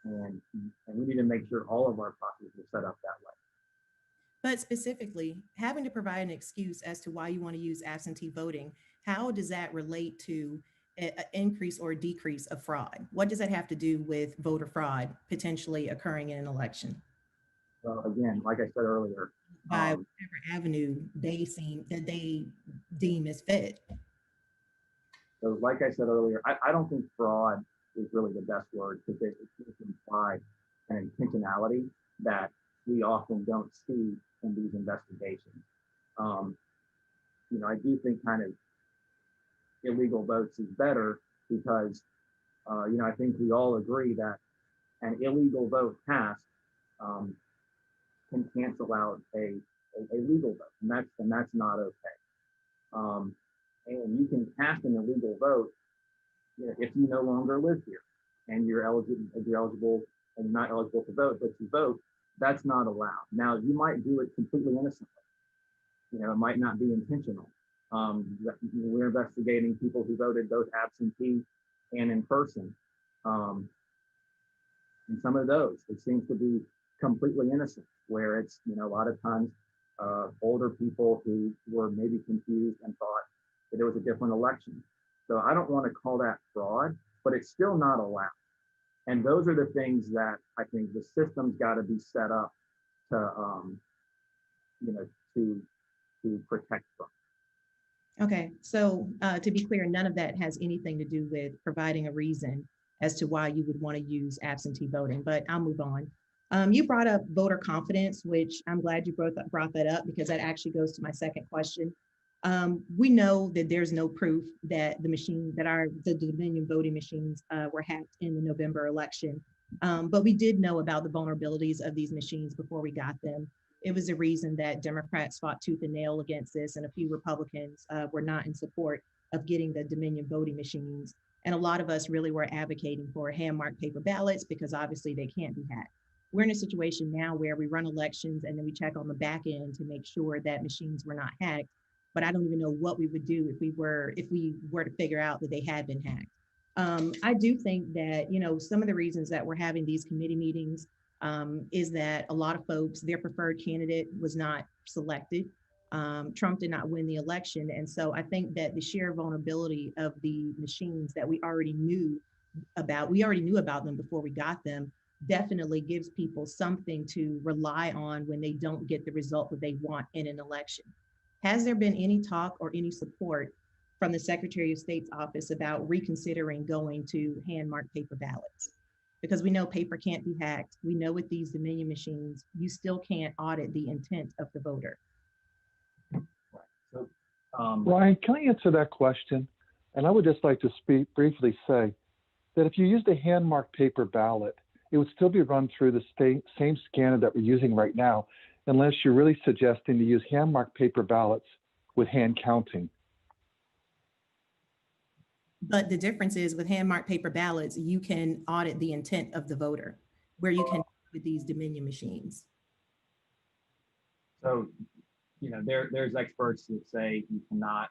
And we need to make sure all of our processes are set up that way. But specifically, having to provide an excuse as to why you want to use absentee voting, how does that relate to an increase or decrease of fraud? What does that have to do with voter fraud potentially occurring in an election? Well, again, like I said earlier, by whatever avenue they deem as fit. So like I said earlier, I don't think fraud is really the best word, because it implies an intentionality that we often don't see in these investigations. I do think kind of illegal votes is better because, I think we all agree that an illegal vote passed can cancel out a legal vote, and that's not okay. And you can cast an illegal vote if you no longer live here and you're eligible and not eligible to vote, but you vote. That's not allowed. Now, you might do it completely innocently. It might not be intentional. We're investigating people who voted both absentee and in person. And some of those, it seems to be completely innocent, where it's, a lot of times older people who were maybe confused and thought that there was a different election. So I don't want to call that fraud, but it's still not allowed. And those are the things that I think the system's got to be set up to, to protect from. Okay, so to be clear, none of that has anything to do with providing a reason as to why you would want to use absentee voting, but I'll move on. You brought up voter confidence, which I'm glad you brought that up, because that actually goes to my second question. We know that there's no proof that the Dominion voting machines were hacked in the November election, but we did know about the vulnerabilities of these machines before we got them. It was a reason that Democrats fought tooth and nail against this, and a few Republicans were not in support of getting the Dominion voting machines. And a lot of us really were advocating for hand-marked paper ballots because obviously they can't be hacked. We're in a situation now where we run elections and then we check on the back end to make sure that machines were not hacked. But I don't even know what we would do if we were to figure out that they had been hacked. I do think that, some of the reasons that we're having these committee meetings is that a lot of folks, their preferred candidate was not selected. Trump did not win the election. And so I think that the sheer vulnerability of the machines that we already knew about them before we got them, definitely gives people something to rely on when they don't get the result that they want in an election. Has there been any talk or any support from the Secretary of State's office about reconsidering going to hand-marked paper ballots? Because we know paper can't be hacked. We know with these Dominion machines, you still can't audit the intent of the voter. So, Ryan, can I answer that question? And I would just like to briefly say that if you used a hand-marked paper ballot, it would still be run through the same scanner that we're using right now, unless you're really suggesting to use hand-marked paper ballots with hand counting. But the difference is with hand-marked paper ballots, you can audit the intent of the voter, where you can with these Dominion machines. so, you know, there's experts that say you cannot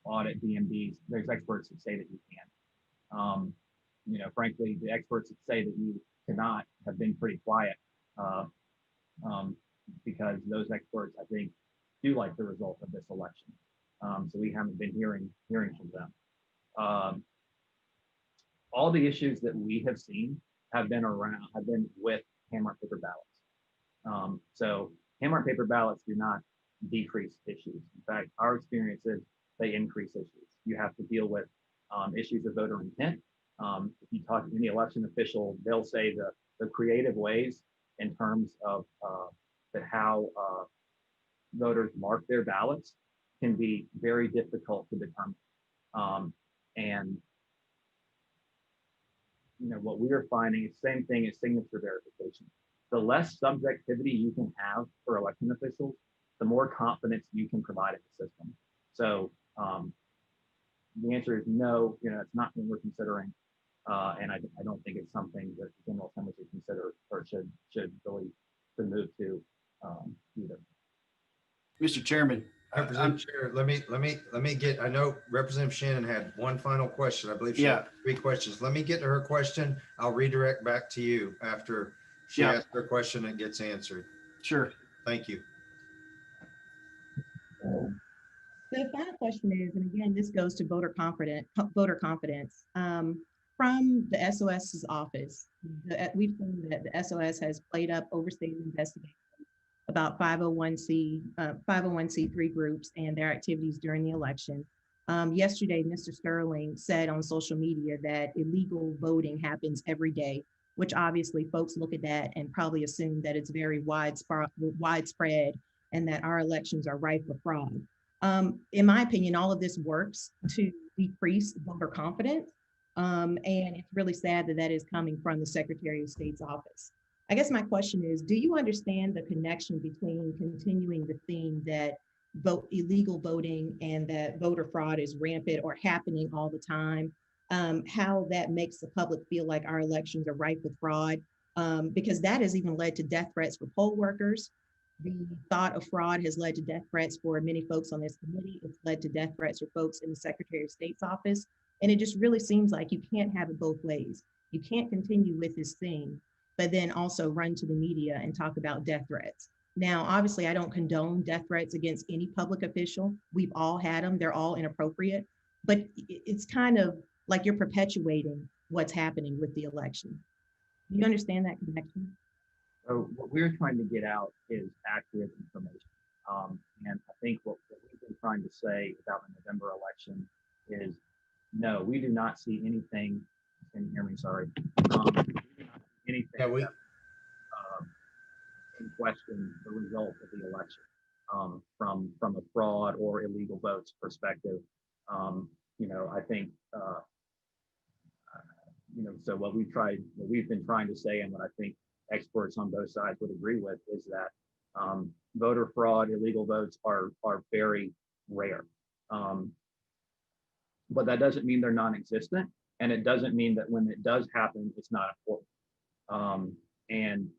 audit DMDs. There's experts that say that you can. You know, frankly, the experts that say that you cannot have been pretty quiet because those experts, I think, do like the result of this election. So we haven't been hearing from them. All the issues that we have seen have been with hand-marked paper ballots. So hand-marked paper ballots do not decrease issues. In fact, our experience is they increase issues. You have to deal with issues of voter intent. If you talk to any election official, they'll say the creative ways in terms of how voters mark their ballots can be very difficult to determine. And you know, what we are finding is the same thing as signature verification. The less subjectivity you can have for election officials, the more confidence you can provide in the system. So the answer is no, you know, it's not something we're considering. And I don't think it's something that the General Assembly should consider or should really move to either. Mr. Chairman. Representative Chair, let me get, I know Representative Shannon had one final question. I believe she had 3 questions. Let me get to her question. I'll redirect back to you after she asks her question and gets answered. Sure. Thank you. The final question is, and again, this goes to voter confidence. From the SOS's office, we've seen that the SOS has played up overstated investigations about 501c3 groups and their activities during the election. Yesterday, Mr. Sterling said on social media that illegal voting happens every day, which obviously folks look at that and probably assume that it's very widespread and that our elections are rife with fraud. In my opinion, all of this works to decrease voter confidence. And it's really sad that that is coming from the Secretary of State's office. I guess my question is, do you understand the connection between continuing the theme that illegal voting and that voter fraud is rampant or happening all the time? How that makes the public feel like our elections are rife with fraud? Because that has even led to death threats for poll workers. The thought of fraud has led to death threats for many folks on this committee. It's led to death threats for folks in the Secretary of State's office. And it just really seems like you can't have it both ways. You can't continue with this thing, but then also run to the media and talk about death threats. Now, obviously, I don't condone death threats against any public official. We've all had them. They're all inappropriate. But it's kind of like you're perpetuating what's happening with the election. Do you understand that connection? So what we're trying to get out is accurate information. And I think what we've been trying to say about the November election is, no, we do not see anything. Can you hear me? Sorry. Anything that, in question the result of the election from a fraud or illegal votes perspective. You know, I think you know, so what we've been trying to say, and what I think experts on both sides would agree with, is that voter fraud, illegal votes are very rare. But that doesn't mean they're non-existent, and it doesn't mean that when it does happen, it's not important. And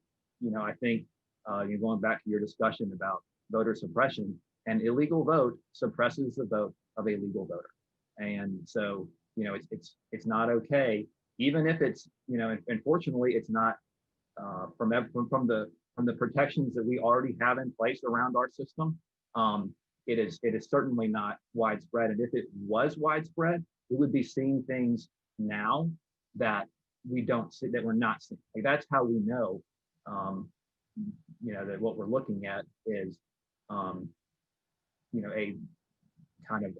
you know, I think you're going back to your discussion about voter suppression. An illegal vote suppresses the vote of a legal voter, and so you know it's not okay, even if it's, you know, unfortunately it's not from the protections that we already have in place around our system. It is certainly not widespread, and if it was widespread, we would be seeing things now that we don't see, that we're not seeing. Like, that's how we know, you know, that what we're looking at is a kind of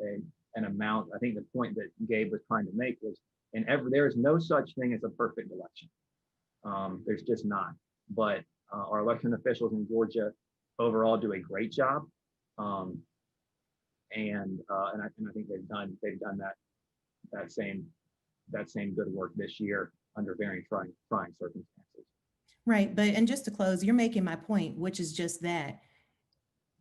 an amount. I think the point that Gabe was trying to make was, there is no such thing as a perfect election. There's just not. But our election officials in Georgia overall do a great job, and I think they've done that same good work this year under very trying circumstances. Right, and just to close, you're making my point, which is just that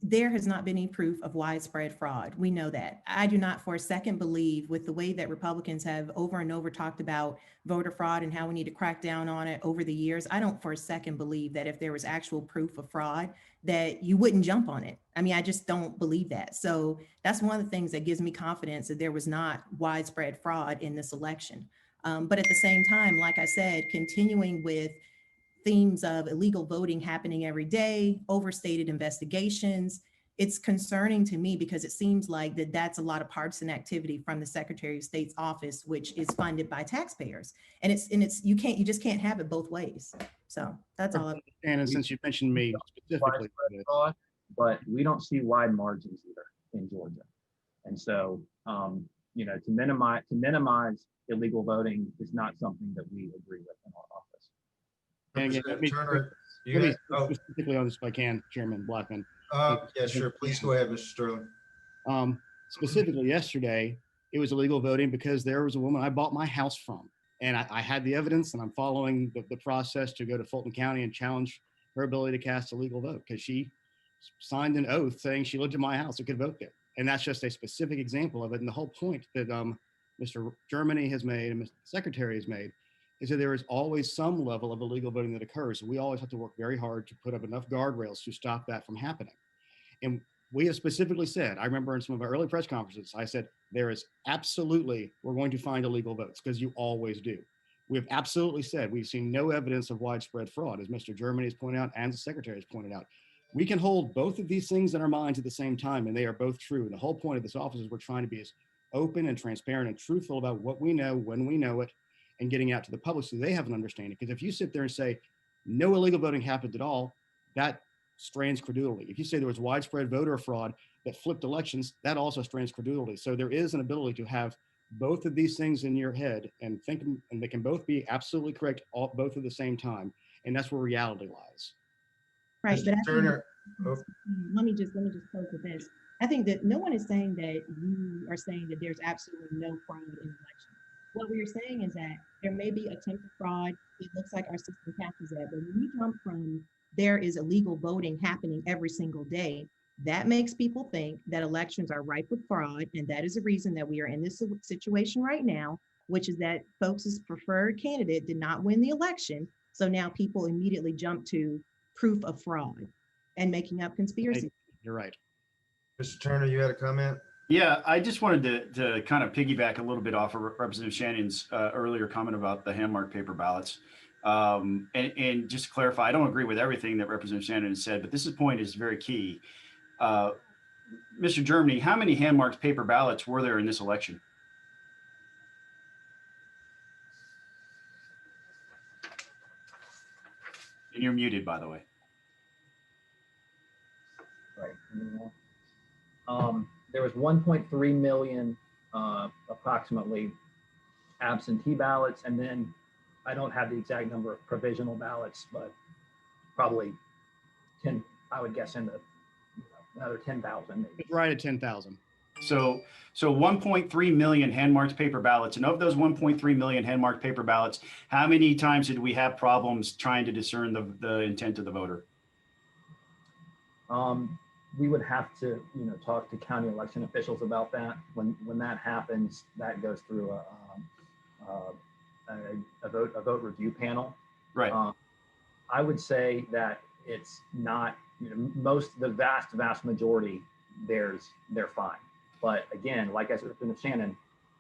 there has not been any proof of widespread fraud. We know that. I do not for a second believe, with the way that Republicans have over and over talked about voter fraud and how we need to crack down on it over the years, I don't for a second believe that if there was actual proof of fraud, that you wouldn't jump on it. I mean, I just don't believe that. So that's one of the things that gives me confidence that there was not widespread fraud in this election. But at the same time, like I said, continuing with themes of illegal voting happening every day, overstated investigations, it's concerning to me because it seems like that's a lot of partisan activity from the Secretary of State's office, which is funded by taxpayers. And you just can't have it both ways. So that's all. And since you mentioned me specifically, fraud, but we don't see wide margins either in Georgia. And so, to minimize illegal voting is not something that we agree with in our office. And again, let me specifically on this if I can, Chairman Blackman. Yeah, sure. Please go ahead, Mr. Sterling. Specifically yesterday, it was illegal voting because there was a woman I bought my house from. And I had the evidence, and I'm following the process to go to Fulton County and challenge her ability to cast a legal vote because she signed an oath saying she lived in my house and could vote there. And that's just a specific example of it. And the whole point that Mr. Germany has made and Mr. Secretary has made is that there is always some level of illegal voting that occurs. We always have to work very hard to put up enough guardrails to stop that from happening. And we have specifically said, I remember in some of our early press conferences, I said, there is absolutely, we're going to find illegal votes because you always do. We have absolutely said, we've seen no evidence of widespread fraud, as Mr. Germany has pointed out and the Secretary has pointed out. We can hold both of these things in our minds at the same time, and they are both true. And the whole point of this office is we're trying to be as open and transparent and truthful about what we know, when we know it, and getting out to the public so they have an understanding. Because if you sit there and say no illegal voting happened at all, that strains credulity. If you say there was widespread voter fraud that flipped elections, that also strains credulity. So there is an ability to have both of these things in your head and think, and they can both be absolutely correct, both at the same time. And that's where reality lies. Right, but Turner. Let me just close with this. I think that no one is saying that you are saying that there's absolutely no fraud in elections. What we are saying is that there may be attempted fraud. It looks like our system captures that, but when we jump from there is illegal voting happening every single day, that makes people think that elections are ripe with fraud, and that is the reason that we are in this situation right now, which is that folks' preferred candidate did not win the election. So now people immediately jump to proof of fraud and making up conspiracy. You're right. Mr. Turner, you had a comment? Yeah, I just wanted to kind of piggyback a little bit off of Representative Shannon's earlier comment about the hand-marked paper ballots. And just to clarify, I don't agree with everything that Representative Shannon has said, but this point is very key. Mr. Germany, how many hand-marked paper ballots were there in this election? And you're muted, by the way. Right. There was 1.3 million approximately absentee ballots, and then I don't have the exact number of provisional ballots, but probably 10, I would guess, in the another 10,000. Right at 10,000. So 1.3 million hand-marked paper ballots. And of those 1.3 million hand-marked paper ballots, how many times did we have problems trying to discern the intent of the voter? We would have to, talk to county election officials about that. When that happens, that goes through a vote review panel. Right. I would say that it's not, the vast majority, they're fine. But again, like I said to Shannon,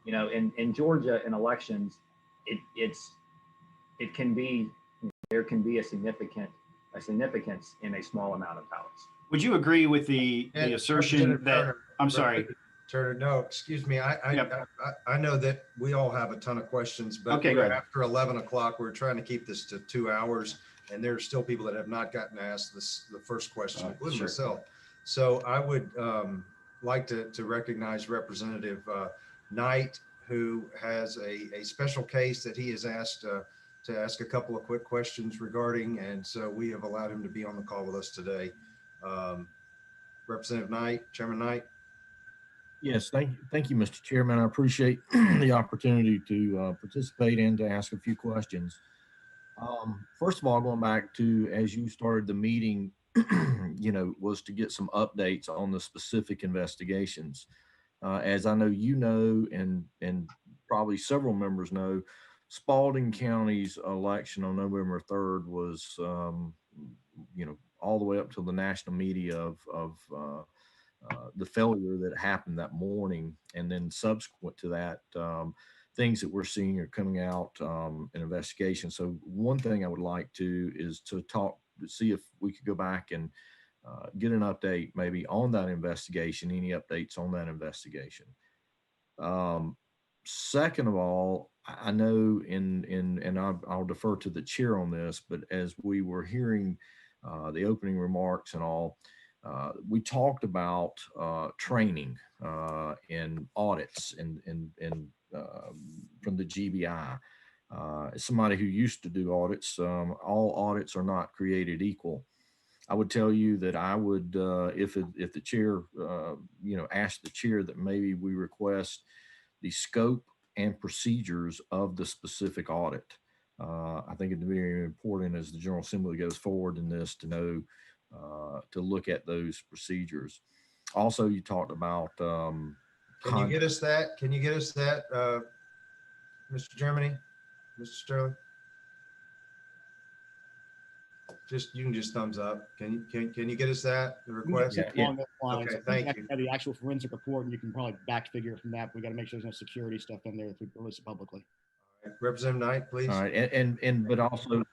in Georgia in elections, it can be, there can be a significance in a small amount of ballots. Would you agree with the assertion that, Turner, I'm sorry. Turner, no, excuse me. I know that we all have a ton of questions, but okay, after 11 o'clock, we're trying to keep this to 2 hours, and there are still people that have not gotten asked the first question, including myself. So I would like to recognize Representative Knight, who has a special case that he has asked to ask a couple of quick questions regarding, and so we have allowed him to be on the call with us today. Representative Knight, Chairman Knight. Yes, thank you, Mr. Chairman. I appreciate the opportunity to participate and to ask a few questions. First of all, going back to, as you started the meeting, was to get some updates on the specific investigations. As I know you know, and probably several members know, Spalding County's election on November 3rd was, all the way up to the national media of the failure that happened that morning. And then subsequent to that, things that we're seeing are coming out in investigation. So one thing I would like to is to see if we could go back and get an update maybe on that investigation, any updates on that investigation. Second of all, I know and I'll defer to the chair on this, but as we were hearing the opening remarks and all, we talked about training and audits and from the GBI. As somebody who used to do audits, all audits are not created equal. I would tell you that I would, if the chair, asked the chair that maybe we request the scope and procedures of the specific audit. I think it's very important as the General Assembly goes forward in this to know, to look at those procedures. Also, you talked about. Can you get us that? Can you get us that, Mr. Germany, Mr. Sterling? You can just thumbs up. Can you get us that, the request? Along those lines. Okay, thank you. The actual forensic report, and you can probably back figure from that. We got to make sure there's no security stuff in there if we release it publicly. All right. Representative Knight, please. All right, but also,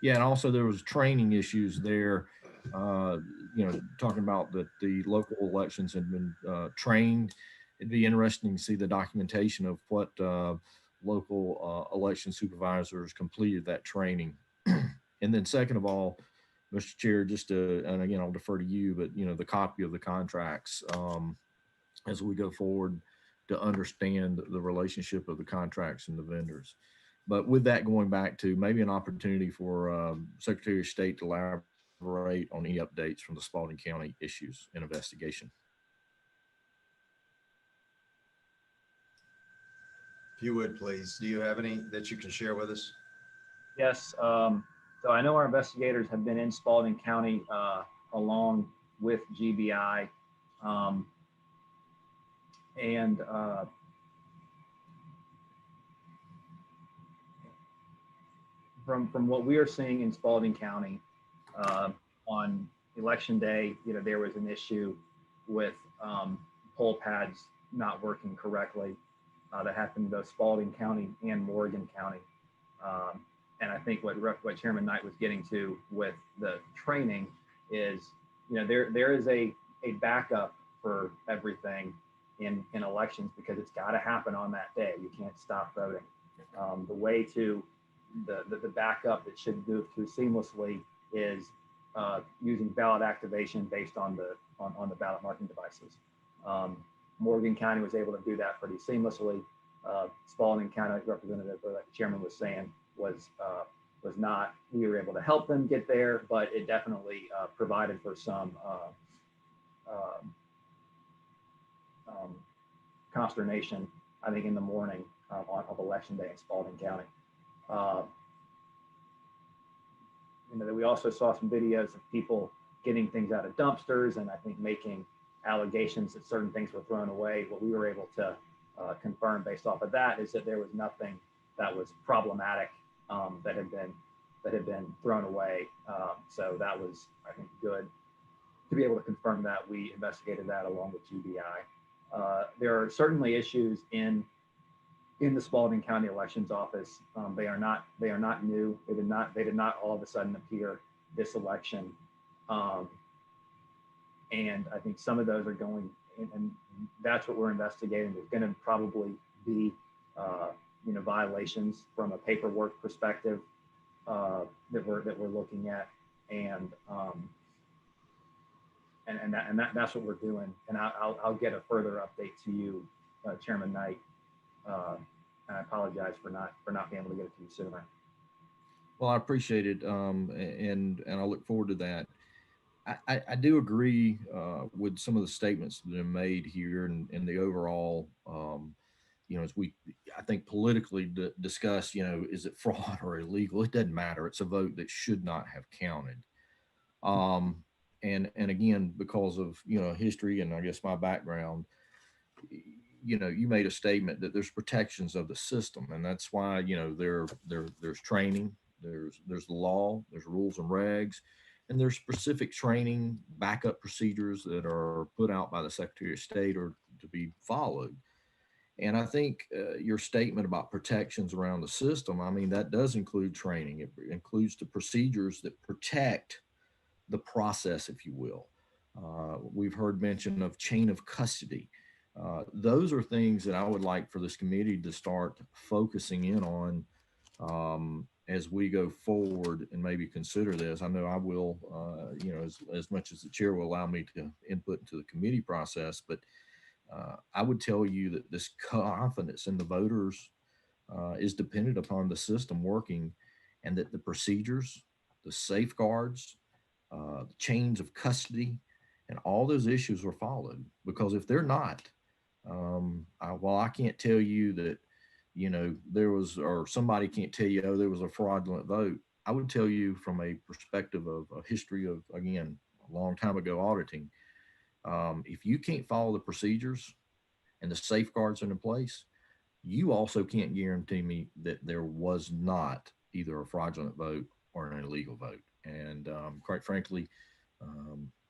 and also there was training issues there. Talking about that the local elections had been trained. It'd be interesting to see the documentation of what local election supervisors completed that training. And then second of all, Mr. Chair, and again, I'll defer to you, but the copy of the contracts as we go forward to understand the relationship of the contracts and the vendors. But with that, going back to maybe an opportunity for Secretary of State to elaborate on any updates from the Spalding County issues and investigation. If you would, please. Do you have any that you can share with us? Yes. So I know our investigators have been in Spalding County along with GBI. From what we are seeing in Spalding County on election day, there was an issue with poll pads not working correctly. That happened in both Spalding County and Morgan County. And I think what Chairman Knight was getting to with the training is, there is a backup for everything in elections because it's got to happen on that day. You can't stop voting. The way to the backup that should move through seamlessly is using ballot activation based on the ballot marking devices. Morgan County was able to do that pretty seamlessly. Spalding County Representative, or like the Chairman was saying, was not. We were able to help them get there, but it definitely provided for some consternation, I think, in the morning of election day in Spalding County. We also saw some videos of people getting things out of dumpsters and I think making allegations that certain things were thrown away. What we were able to confirm based off of that is that there was nothing that was problematic that had been thrown away. So that was, I think, good to be able to confirm that. We investigated that along with GBI. There are certainly issues in the Spalding County Elections Office. They are not new. They did not all of a sudden appear this election. And I think some of those are going, and that's what we're investigating. There's going to probably be violations from a paperwork perspective that we're looking at, and that's what we're doing. And I'll get a further update to you, Chairman Knight. And I apologize for not being able to get it to you sooner. Well, I appreciate it, and I look forward to that. I do agree with some of the statements that are made here and the overall, as I think politically discuss, is it fraud or illegal? It doesn't matter. It's a vote that should not have counted. And again, because of, history and I guess my background, you made a statement that there's protections of the system, and that's why, there's training, there's the law, there's rules and regs, and there's specific training, backup procedures that are put out by the Secretary of State or to be followed. And I think your statement about protections around the system, I mean, that does include training. It includes the procedures that protect the process, if you will. We've heard mention of chain of custody. Those are things that I would like for this committee to start focusing in on as we go forward and maybe consider this. I know I will, as much as the chair will allow me to input into the committee process, but I would tell you that this confidence in the voters is dependent upon the system working, and that the procedures, the safeguards, the chains of custody, and all those issues were followed. Because if they're not, I can't tell you that, there was, or somebody can't tell you, oh, there was a fraudulent vote. I would tell you from a perspective of a history of, again, a long time ago auditing, if you can't follow the procedures and the safeguards in place, you also can't guarantee me that there was not either a fraudulent vote or an illegal vote. And quite frankly,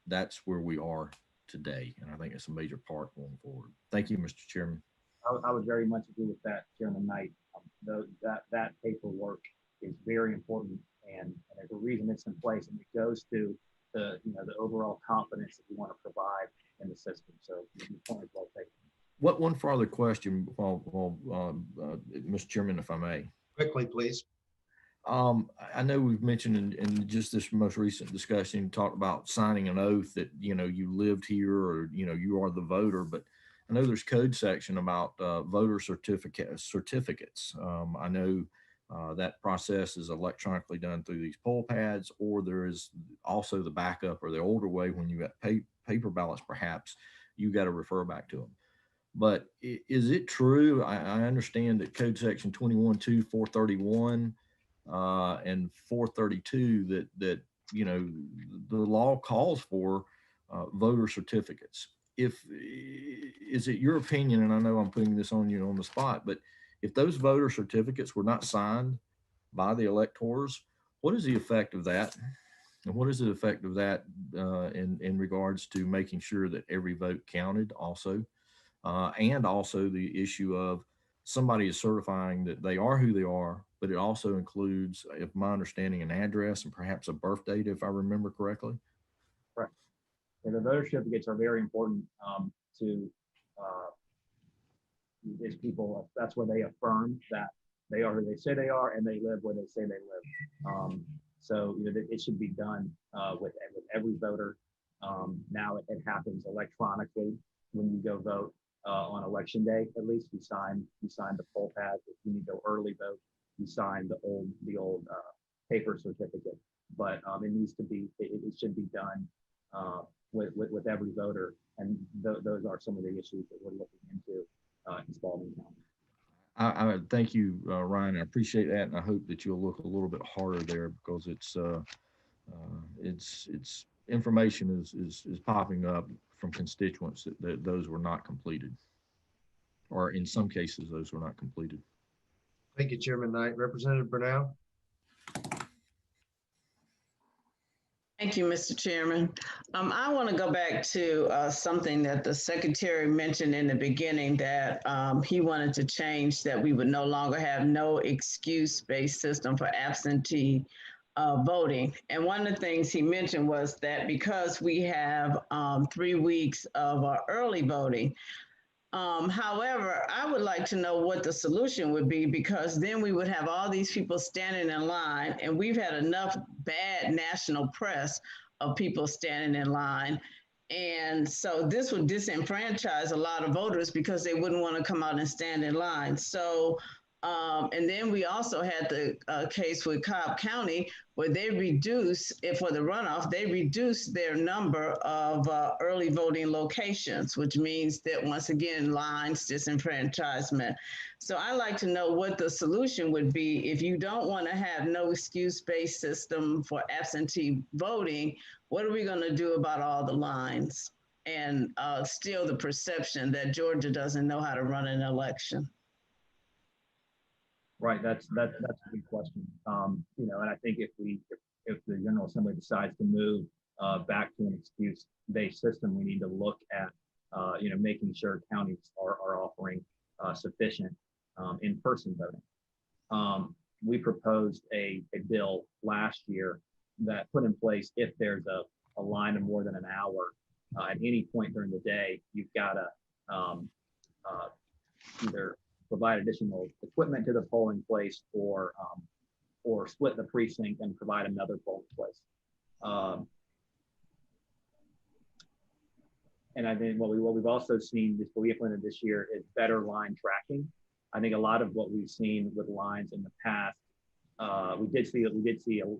that's where we are today. And I think it's a major part going forward. Thank you, Mr. Chairman. I would very much agree with that, Chairman Knight. That paperwork is very important, and there's a reason it's in place, and it goes to the overall confidence that we want to provide in the system. So your point is well taken. One further question, Mr. Chairman, if I may. Quickly, please. I know we've mentioned in just this most recent discussion, talked about signing an oath that, you lived here or, you are the voter, but I know there's code section about voter certificates. I know that process is electronically done through these poll pads, or there is also the backup or the older way when you got paper ballots, perhaps you got to refer back to them. But is it true? I understand that code section 21.2, 431 and 432 that the law calls for voter certificates. Is it your opinion, and I know I'm putting this on you on the spot, but if those voter certificates were not signed by the electors, what is the effect of that? And what is the effect of that in regards to making sure that every vote counted also? And also the issue of somebody is certifying that they are who they are, but it also includes, if my understanding, an address and perhaps a birth date, if I remember correctly. Correct. And the voter certificates are very important to these people. That's where they affirm that they are who they say they are and they live where they say they live. So it should be done with every voter. Now it happens electronically when you go vote on election day. At least you sign the poll pad. If you need to go early vote, you sign the old paper certificate. But it needs to be, it should be done with every voter, and those are some of the issues that we're looking into in Spalding County. I thank you, Ryan. I appreciate that, and I hope that you'll look a little bit harder there, because it's information is popping up from constituents that those were not completed, or in some cases those were not completed. Thank you, Chairman Knight. Representative Burnell. Thank you, Mr. Chairman. I want to go back to something that the Secretary mentioned in the beginning, that he wanted to change, that we would no longer have no excuse-based system for absentee voting. And one of the things he mentioned was that because we have 3 weeks of early voting, however, I would like to know what the solution would be, because then we would have all these people standing in line, and we've had enough bad national press of people standing in line. And so this would disenfranchise a lot of voters because they wouldn't want to come out and stand in line. So, and then we also had the case with Cobb County where they reduced, for the runoff, they reduced their number of early voting locations, which means that once again, lines, disenfranchisement. So I like to know what the solution would be if you don't want to have no excuse-based system for absentee voting. What are we going to do about all the lines and still the perception that Georgia doesn't know how to run an election? Right, that's a good question. You know, and I think if the General Assembly decides to move back to an excuse-based system, we need to look at you know, making sure counties are offering sufficient in-person voting. We proposed a bill last year that put in place if there's a line of more than an hour at any point during the day, you've got to either provide additional equipment to the polling place or split the precinct and provide another polling place. And I think what we've also seen this we implemented this year is better line tracking. I think a lot of what we've seen with lines in the past, we did see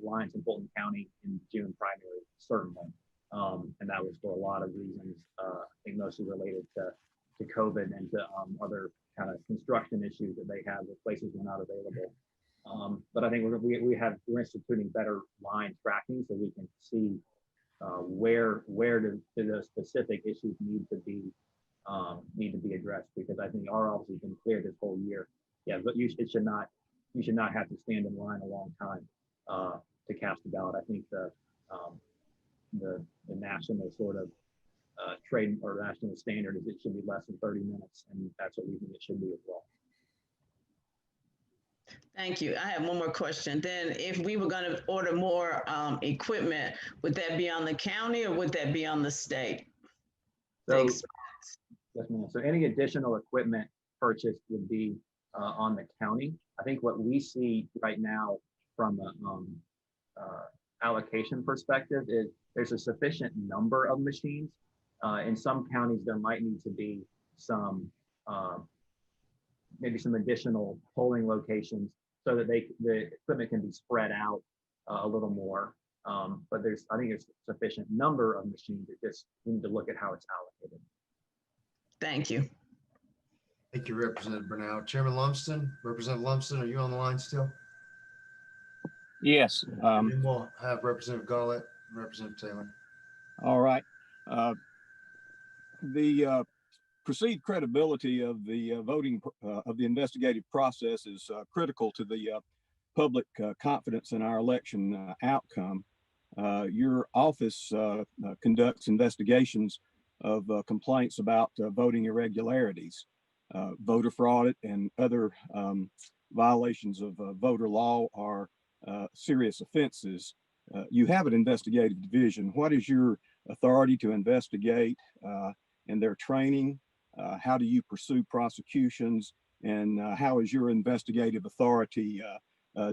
lines in Fulton County in June primary, certainly, and that was for a lot of reasons. I think mostly related to COVID and to other kind of construction issues that they have where places were not available. But I think we're instituting better line tracking so we can see where do those specific issues need to be addressed, because I think our office has been clear this whole year. Yeah, but you should not have to stand in line a long time to cast a ballot. I think the national sort of trade or national standard is it should be less than 30 minutes, and that's what we think it should be as well. Thank you. I have one more question. Then if we were going to order more equipment, would that be on the county or would that be on the state? So, yes, ma'am. So any additional equipment purchased would be on the county. I think what we see right now from a allocation perspective is there's a sufficient number of machines. In some counties, there might need to be some maybe some additional polling locations so that the equipment can be spread out a little more. But I think there's a sufficient number of machines. It just we need to look at how it's allocated. Thank you. Thank you, Representative Brunel. Chairman Lumsden, Representative Lumsden, are you on the line still? Yes. And we'll have Representative Gaulet and Representative Taylor. All right. The perceived credibility of the voting of the investigative process is critical to the public confidence in our election outcome. Your office conducts investigations of complaints about voting irregularities, voter fraud, and other violations of voter law are serious offenses. You have an investigative division. What is your authority to investigate and their training? How do you pursue prosecutions? And how is your investigative authority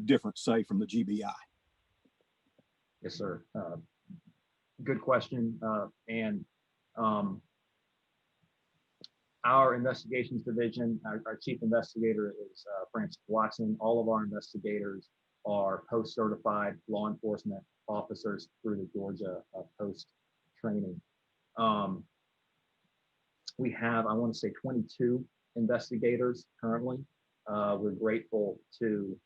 different, say, from the GBI? Yes, sir. Good question. Our investigations division, our chief investigator is Francis Watson. All of our investigators are post-certified law enforcement officers through the Georgia post training. We have, I want to say, 22 investigators currently. We're grateful to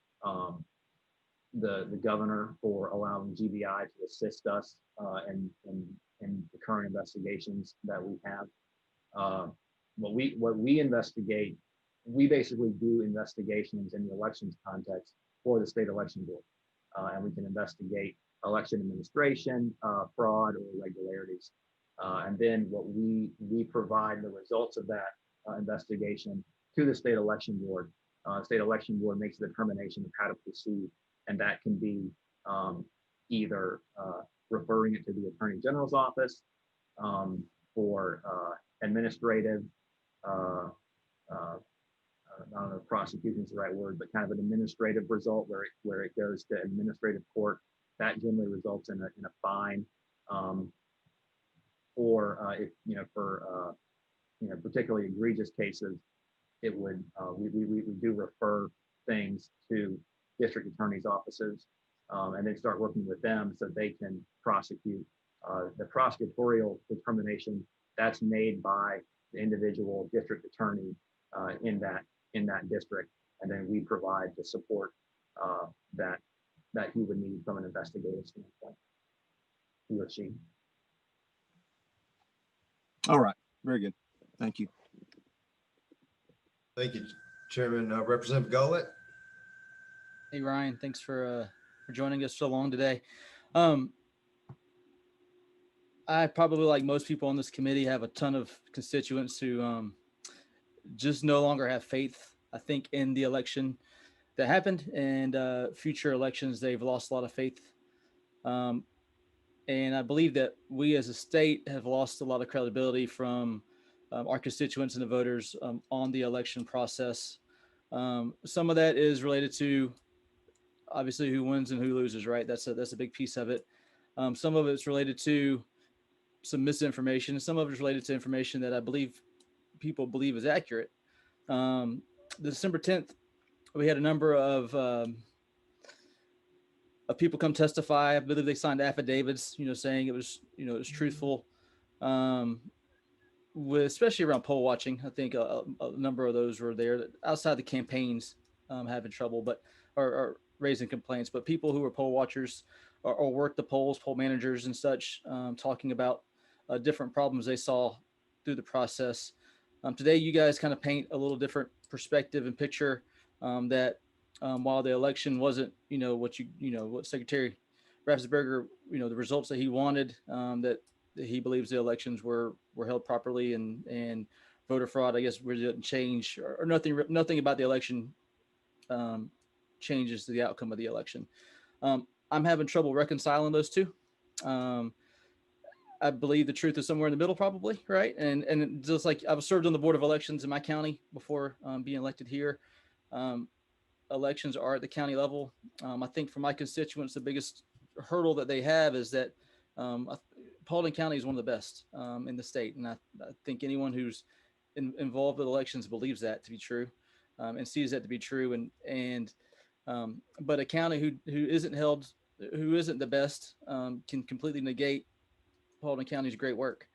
the governor for allowing GBI to assist us in the current investigations that we have. What we investigate, we basically do investigations in the elections context for the state election board, and we can investigate election administration, fraud, or irregularities. And then what we provide the results of that investigation to the state election board. State election board makes a determination of how to proceed, and that can be either referring it to the Attorney General's office for administrative, I don't know if prosecution is the right word, but kind of an administrative result where it goes to administrative court. That generally results in a fine. or if, for, particularly egregious cases, it would, we do refer things to district attorney's offices, and then start working with them so they can prosecute. The prosecutorial determination that's made by the individual district attorney in that district, and then we provide the support that he would need from an investigative standpoint, he or she. All right, very good. Thank you. Thank you, Chairman. Representative Gullett. Hey, Ryan, thanks for joining us so long today. I probably, like most people on this committee, have a ton of constituents who just no longer have faith, I think, in the election that happened, and future elections. They've lost a lot of faith. And I believe that we as a state have lost a lot of credibility from our constituents and the voters on the election process. Some of that is related to obviously who wins and who loses, right? That's a big piece of it. Some of it's related to some misinformation. Some of it's related to information that I believe people believe is accurate. December 10th, we had a number of people come testify. I believe they signed affidavits, saying it was, it was truthful. Especially around poll watching, I think a number of those were there outside the campaigns having trouble, but or raising complaints. But people who were poll watchers or worked the polls, poll managers and such, talking about different problems they saw through the process. Today, you guys kind of paint a little different perspective and picture that while the election wasn't, what Secretary Raffensperger, the results that he wanted, that he believes the elections were held properly, and voter fraud, I guess, really didn't change, or nothing about the election changes the outcome of the election. I'm having trouble reconciling those two. I believe the truth is somewhere in the middle, probably, right? And just like I've served on the Board of Elections in my county before being elected here. Elections are at the county level. I think for my constituents, the biggest hurdle that they have is that Paulding County is one of the best in the state. And I think anyone who's involved with elections believes that to be true and sees that to be true. But a county who isn't the best can completely negate Paulding County's great work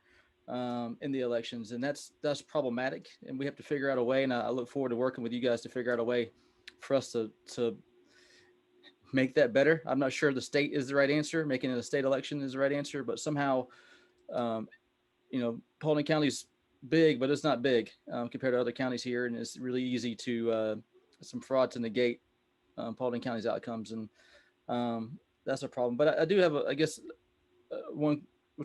in the elections. And that's problematic. And we have to figure out a way. And I look forward to working with you guys to figure out a way for us to make that better. I'm not sure the state is the right answer. Making it a state election is the right answer, but somehow, Paulding County's big, but it's not big compared to other counties here. And it's really easy to some fraud to negate Paulding County's outcomes. And that's a problem. But I do have,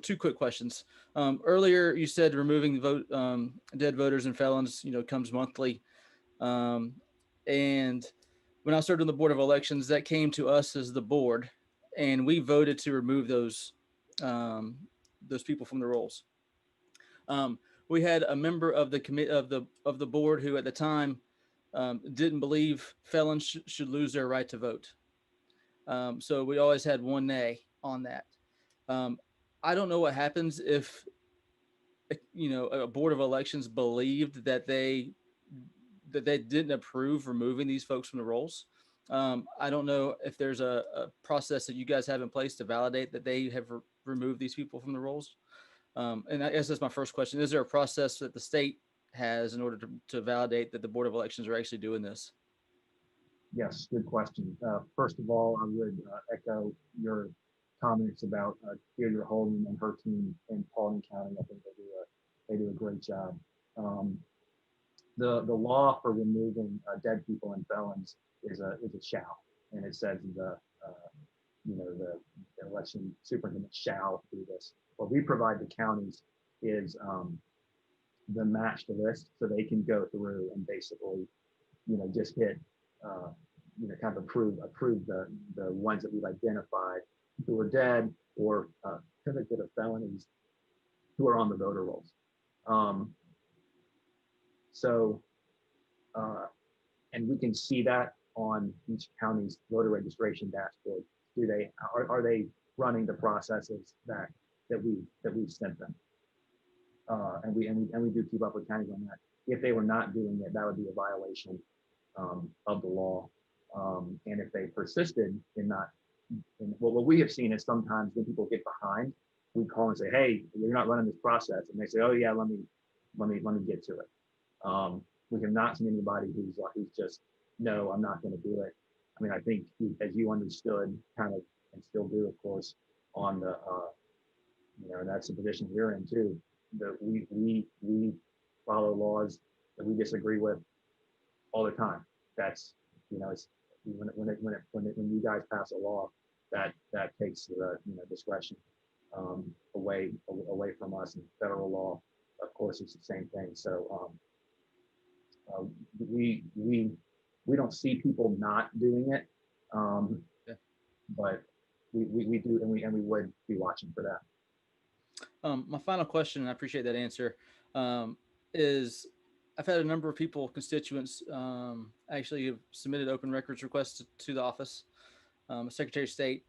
two quick questions. Earlier, you said removing dead voters and felons, comes monthly. And when I served on the Board of Elections, that came to us as the board, and we voted to remove those people from the rolls. We had a member of the committee of the board who, at the time, didn't believe felons should lose their right to vote. So we always had one nay on that. I don't know what happens if, a Board of Elections believed that they didn't approve removing these folks from the rolls. I don't know if there's a process that you guys have in place to validate that they have removed these people from the rolls. And I guess that's my first question. Is there a process that the state has in order to validate that the Board of Elections are actually doing this? Yes, good question. First of all, I would echo your comments about Deirdre Holden and her team in Paulding County. I think they do a great job. The law for removing dead people and felons is a shall, and it says the election superintendent shall do this. What we provide the counties is the matched list, so they can go through and basically, just hit, kind of approve the ones that we've identified who are dead or convicted of felonies who are on the voter rolls. And we can see that on each county's voter registration dashboard. Are they running the processes that we've sent them? and we do keep up with counties on that. If they were not doing it, that would be a violation of the law. And if they persisted in not, what we have seen is sometimes when people get behind, we call and say, "Hey, you're not running this process," and they say, "Oh yeah, let me get to it." We have not seen anybody who's just, "No, I'm not going to do it." I mean, I think as you understood, kind of, and still do, of course, on the, and that's the position we're in too. That we follow laws that we disagree with all the time. That's, it's when you guys pass a law, that takes the discretion away from us. And federal law, of course, it's the same thing. So we don't see people not doing it, but we do, and we would be watching for that. My final question, and I appreciate that answer, is I've had a number of people, constituents, actually have submitted open records requests to the office, Secretary of State.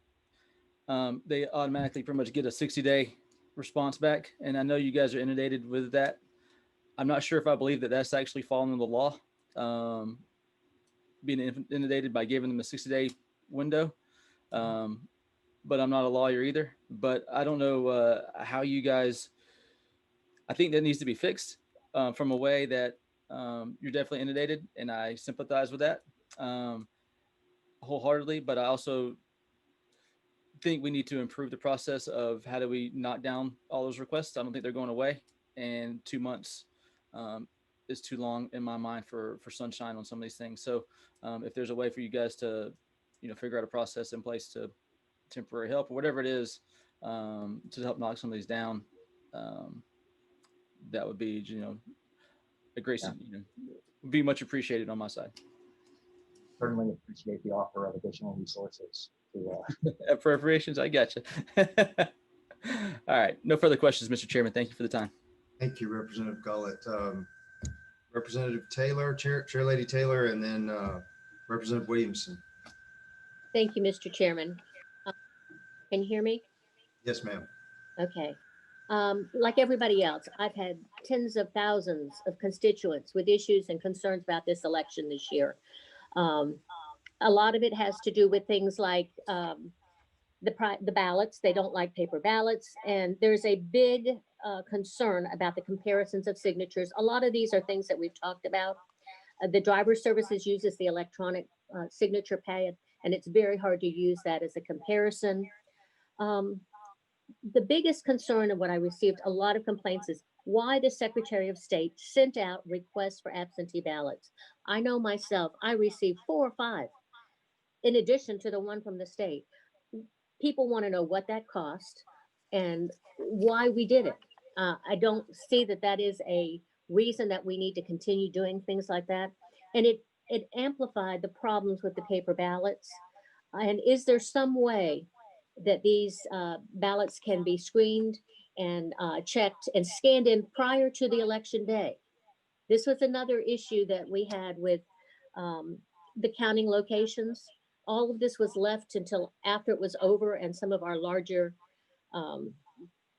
They automatically pretty much get a 60-day response back. And I know you guys are inundated with that. I'm not sure if I believe that that's actually fallen under the law, being inundated by giving them a 60-day window. But I'm not a lawyer either. But I don't know how you guys, I think that needs to be fixed from a way that you're definitely inundated, and I sympathize with that wholeheartedly. But I also think we need to improve the process of how do we knock down all those requests. I don't think they're going away, and 2 months is too long in my mind for sunshine on some of these things. So if there's a way for you guys to, figure out a process in place to temporary help or whatever it is to help knock some of these down, that would be, a great, would be much appreciated on my side. Certainly appreciate the offer of additional resources to appropriations. I got you. All right. No further questions, Mr. Chairman. Thank you for the time. Thank you, Representative Gullett. Representative Taylor, Chair Lady Taylor, and then Representative Williamson. Thank you, Mr. Chairman. Can you hear me? Yes, ma'am. Okay. Like everybody else, I've had tens of thousands of constituents with issues and concerns about this election this year. A lot of it has to do with things like the ballots. They don't like paper ballots. And there's a big concern about the comparisons of signatures. A lot of these are things that we've talked about. The driver services uses the electronic signature pad, and it's very hard to use that as a comparison. The biggest concern of what I received a lot of complaints is why the Secretary of State sent out requests for absentee ballots. I know myself, I received 4 or 5 in addition to the one from the state. People want to know what that cost and why we did it. I don't see that that is a reason that we need to continue doing things like that. And it amplified the problems with the paper ballots. And is there some way that these ballots can be screened and checked and scanned in prior to the election day? This was another issue that we had with the counting locations. All of this was left until after it was over and some of our larger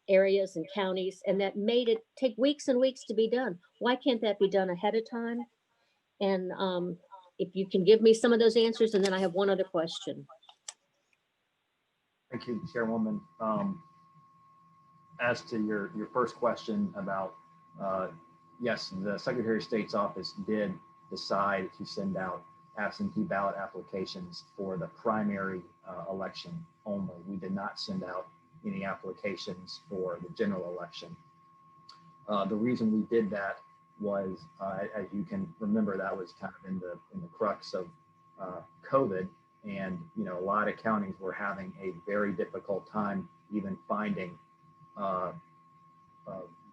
areas and counties, and that made it take weeks and weeks to be done. Why can't that be done ahead of time? And if you can give me some of those answers, and then I have one other question. Thank you, Chairwoman. As to your first question about, yes, the Secretary of State's office did decide to send out absentee ballot applications for the primary election only. We did not send out any applications for the general election. The reason we did that was, as you can remember, that was kind of in the crux of COVID. And, a lot of counties were having a very difficult time even finding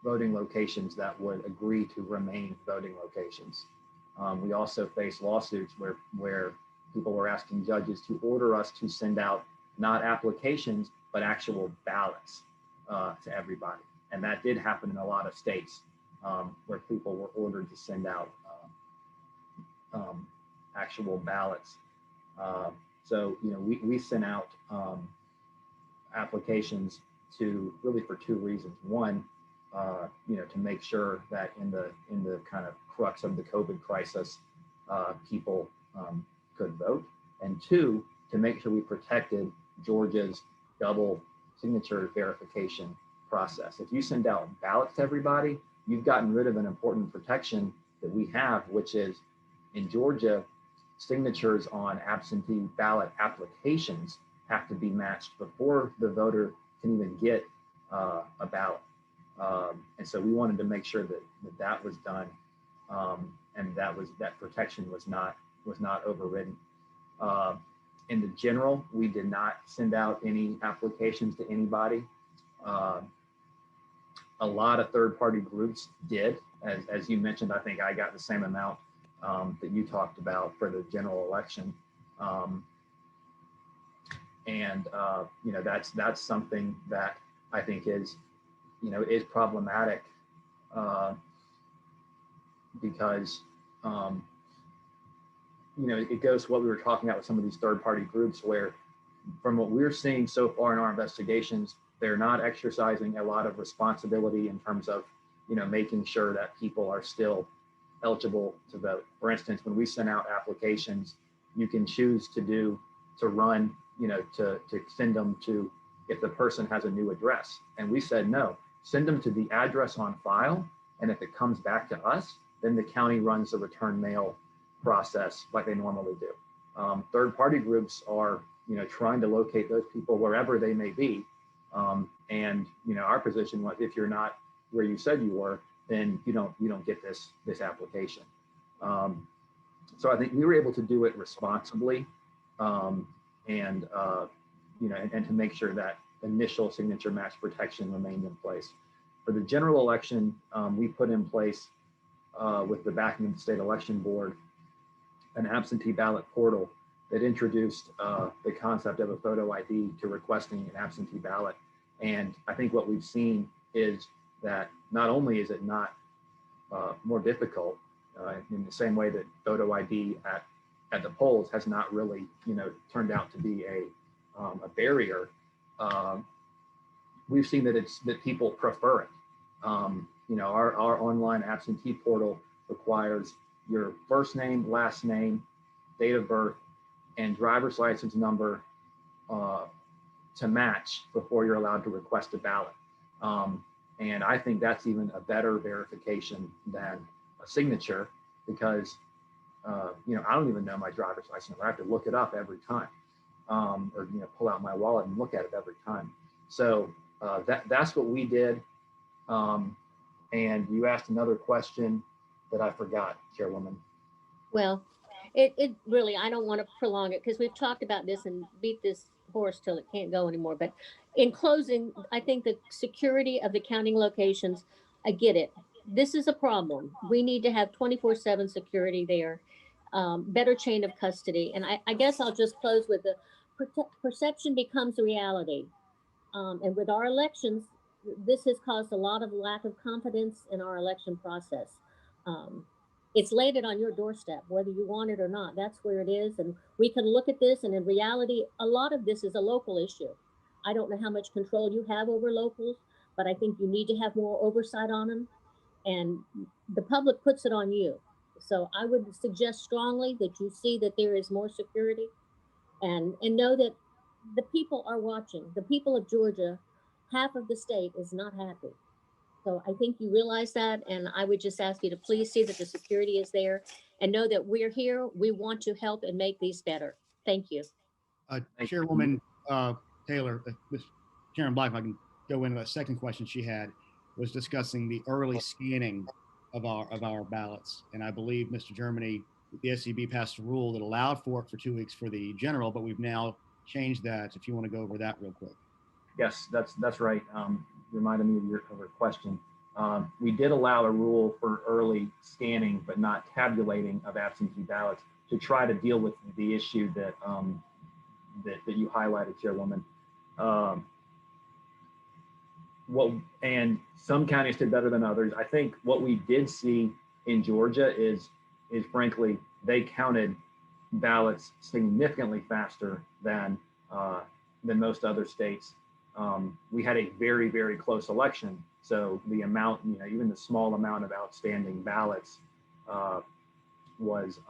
voting locations that would agree to remain voting locations. We also faced lawsuits where people were asking judges to order us to send out not applications, but actual ballots to everybody. And that did happen in a lot of states where people were ordered to send out actual ballots. So, we sent out applications to really for 2 reasons. One, to make sure that in the kind of crux of the COVID crisis, people could vote, and two, to make sure we protected Georgia's double signature verification process. If you send out ballots to everybody, you've gotten rid of an important protection that we have, which is in Georgia, signatures on absentee ballot applications have to be matched before the voter can even get a ballot. And so we wanted to make sure that was done, and that protection was not overridden. In the general, we did not send out any applications to anybody. A lot of third-party groups did, as you mentioned. I think I got the same amount that you talked about for the general election, that's something that I think is problematic because it goes to what we were talking about with some of these third-party groups, where from what we're seeing so far in our investigations, they're not exercising a lot of responsibility in terms of, making sure that people are still eligible to vote. For instance, when we send out applications, you can choose to run, to send them to, if the person has a new address. And we said, no, send them to the address on file. And if it comes back to us, then the county runs the return mail process like they normally do. Third-party groups are, trying to locate those people wherever they may be. And our position was, if you're not where you said you were, then you don't get this application. So I think we were able to do it responsibly, and to make sure that initial signature match protection remained in place. For the general election, we put in place, with the backing of the state election board, an absentee ballot portal that introduced the concept of a photo ID to requesting an absentee ballot. And I think what we've seen is that not only is it not more difficult, in the same way that photo ID at the polls has not really, turned out to be a barrier, we've seen that people prefer it. Our online absentee portal requires your first name, last name, date of birth, and driver's license number to match before you're allowed to request a ballot. And I think that's even a better verification than a signature, because I don't even know my driver's license number. I have to look it up every time, or pull out my wallet and look at it every time. So that's what we did. And you asked another question that I forgot, Chairwoman. Well, it really, I don't want to prolong it because we've talked about this and beat this horse till it can't go anymore. But in closing, I think the security of the counting locations, I get it. This is a problem. We need to have 24/7 security there, better chain of custody. And I guess I'll just close with the perception becomes reality. And with our elections, this has caused a lot of lack of confidence in our election process. It's laid it on your doorstep, whether you want it or not. That's where it is. And we can look at this, and in reality, a lot of this is a local issue. I don't know how much control you have over locals, but I think you need to have more oversight on them. And the public puts it on you. So I would suggest strongly that you see that there is more security, and know that the people are watching. The people of Georgia, half of the state is not happy. So I think you realize that, and I would just ask you to please see that the security is there and know that we're here. We want to help and make these better. Thank you. Chairwoman Taylor, Chairman Black, if I can go into that second question she had, was discussing the early scanning of our ballots. And I believe, Mr. Germany, the SCB passed a rule that allowed for it for 2 weeks for the general, but we've now changed that. If you want to go over that real quick. Yes, that's right. Reminded me of your question. We did allow a rule for early scanning, but not tabulating of absentee ballots, to try to deal with the issue that you highlighted, Chairwoman. And some counties did better than others. I think what we did see in Georgia is frankly, they counted ballots significantly faster than most other states. We had a very, very close election. So the amount, even the small amount of outstanding ballots was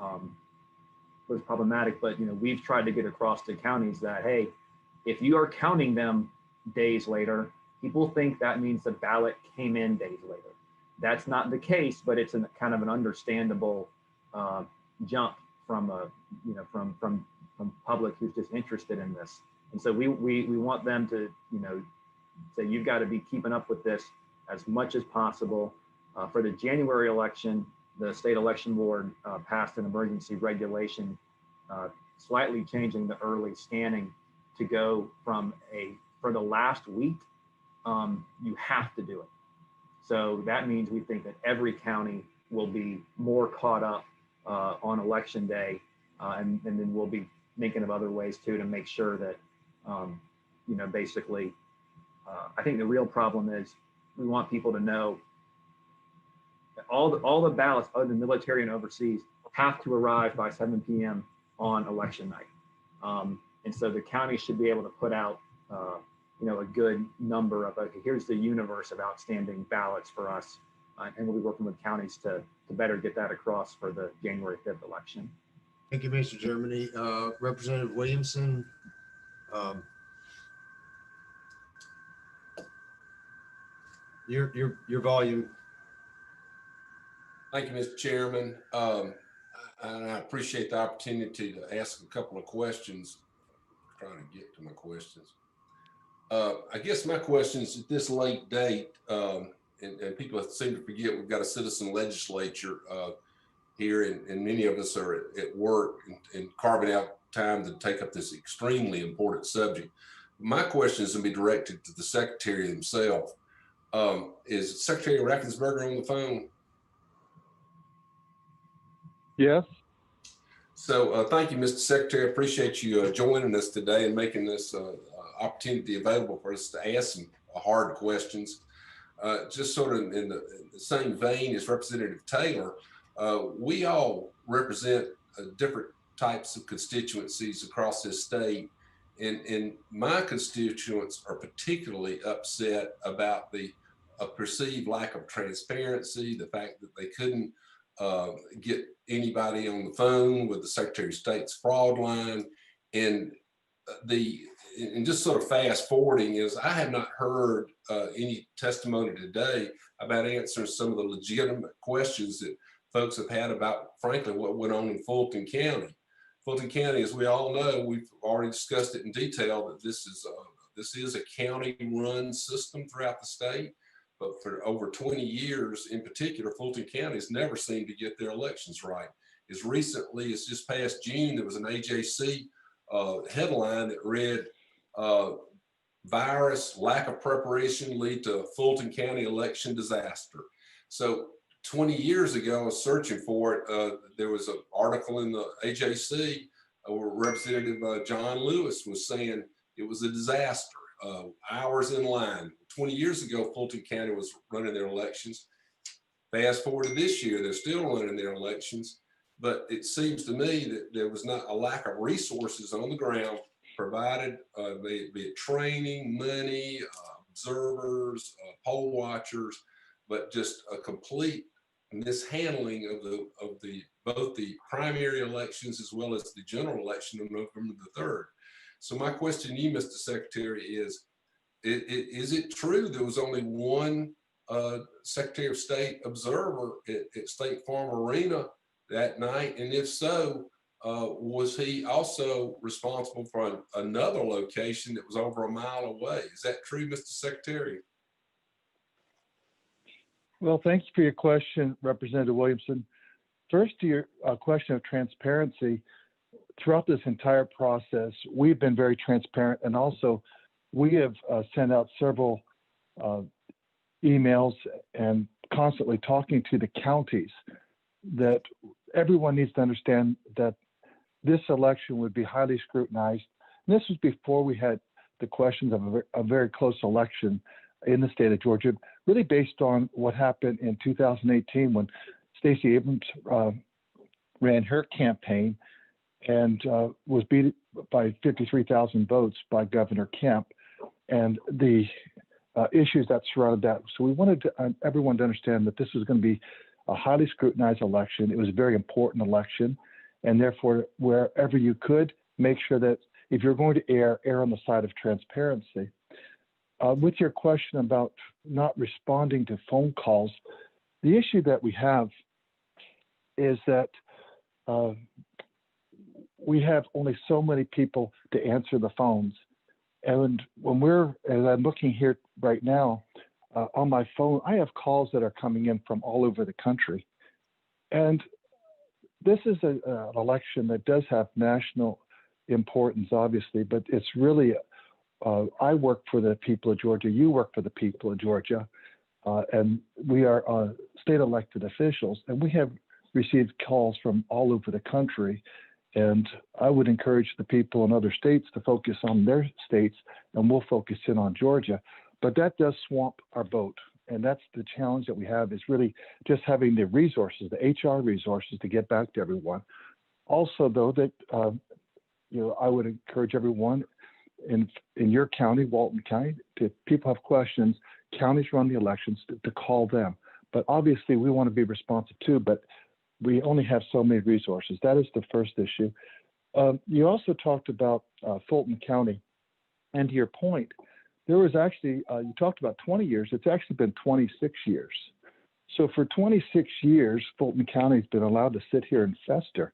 problematic. But we've tried to get across to counties that, hey, if you are counting them days later, people think that means the ballot came in days later. That's not the case, but it's kind of an understandable jump from from public who's just interested in this. And so we want them to say, you've got to be keeping up with this as much as possible. For the January election, the state election board passed an emergency regulation slightly changing the early scanning to go from for the last week, you have to do it. So that means we think that every county will be more caught up on election day, and then we'll be thinking of other ways too to make sure that, basically, I think the real problem is we want people to know that all the ballots other than military and overseas have to arrive by 7 p.m. on election night. And so the county should be able to put out, a good number of, okay, here's the universe of outstanding ballots for us. And we'll be working with counties to better get that across for the January 5th election. Thank you, Mr. Germany. Representative Williamson. Your volume. Thank you, Mr. Chairman. And I appreciate the opportunity to ask a couple of questions. I'm trying to get to my questions. I guess my questions at this late date, and people seem to forget we've got a citizen legislature here, and many of us are at work and carving out time to take up this extremely important subject. My question is going to be directed to the Secretary himself. Is Secretary Raffensperger on the phone? Yes. So thank you, Mr. Secretary. I appreciate you joining us today and making this opportunity available for us to ask some hard questions. Just sort of in the same vein as Representative Taylor, we all represent different types of constituencies across this state. And my constituents are particularly upset about the perceived lack of transparency, the fact that they couldn't get anybody on the phone with the Secretary of State's fraud line. And just sort of fast forwarding is I have not heard any testimony today about answering some of the legitimate questions that folks have had about, frankly, what went on in Fulton County. Fulton County, as we all know, we've already discussed it in detail, that this is a county-run system throughout the state. But for over 20 years, in particular, Fulton County has never seemed to get their elections right. As recently as just past June, there was an AJC headline that read, virus, lack of preparation lead to Fulton County election disaster. So 20 years ago, I was searching for it. There was an article in the AJC where Representative John Lewis was saying it was a disaster, hours in line. 20 years ago, Fulton County was running their elections. Fast forward to this year, they're still running their elections. But it seems to me that there was not a lack of resources on the ground provided, be it training, money, observers, poll watchers, but just a complete mishandling of both the primary elections as well as the general election on November the 3rd. So my question to you, Mr. Secretary, is it true there was only one Secretary of State observer at State Farm Arena that night? And if so, was he also responsible for another location that was over a mile away? Is that true, Mr. Secretary? Well, thanks for your question, Representative Williamson. First, to your question of transparency, throughout this entire process, we've been very transparent, and also we have sent out several emails and constantly talking to the counties that everyone needs to understand that this election would be highly scrutinized. And this was before we had the questions of a very close election in the state of Georgia, really based on what happened in 2018 when Stacey Abrams ran her campaign and was beat by 53,000 votes by Governor Kemp. And the issues that surrounded that. So we wanted everyone to understand that this was going to be a highly scrutinized election. It was a very important election, and therefore, wherever you could, make sure that if you're going to err on the side of transparency. With your question about not responding to phone calls, the issue that we have is that we have only so many people to answer the phones. And as I'm looking here right now on my phone, I have calls that are coming in from all over the country. And this is an election that does have national importance, obviously, but it's really, I work for the people of Georgia, you work for the people of Georgia, and we are state elected officials, and we have received calls from all over the country. And I would encourage the people in other states to focus on their states, and we'll focus in on Georgia. But that does swamp our vote. And that's the challenge that we have, is really just having the resources, the HR resources, to get back to everyone. Also, though, that I would encourage everyone in your county, Walton County, if people have questions, counties run the elections, to call them. But obviously, we want to be responsive too, but we only have so many resources. That is the first issue. You also talked about Fulton County. And to your point, there was actually, you talked about 20 years. It's actually been 26 years. So for 26 years, Fulton County has been allowed to sit here and fester.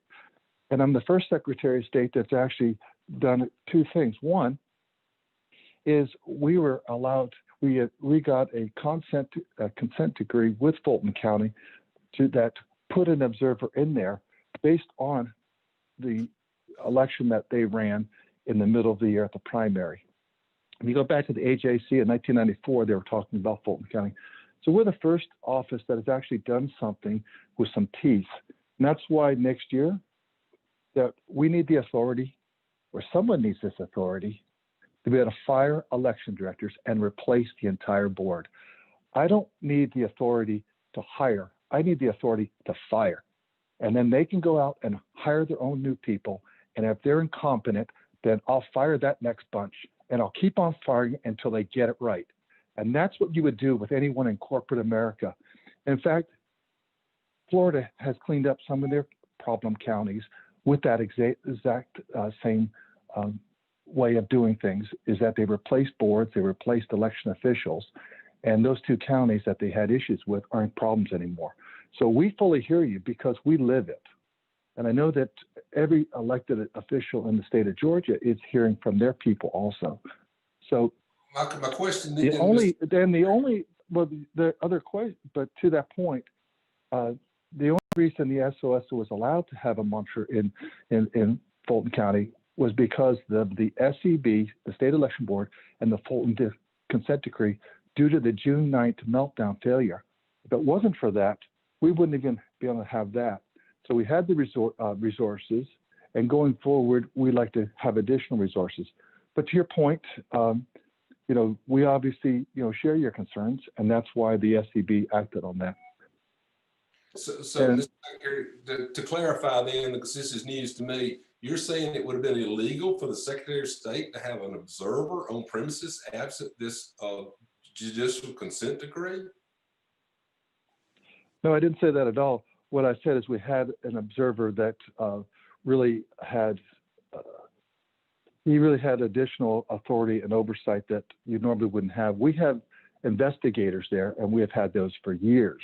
And I'm the first Secretary of State that's actually done two things. One is we were allowed, we got a consent decree with Fulton County that put an observer in there based on the election that they ran in the middle of the year at the primary. If you go back to the AJC in 1994, they were talking about Fulton County. So we're the first office that has actually done something with some teeth. And that's why next year that we need the authority, or someone needs this authority, to be able to fire election directors and replace the entire board. I don't need the authority to hire. I need the authority to fire. And then they can go out and hire their own new people. And if they're incompetent, then I'll fire that next bunch. And I'll keep on firing until they get it right. And that's what you would do with anyone in corporate America. In fact, Florida has cleaned up some of their problem counties with that exact same way of doing things, is that they replaced boards, they replaced election officials, and those two counties that they had issues with aren't problems anymore. So we fully hear you because we live it. And I know that every elected official in the state of Georgia is hearing from their people also. So my question the other question, but to that point, the only reason the SOS was allowed to have a mantra in Fulton County was because of the SEB, the State Election Board, and the Fulton consent decree due to the June 9th meltdown failure. If it wasn't for that, we wouldn't even be able to have that. So we had the resources, and going forward, we'd like to have additional resources. But to your point, we obviously, share your concerns, and that's why the SEB acted on that. So Mr. Secretary, to clarify then, because this is news to me, you're saying it would have been illegal for the Secretary of State to have an observer on premises absent this judicial consent decree? No, I didn't say that at all. What I said is we had an observer that really had additional authority and oversight that you normally wouldn't have. We have investigators there, and we have had those for years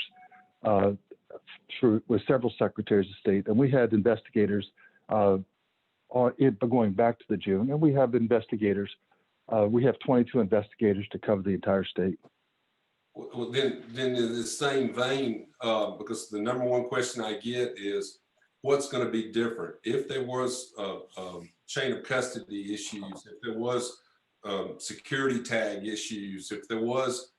with several secretaries of state, and we had investigators going back to the June, and we have investigators. We have 22 investigators to cover the entire state. Well, then in the same vein, because the number one question I get is, what's going to be different if there was chain of custody issues, if there was security tag issues, if there was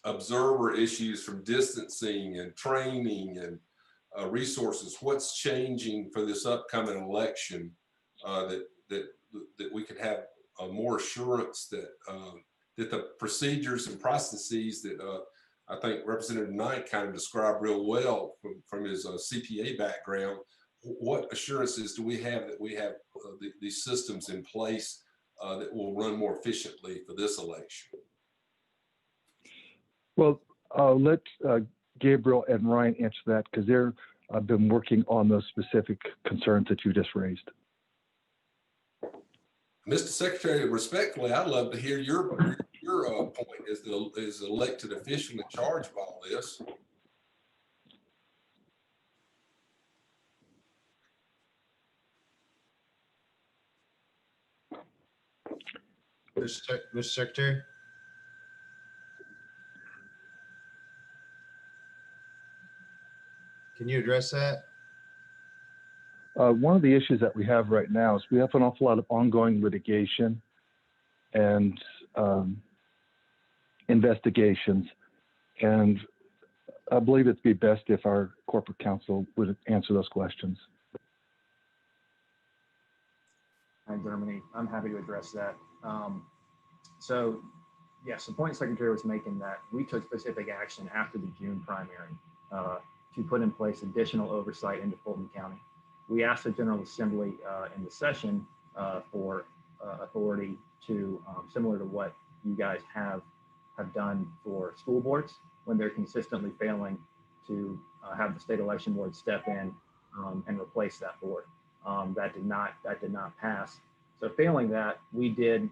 observer issues from distancing and training and resources? What's changing for this upcoming election that we could have more assurance that that the procedures and processes that I think Representative Knight kind of described real well from his CPA background, what assurances do we have that we have these systems in place that will run more efficiently for this election? Well, let Gabriel and Ryan answer that because they're been working on those specific concerns that you just raised. Mr. Secretary, respectfully, I'd love to hear your point as the elected official in charge of all this. Mr. Secretary? Can you address that? One of the issues that we have right now is we have an awful lot of ongoing litigation and investigations. And I believe it'd be best if our corporate counsel would answer those questions. Hi, Germany. I'm happy to address that. So, yes, the point the Secretary was making that we took specific action after the June primary to put in place additional oversight into Fulton County. We asked the General Assembly in the session for authority to, similar to what you guys have done for school boards when they're consistently failing to have the state election board step in and replace that board. That did not pass. So failing that, we did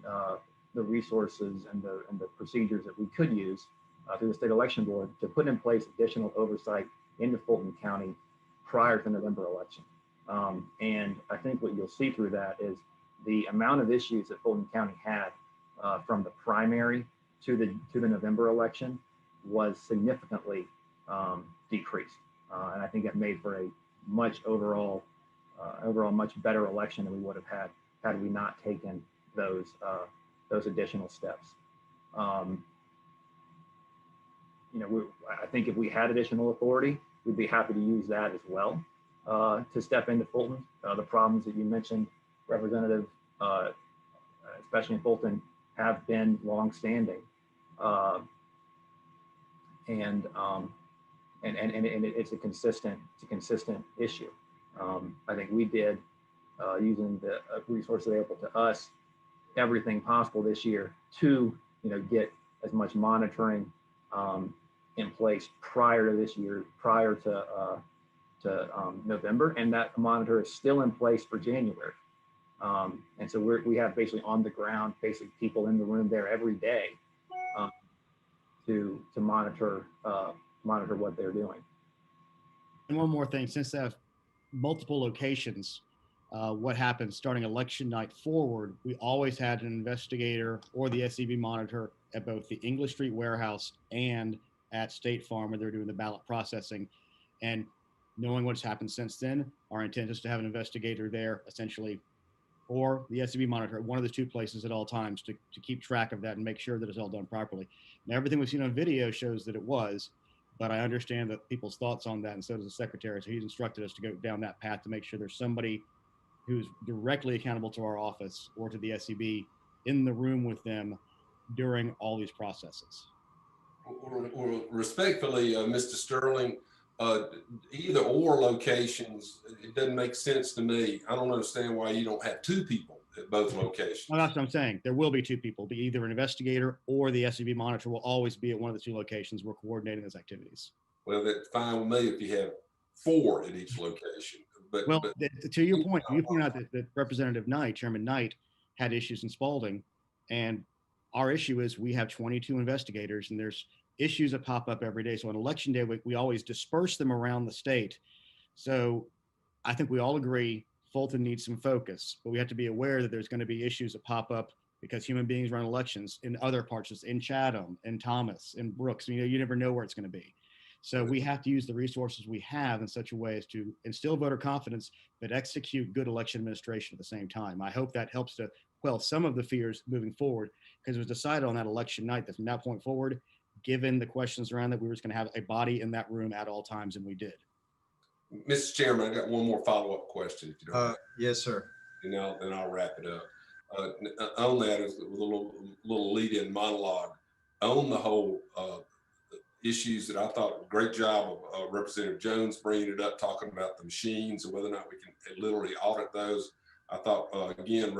the resources and the procedures that we could use through the state election board to put in place additional oversight into Fulton County prior to the November election. And I think what you'll see through that is the amount of issues that Fulton County had from the primary to the November election was significantly decreased. And I think it made for a much overall much better election than we would have had we not taken those additional steps. I think if we had additional authority, we'd be happy to use that as well to step into Fulton. The problems that you mentioned, Representative, especially in Fulton, have been longstanding, and it's a consistent issue. I think we did using the resources available to us everything possible this year to get as much monitoring in place prior to this year, prior to November, and that monitor is still in place for January. And so we have basically on the ground, basically people in the room there every day to monitor what they're doing. And one more thing, since they have multiple locations, what happens starting election night forward, we always had an investigator or the SCB monitor at both the English Street Warehouse and at State Farm where they're doing the ballot processing. And knowing what's happened since then, our intent is to have an investigator there essentially, or the SCB monitor at one of the two places at all times to keep track of that and make sure that it's all done properly. Now, everything we've seen on video shows that it was, but I understand that people's thoughts on that, and so does the Secretary. So he's instructed us to go down that path to make sure there's somebody who's directly accountable to our office or to the SCB in the room with them during all these processes. Or respectfully, Mr. Sterling, either or locations, it doesn't make sense to me. I don't understand why you don't have two people at both locations. Well, that's what I'm saying. There will be two people, be either an investigator or the SCB monitor will always be at one of the two locations. We're coordinating those activities. Well, that's fine with me if you have 4 at each location. But to your point, you point out that Representative Knight, Chairman Knight, had issues in Spalding, and our issue is we have 22 investigators, and there's issues that pop up every day. So on election day, we always disperse them around the state. So I think we all agree Fulton needs some focus, but we have to be aware that there's going to be issues that pop up because human beings run elections in other parts, in Chatham, in Thomas, in Brooks. You never know where it's going to be. So we have to use the resources we have in such a way as to instill voter confidence, but execute good election administration at the same time. I hope that helps to quell some of the fears moving forward, because it was decided on that election night that from that point forward, given the questions around that, we were just going to have a body in that room at all times, and we did. Mr. Chairman, I got one more follow-up question. If you don't mind. Yes, sir. And I'll wrap it up. On that is a little lead-in monologue on the whole issues that I thought great job of Representative Jones bringing it up, talking about the machines and whether or not we can literally audit those. I thought, again,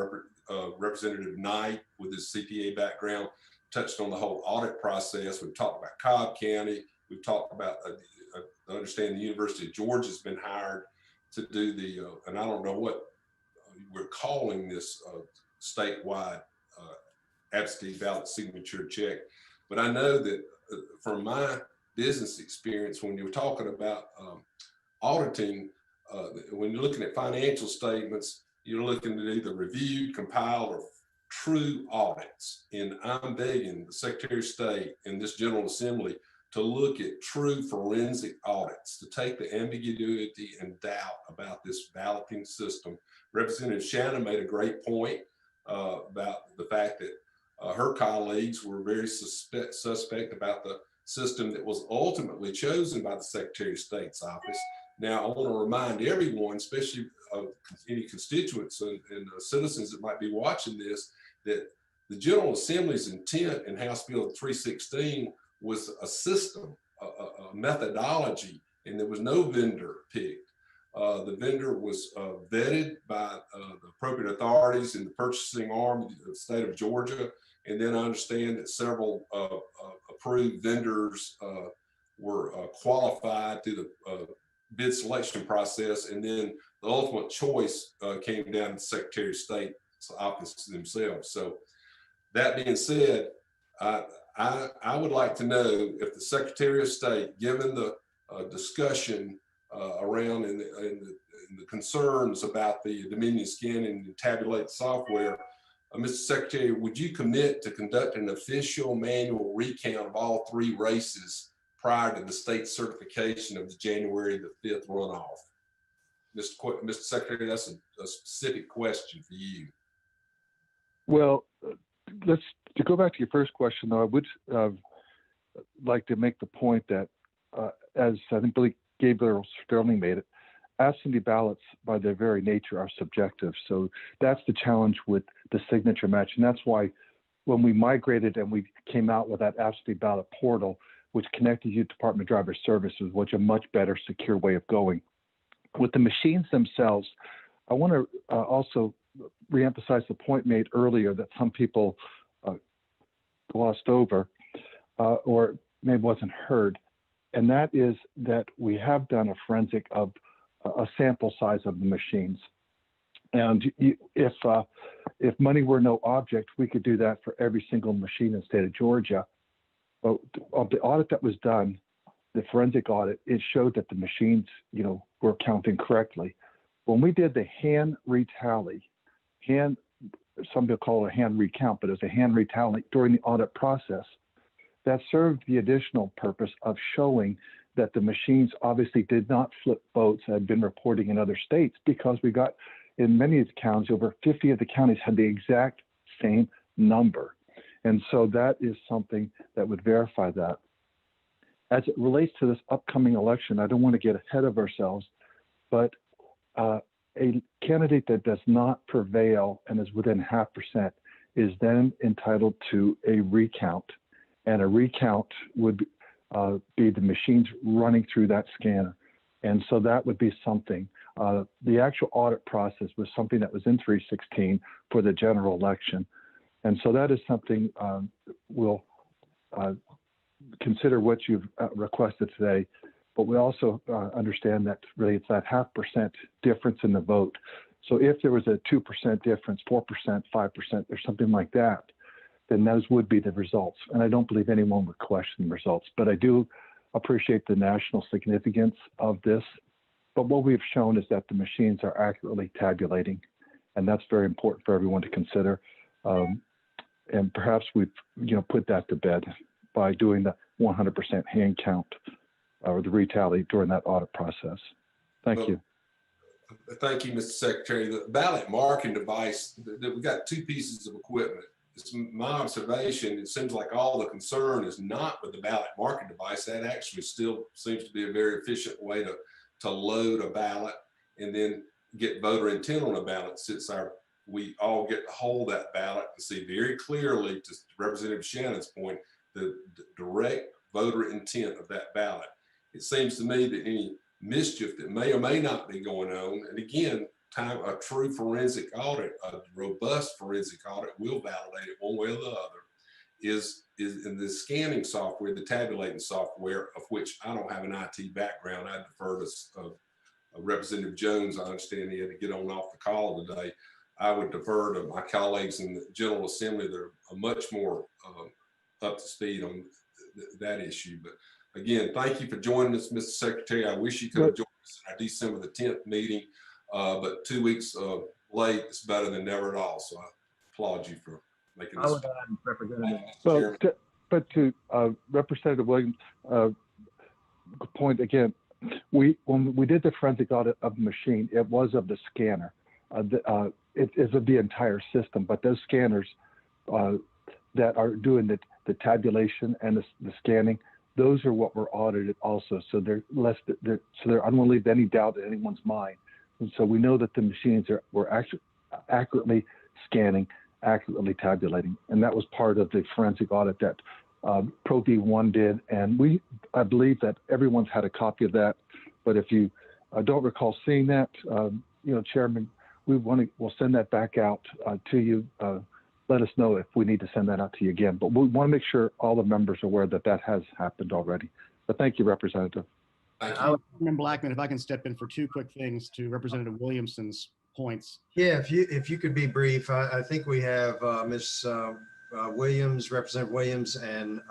Representative Knight with his CPA background touched on the whole audit process. We've talked about Cobb County. We've talked about, I understand the University of Georgia has been hired to do the, and I don't know what we're calling this statewide absentee ballot signature check, but I know that from my business experience, when you're talking about auditing, when you're looking at financial statements, you're looking at either reviewed, compiled, or true audits. And I'm begging the Secretary of State and this General Assembly to look at true forensic audits, to take the ambiguity and doubt about this balloting system. Representative Shannon made a great point about the fact that her colleagues were very suspect about the system that was ultimately chosen by the Secretary of State's office. Now, I want to remind everyone, especially any constituents and citizens that might be watching this, that the General Assembly's intent in House Bill 316 was a system, a methodology, and there was no vendor picked. The vendor was vetted by the appropriate authorities in the purchasing arm of the state of Georgia. And then I understand that several approved vendors were qualified through the bid selection process. And then the ultimate choice came down to the Secretary of State's office themselves. So that being said, I would like to know if the Secretary of State, given the discussion around and the concerns about the Dominion scanning and tabulate software, Mr. Secretary, would you commit to conduct an official manual recount of all 3 races prior to the state certification of the January the 5th runoff? Mr. Secretary, that's a specific question for you. Well, to go back to your first question, though, I would like to make the point that, as I think Billy Gabriel Sterling made it, absentee ballots by their very nature are subjective. So that's the challenge with the signature match. And that's why when we migrated and we came out with that absentee ballot portal, which connected you to Department of Driver Services, which is a much better, secure way of going. With the machines themselves, I want to also reemphasize the point made earlier that some people glossed over or maybe wasn't heard. And that is that we have done a forensic of a sample size of the machines. And if money were no object, we could do that for every single machine in the state of Georgia. But of the audit that was done, the forensic audit, it showed that the machines, were counting correctly. When we did the hand retally, some people call it a hand recount, but it was a hand retally during the audit process, that served the additional purpose of showing that the machines obviously did not flip votes that had been reporting in other states, because we got, in many of the counties, over 50 of the counties had the exact same number. And so that is something that would verify that. As it relates to this upcoming election, I don't want to get ahead of ourselves, but a candidate that does not prevail and is within 0.5% is then entitled to a recount. And a recount would be the machines running through that scanner. And so that would be something. The actual audit process was something that was in 316 for the general election. And so that is something we'll consider what you've requested today. But we also understand that really it's that 0.5% difference in the vote. So if there was a 2% difference, 4%, 5%, or something like that, then those would be the results. And I don't believe anyone would question the results. But I do appreciate the national significance of this. But what we've shown is that the machines are accurately tabulating. And that's very important for everyone to consider. And perhaps we've put that to bed by doing the 100% hand count or the retally during that audit process. Thank you. Thank you, Mr. Secretary. The ballot marking device, we've got 2 pieces of equipment. It's my observation, it seems like all the concern is not with the ballot marking device. That actually still seems to be a very efficient way to load a ballot and then get voter intent on a ballot, since we all get to hold that ballot and see very clearly, to Representative Shannon's point, the direct voter intent of that ballot. It seems to me that any mischief that may or may not be going on, and again, a true forensic audit, a robust forensic audit will validate it one way or the other, is in the scanning software, the tabulating software, of which I don't have an IT background. I defer to Representative Jones. I understand he had to get on off the call today. I would defer to my colleagues in the General Assembly that are much more up to speed on that issue. But again, thank you for joining us, Mr. Secretary. I wish you could have joined us in our December the 10th meeting, but 2 weeks late is better than never at all. So I applaud you for making this. But to Representative Williams' point again, when we did the forensic audit of the machine, it was of the scanner. It is of the entire system, but those scanners that are doing the tabulation and the scanning, those are what were audited also. So they're less. I don't want to leave any doubt in anyone's mind. And so we know that the machines were actually accurately scanning, accurately tabulating, and that was part of the forensic audit that Pro V1 did. And I believe that everyone's had a copy of that. But if you don't recall seeing that, Chairman, we'll send that back out to you. Let us know if we need to send that out to you again. But we want to make sure all the members are aware that that has happened already. But thank you, Representative. Chairman Blackman, if I can step in for two quick things to Representative Williamson's points. Yeah, if you could be brief. I think we have Ms. Williams, Representative Williams, and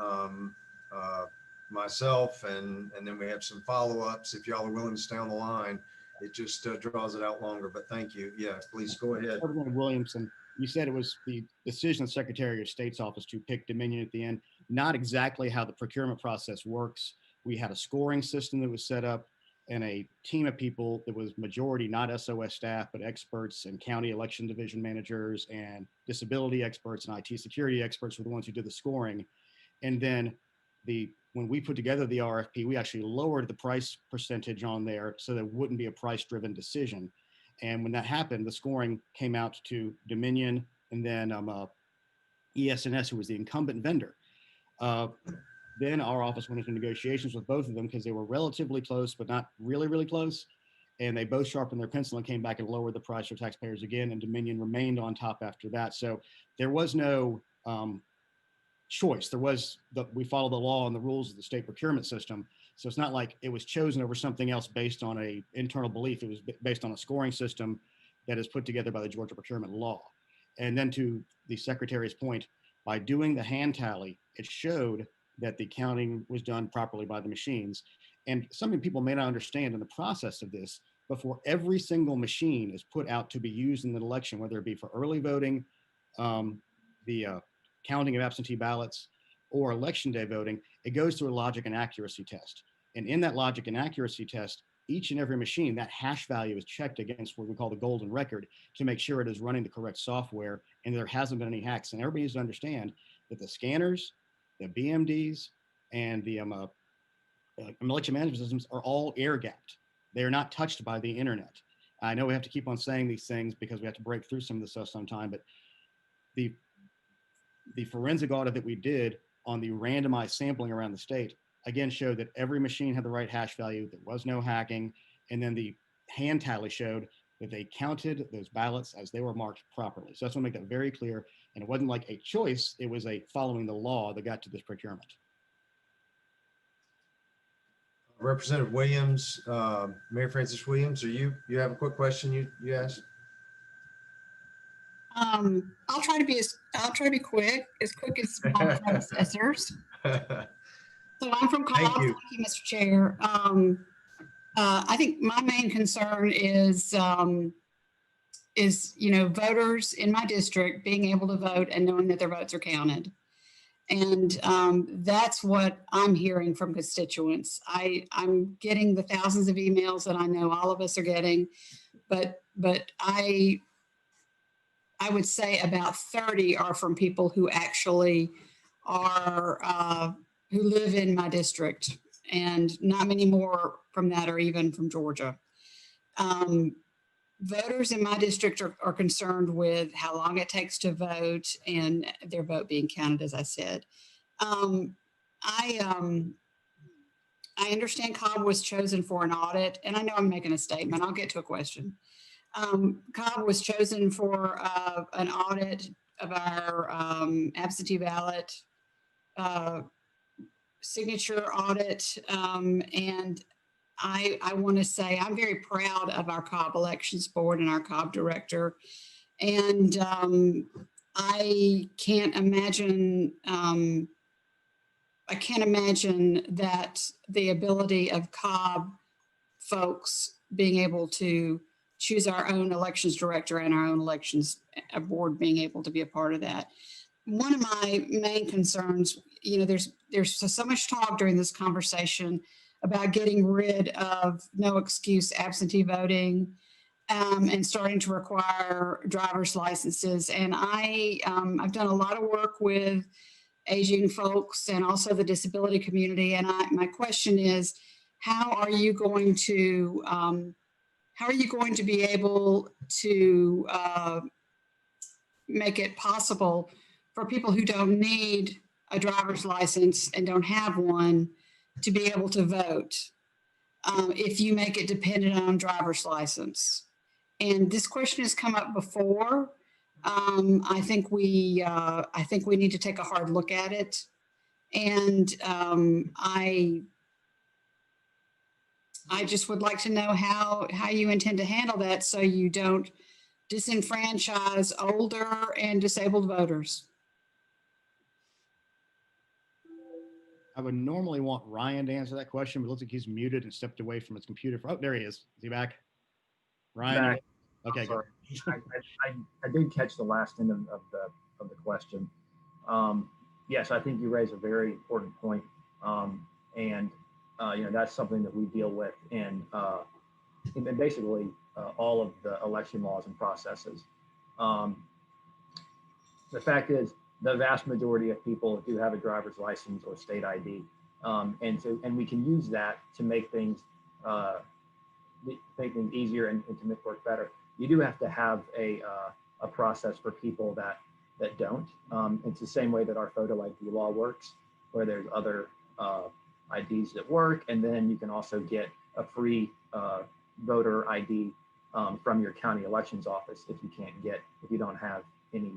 myself, and then we have some follow-ups. If y'all are willing to stay on the line, it just draws it out longer. But thank you. Yeah, please go ahead. Representative Williamson, you said it was the decision of the Secretary of State's office to pick Dominion at the end. Not exactly how the procurement process works. We had a scoring system that was set up and a team of people that was majority not SOS staff, but experts and county election division managers and disability experts and IT security experts were the ones who did the scoring. And then when we put together the RFP, we actually lowered the price percentage on there so there wouldn't be a price-driven decision. And when that happened, the scoring came out to Dominion and then ES&S, who was the incumbent vendor. Then our office went into negotiations with both of them because they were relatively close, but not really, really close. And they both sharpened their pencil and came back and lowered the price for taxpayers again. And Dominion remained on top after that. So there was no choice. We follow the law and the rules of the state procurement system. So it's not like it was chosen over something else based on an internal belief. It was based on a scoring system that is put together by the Georgia procurement law. And then to the Secretary's point, by doing the hand tally, it showed that the counting was done properly by the machines. And something people may not understand in the process of this, before every single machine is put out to be used in an election, whether it be for early voting, the counting of absentee ballots, or election day voting, it goes through a logic and accuracy test. And in that logic and accuracy test, each and every machine, that hash value is checked against what we call the golden record to make sure it is running the correct software and there hasn't been any hacks. And everybody needs to understand that the scanners, the BMDs, and the election management systems are all air gapped. They are not touched by the internet. I know we have to keep on saying these things because we have to break through some of this stuff sometime, but the forensic audit that we did on the randomized sampling around the state, again, showed that every machine had the right hash value, there was no hacking, and then the hand tally showed that they counted those ballots as they were marked properly. So I just want to make that very clear. And it wasn't like a choice, it was a following the law that got to this procurement. Representative Williams, Mayor Francis Williams, you have a quick question you asked? I'll try to be quick as my predecessors. So I'm from Cobb. Thank you, Mr. Chair. I think my main concern is voters in my district being able to vote and knowing that their votes are counted. And that's what I'm hearing from constituents. I'm getting the thousands of emails that I know all of us are getting, but I would say about 30 are from people who actually are, who live in my district, and not many more from that are even from Georgia. Voters in my district are concerned with how long it takes to vote and their vote being counted, as I said. I understand Cobb was chosen for an audit, and I know I'm making a statement. I'll get to a question. Cobb was chosen for an audit of our absentee ballot Signature Audit. And I want to say I'm very proud of our Cobb Elections Board and our Cobb Director. And I can't imagine that the ability of Cobb folks being able to choose our own elections director and our own elections board being able to be a part of that. One of my main concerns, there's so much talk during this conversation about getting rid of no excuse absentee voting and starting to require driver's licenses. And I've done a lot of work with aging folks and also the disability community. And my question is, how are you going to be able to make it possible for people who don't need a driver's license and don't have one to be able to vote if you make it dependent on driver's license? And this question has come up before. I think we need to take a hard look at it. And I just would like to know how you intend to handle that so you don't disenfranchise older and disabled voters. I would normally want Ryan to answer that question, but it looks like he's muted and stepped away from his computer. Oh, there he is. Is he back? Ryan? Back. Okay, good. I did catch the last end of the question. Yes, I think you raise a very important point. That's something that we deal with in basically all of the election laws and processes. The fact is, the vast majority of people do have a driver's license or state ID, and we can use that to make things easier and to make work better. You do have to have a process for people that don't. It's the same way that our photo ID law works, where there's other IDs that work, and then you can also get a free voter ID from your county elections office if you don't have any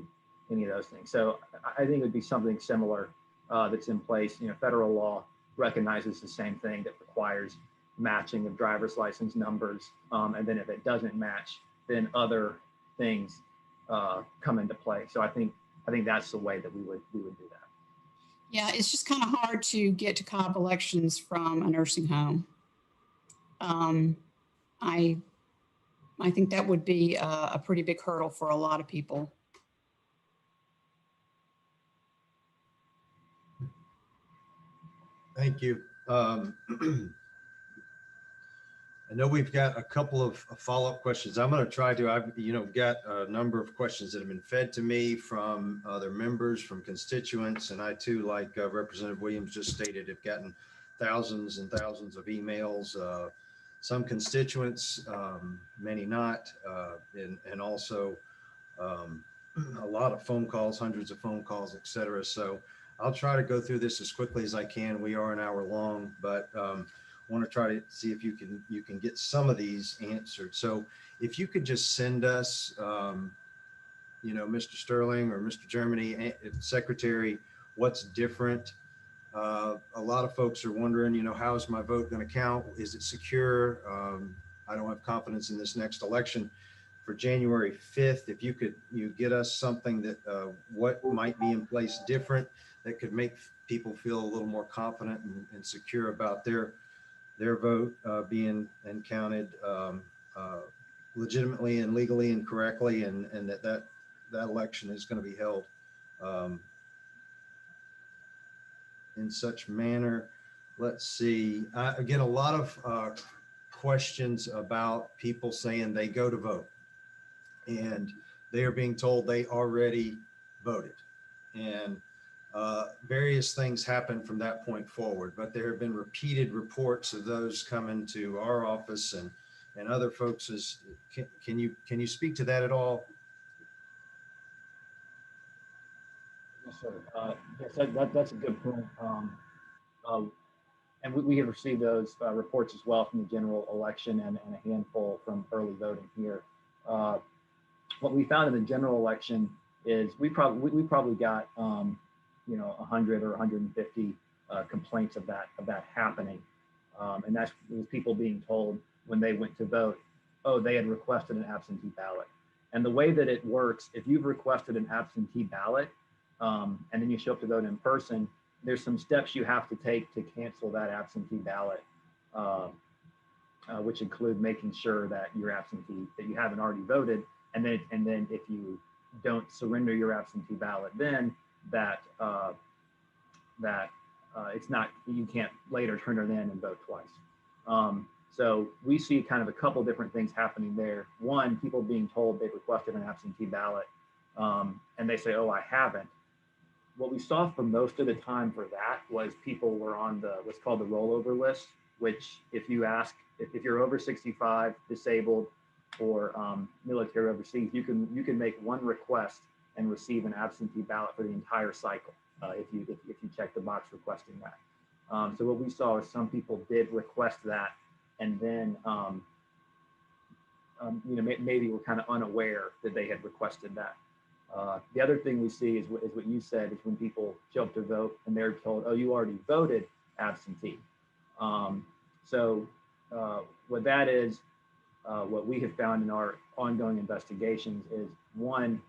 of those things. So I think it would be something similar that's in place. Federal law recognizes the same thing, that requires matching of driver's license numbers, and then if it doesn't match, then other things come into play. So I think that's the way that we would do that. Yeah, it's just kind of hard to get to Cobb Elections from a nursing home. I think that would be a pretty big hurdle for a lot of people. Thank you. I know we've got a couple of follow-up questions. I'm going to try to, I've got a number of questions that have been fed to me from other members, from constituents, and I too, like Representative Williams just stated, have gotten thousands and thousands of emails. Some constituents, many not, and also a lot of phone calls, hundreds of phone calls, et cetera. So I'll try to go through this as quickly as I can. We are an hour long, but want to try to see if you can get some of these answered. So if you could just send us, Mr. Sterling or Mr. Germany, Secretary, what's different. A lot of folks are wondering, how is my vote going to count? Is it secure? I don't have confidence in this next election. For January 5th, if you get us something that what might be in place different that could make people feel a little more confident and secure about their vote being and counted legitimately and legally and correctly, and that election is going to be held in such manner. Let's see. I get a lot of questions about people saying they go to vote and they are being told they already voted, and various things happen from that point forward. But there have been repeated reports of those coming to our office and other folks. Can you speak to that at all? Yes, sir. Yes, that's a good point. And we have received those reports as well from the general election and a handful from early voting here. What we found in the general election is we probably got 100 or 150 complaints of that happening. And that's was people being told when they went to vote, oh, they had requested an absentee ballot. And the way that it works, if you've requested an absentee ballot, and then you show up to vote in person, there's some steps you have to take to cancel that absentee ballot, which include making sure that you're absentee, that you haven't already voted. And then if you don't surrender your absentee ballot, then it's not, you can't later turn it in and vote twice. So we see kind of a couple different things happening there. One, people being told they've requested an absentee ballot, and they say, oh, I haven't. What we saw for most of the time for that was people were on what's called the rollover list, which if you ask, if you're over 65, disabled, or military overseas, you can make one request and receive an absentee ballot for the entire cycle if you check the box requesting that. So what we saw is some people did request that, and then maybe were kind of unaware that they had requested that. The other thing we see is what you said, is when people show up to vote and they're told, oh, you already voted absentee. What that is, what we have found in our ongoing investigations is, one,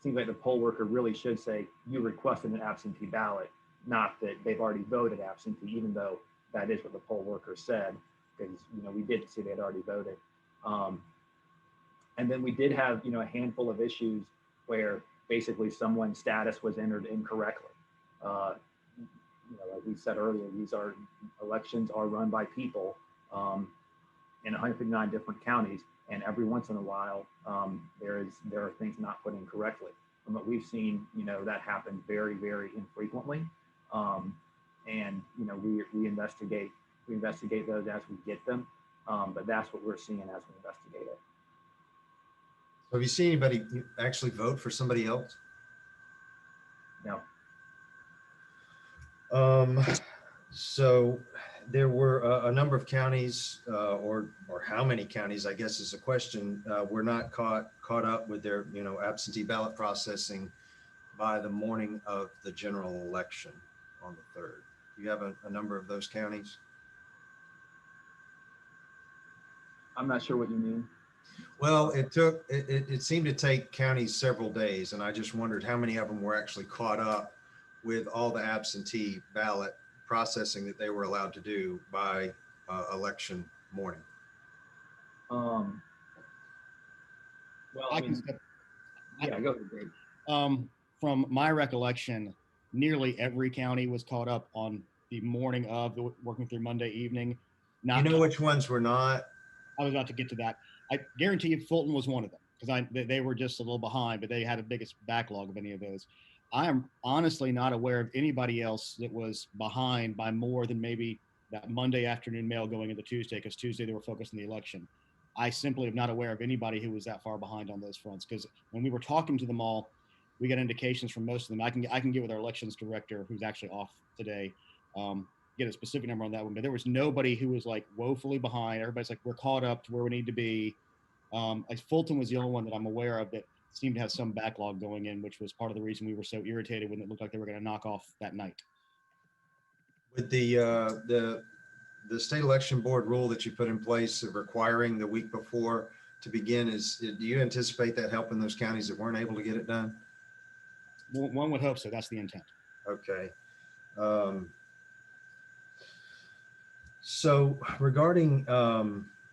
seems like the poll worker really should say you requested an absentee ballot, not that they've already voted absentee, even though that is what the poll worker said, because we did see they had already voted. And then we did have a handful of issues where basically someone's status was entered incorrectly. Like we said earlier, elections are run by people in 159 different counties, and every once in a while there are things not put in correctly. From what we've seen, that happens very, very infrequently, and we investigate those as we get them, but that's what we're seeing as we investigate it. So have you seen anybody actually vote for somebody else? No. So there were a number of counties, or how many counties, I guess is the question, were not caught up with their absentee ballot processing by the morning of the general election on the 3rd. Do you have a number of those counties? I'm not sure what you mean. Well, it seemed to take counties several days, and I just wondered how many of them were actually caught up with all the absentee ballot processing that they were allowed to do by election morning. Well, I can step. Yeah, go ahead, Dave. From my recollection, nearly every county was caught up on the morning of working through Monday evening. You know which ones were not? I was about to get to that. I guarantee you Fulton was one of them, because they were just a little behind, but they had the biggest backlog of any of those. I am honestly not aware of anybody else that was behind by more than maybe that Monday afternoon mail going into Tuesday, because Tuesday they were focused on the election. I simply am not aware of anybody who was that far behind on those fronts, because when we were talking to them all, we got indications from most of them. I can get with our elections director, who's actually off today, get a specific number on that one, but there was nobody who was like woefully behind. Everybody's like, we're caught up to where we need to be. Like Fulton was the only one that I'm aware of that seemed to have some backlog going in, which was part of the reason we were so irritated when it looked like they were going to knock off that night. With the state election board rule that you put in place of requiring the week before to begin, do you anticipate that helping those counties that weren't able to get it done? One would hope so. That's the intent. Okay. So regarding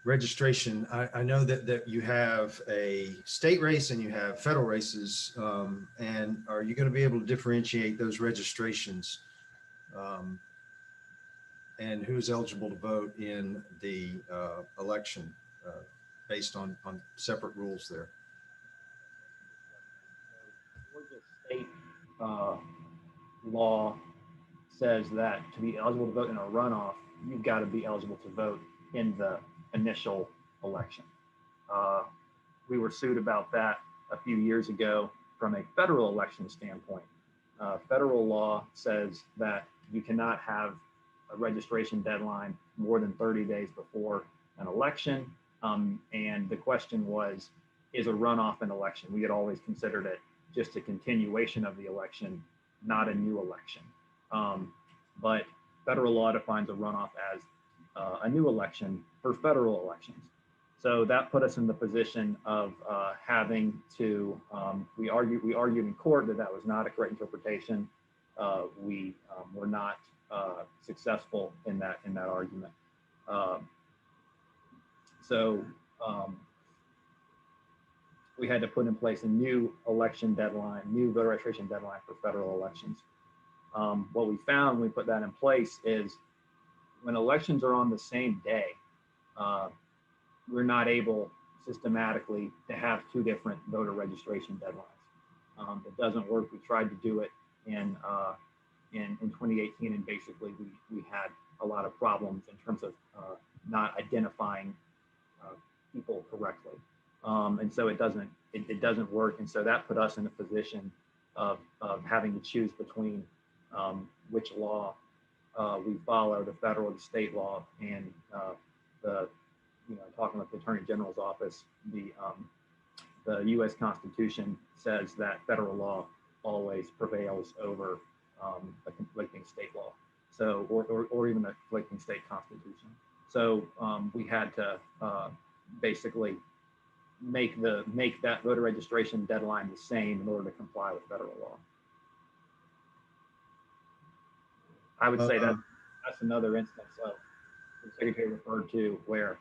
registration, I know that you have a state race and you have federal races, and are you going to be able to differentiate those registrations and who's eligible to vote in the election based on separate rules there? Georgia state law says that to be eligible to vote in a runoff, you've got to be eligible to vote in the initial election. We were sued about that a few years ago from a federal election standpoint. Federal law says that you cannot have a registration deadline more than 30 days before an election. And the question was, is a runoff an election? We had always considered it just a continuation of the election, not a new election. But federal law defines a runoff as a new election for federal elections. So that put us in the position of having to, we argued in court that that was not a correct interpretation. We were not successful in that argument. So we had to put in place a new election deadline, new voter registration deadline for federal elections. What we found when we put that in place is when elections are on the same day, we're not able systematically to have two different voter registration deadlines. It doesn't work. We tried to do it in 2018, and basically we had a lot of problems in terms of not identifying people correctly. And so it doesn't work. And so that put us in a position of having to choose between which law we follow, the federal, the state law, and talking with the Attorney General's office, the U.S. Constitution says that federal law always prevails over a conflicting state law, so or even a conflicting state constitution. So we had to basically make that voter registration deadline the same in order to comply with federal law. I would say that that's another instance of the Secretary referred to where,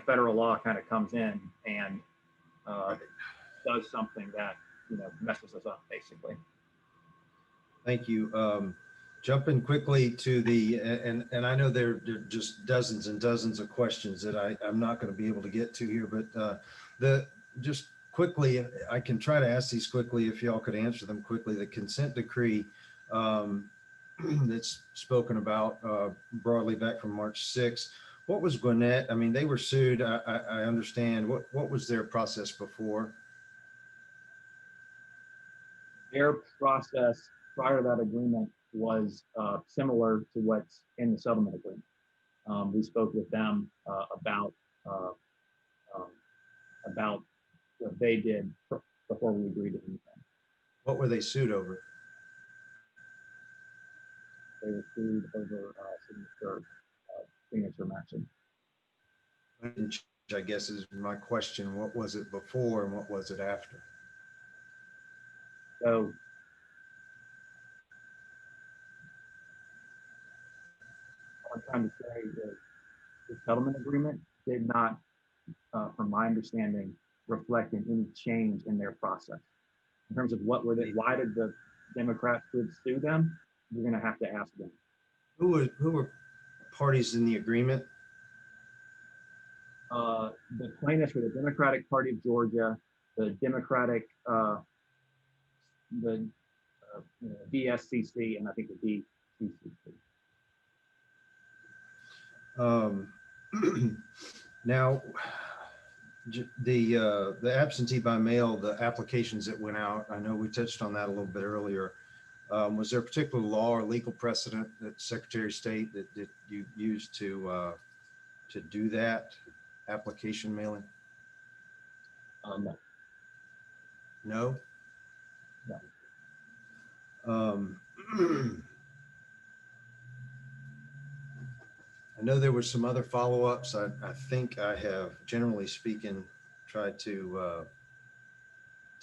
federal law kind of comes in and does something that, messes us up, basically. Thank you. Jumping quickly to the, and I know there are just dozens and dozens of questions that I'm not going to be able to get to here, but just quickly, I can try to ask these quickly if y'all could answer them quickly. The consent decree that's spoken about broadly back from March 6th. What was Gwinnett? I mean, they were sued. I understand. What was their process before? Their process prior to that agreement was similar to what's in the settlement agreement. We spoke with them about what they did before we agreed to anything. What were they sued over? They were sued over signature matching. I guess is my question. What was it before and what was it after? So what I'm trying to say is the settlement agreement did not, from my understanding, reflect in any change in their process. In terms of what were they, why did the Democrats sue them? You're going to have to ask them. Who were parties in the agreement? The plaintiffs were the Democratic Party of Georgia, the Democratic, the DSCC, and I think the DCCC. Now, the absentee by mail, the applications that went out, I know we touched on that a little bit earlier. Was there a particular law or legal precedent that Secretary of State that you used to do that application mailing? No. No? No. I know there were some other follow-ups. I think I have, generally speaking, tried to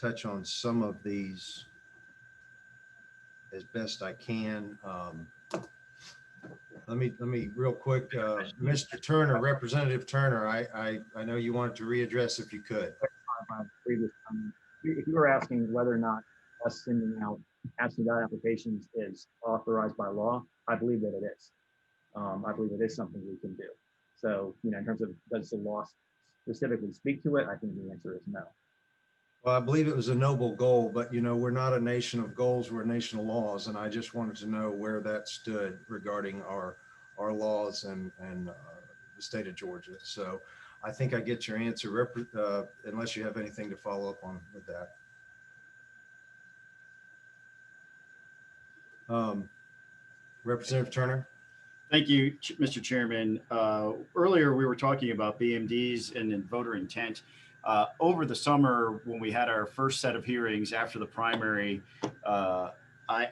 touch on some of these as best I can. Let me real quick, Mr. Turner, Representative Turner, I know you wanted to readdress if you could. If you were asking whether or not us sending out absentee ballot applications is authorized by law, I believe that it is. I believe it is something we can do. So, in terms of does the law specifically speak to it, I think the answer is no. Well, I believe it was a noble goal, but we're not a nation of goals, we're a nation of laws. And I just wanted to know where that stood regarding our laws and the state of Georgia. So I think I get your answer, unless you have anything to follow up on with that. Representative Turner. Thank you, Mr. Chairman. Earlier, we were talking about BMDs and then voter intent. Over the summer, when we had our first set of hearings after the primary, I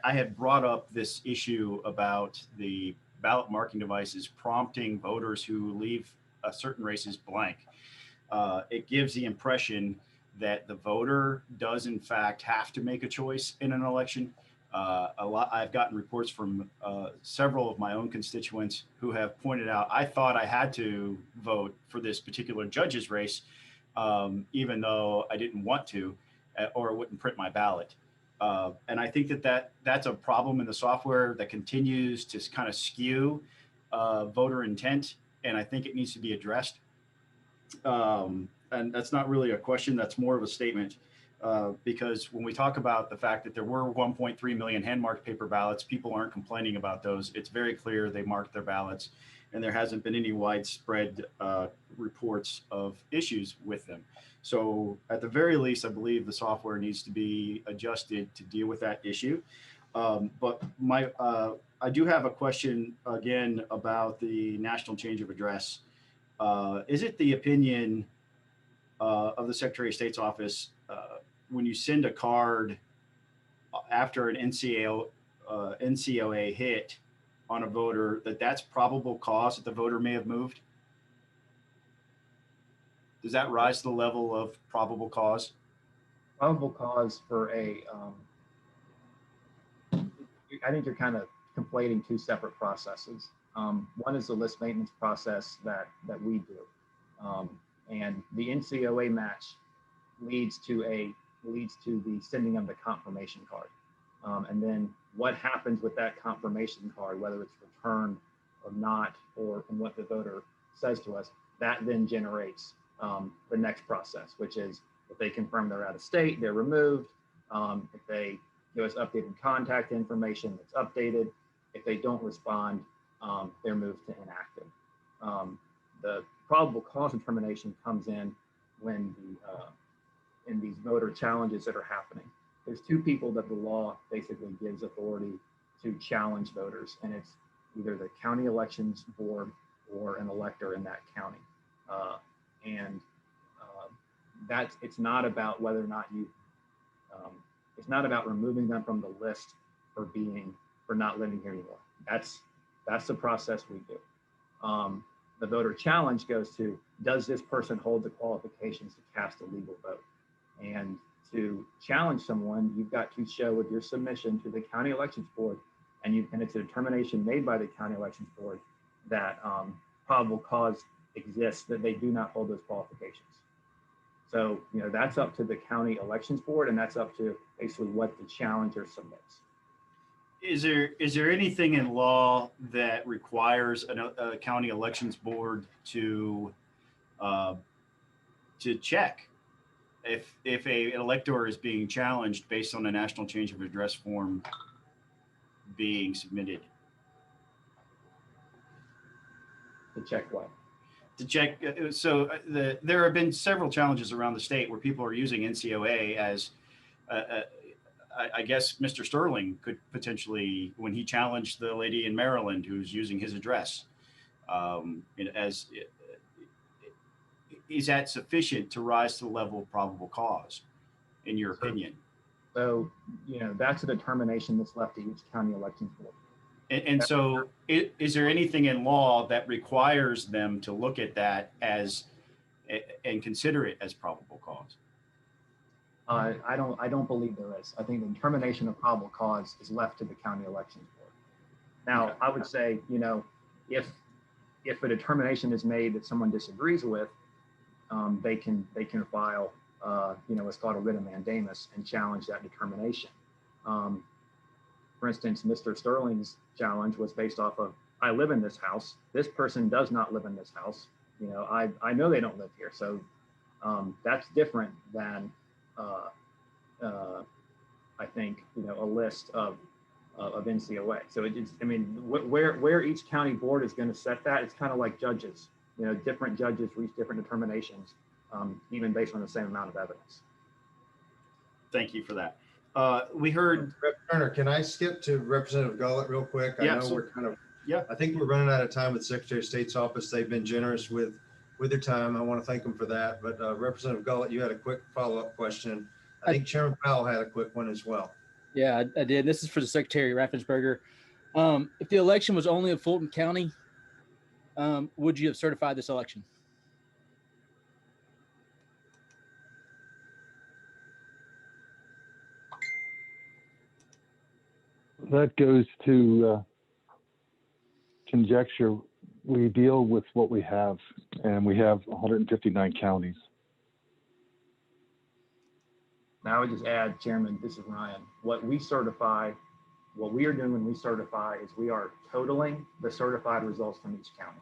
had brought up this issue about the ballot marking devices prompting voters who leave certain races blank. It gives the impression that the voter does in fact have to make a choice in an election. I've gotten reports from several of my own constituents who have pointed out, I thought I had to vote for this particular judge's race, even though I didn't want to, or it wouldn't print my ballot. And I think that's a problem in the software that continues to kind of skew voter intent, and I think it needs to be addressed. And that's not really a question, that's more of a statement. Because when we talk about the fact that there were 1.3 million hand-marked paper ballots, people aren't complaining about those. It's very clear they marked their ballots, and there hasn't been any widespread reports of issues with them. So at the very least, I believe the software needs to be adjusted to deal with that issue. But I do have a question again about the national change of address. Is it the opinion of the Secretary of State's office when you send a card after an NCOA hit on a voter, that's probable cause that the voter may have moved? Does that rise to the level of probable cause? Probable cause for a, I think you're kind of conflating two separate processes. One is the list maintenance process that we do. And the NCOA match leads to the sending of the confirmation card. And then what happens with that confirmation card, whether it's returned or not, and what the voter says to us, that then generates the next process, which is if they confirm they're out of state, they're removed. If they give us updated contact information, it's updated. If they don't respond, they're moved to inactive. The probable cause determination comes in when in these voter challenges that are happening. There's two people that the law basically gives authority to challenge voters, and it's either the county elections board or an elector in that county. It's not about whether or not it's not about removing them from the list for not living here anymore. That's the process we do. The voter challenge goes to, does this person hold the qualifications to cast a legal vote? And to challenge someone, you've got to show with your submission to the county elections board, and it's a determination made by the county elections board that probable cause exists that they do not hold those qualifications. So, that's up to the county elections board, and that's up to basically what the challenger submits. Is there anything in law that requires a county elections board to check if an elector is being challenged based on a national change of address form being submitted? To check what? To check. So there have been several challenges around the state where people are using NCOA as I guess Mr. Sterling could potentially, when he challenged the lady in Maryland who's using his address, is that sufficient to rise to the level of probable cause, in your opinion? So, that's a determination that's left to each county elections board. And so is there anything in law that requires them to look at that and consider it as probable cause? I don't believe there is. I think the determination of probable cause is left to the county elections board. Now, okay. I would say, if a determination is made that someone disagrees with, they can file, what's called a writ of mandamus and challenge that determination. For instance, Mr. Sterling's challenge was based off of, I live in this house. This person does not live in this house. I know they don't live here. So that's different than, I think, a list of NCOA. So where each county board is going to set that, it's kind of like judges. Different judges reach different determinations, even based on the same amount of evidence. Thank you for that. We heard. Rep. Turner, can I skip to Representative Gullett real quick? I know we're kind of, yeah. I think we're running out of time with the Secretary of State's office. They've been generous with with their time. I want to thank them for that. But Representative Gullett, you had a quick follow-up question. I think Chairman Powell had a quick one as well. Yeah, I did. This is for the Secretary Raffensperger. If the election was only in Fulton County, would you have certified this election? That goes to conjecture. We deal with what we have, and we have 159 counties. Now I would just add, Chairman, this is Ryan. What we certify, what we are doing when we certify is we are totaling the certified results from each county.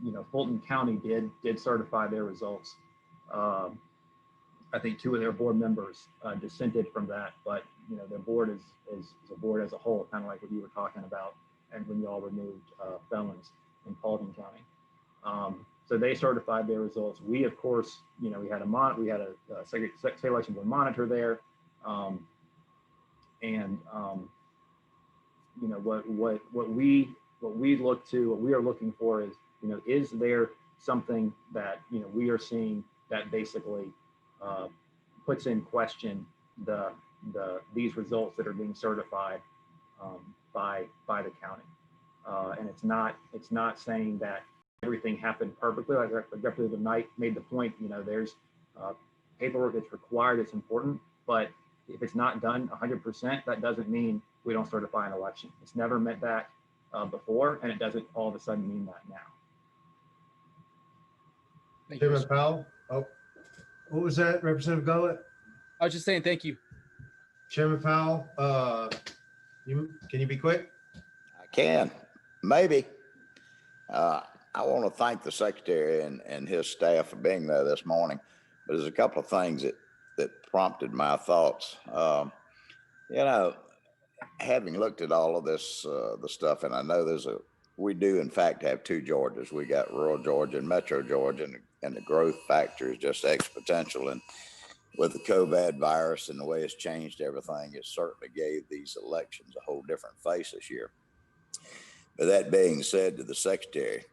You know, Fulton County did certify their results. I think 2 of their board members dissented from that, but you know, their board is a board as a whole, kind of like what you were talking about, and when y'all removed felons in Paulding County. So they certified their results. We, of course, you know, we had a state election board monitor there, you know, what we are looking for is, you know, is there something that, you know, we are seeing that basically puts in question these results that are being certified by the county, and it's not saying that everything happened perfectly. Like Representative Knight made the point, you know, there's paperwork that's required, it's important, but if it's not done 100%, that doesn't mean we don't certify an election. It's never meant that before, and it doesn't all of a sudden mean that now. Chairman Powell, oh, what was that, Representative Gullett? I was just saying thank you. Chairman Powell, can you be quick? I can, maybe. I want to thank the Secretary and his staff for being there this morning, but there's a couple of things that prompted my thoughts. You know, having looked at all of this, the stuff, and I know we do in fact have 2 Georgias. We got rural Georgia and metro Georgia, and the growth factor is just exponential. And with the COVID virus and the way it's changed everything, it certainly gave these elections a whole different face this year. But that being said, to the Secretary,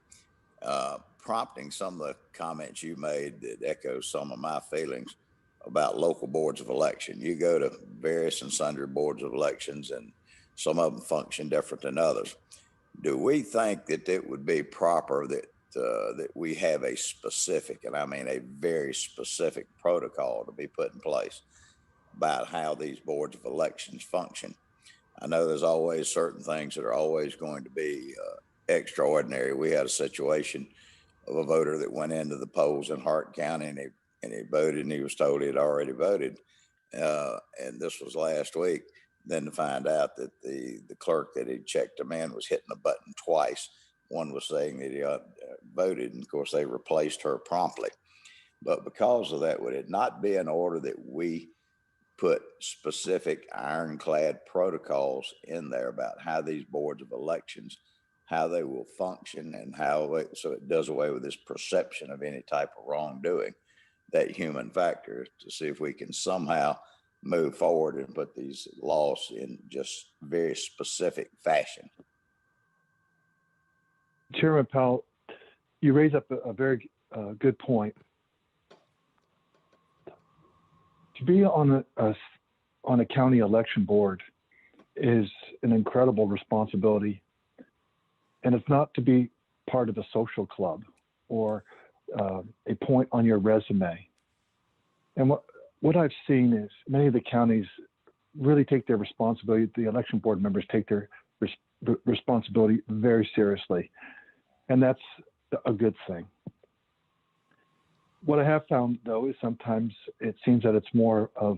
prompting some of the comments you made that echo some of my feelings about local boards of election. You go to various and sundry boards of elections, and some of them function different than others. Do we think that it would be proper that we have a specific, and I mean a very specific protocol to be put in place about how these boards of elections function? I know there's always certain things that are always going to be extraordinary. We had a situation of a voter that went into the polls in Hart County, and he voted, and he was told he had already voted. And this was last week. Then to find out that the clerk that had checked him in was hitting the button twice. One was saying that he voted, and of course they replaced her promptly. But because of that, would it not be in order that we put specific ironclad protocols in there about how these boards of elections, how they will function, and so it does away with this perception of any type of wrongdoing, that human factor, to see if we can somehow move forward and put these laws in just very specific fashion. Chairman Powell, you raise up a very good point. To be on a county election board is an incredible responsibility, and it's not to be part of a social club or a point on your resume. And what I've seen is many of the counties really take their responsibility. The election board members take their responsibility very seriously, and that's a good thing. What I have found, though, is sometimes it seems that it's more of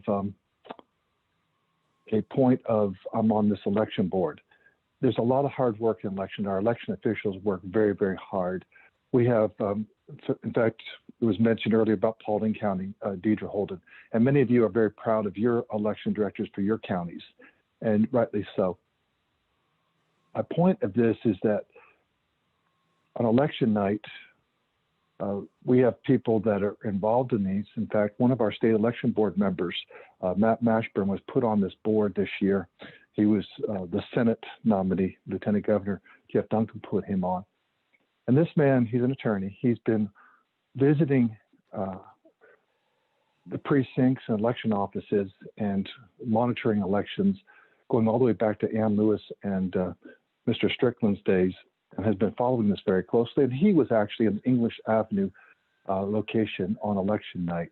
a point of, I'm on this election board. There's a lot of hard work in election. Our election officials work very, very hard. We have, in fact, it was mentioned earlier about Paulding County, Deidre Holden, and many of you are very proud of your election directors for your counties, and rightly so. My point of this is that on election night, we have people that are involved in these. In fact, one of our state election board members, Matt Mashburn, was put on this board this year. He was the Senate nominee. Lieutenant Governor Jeff Duncan put him on. And this man, he's an attorney. He's been visiting the precincts and election offices and monitoring elections, going all the way back to Ann Lewis and Mr. Strickland's days, and has been following this very closely. And he was actually in English Avenue location on election night.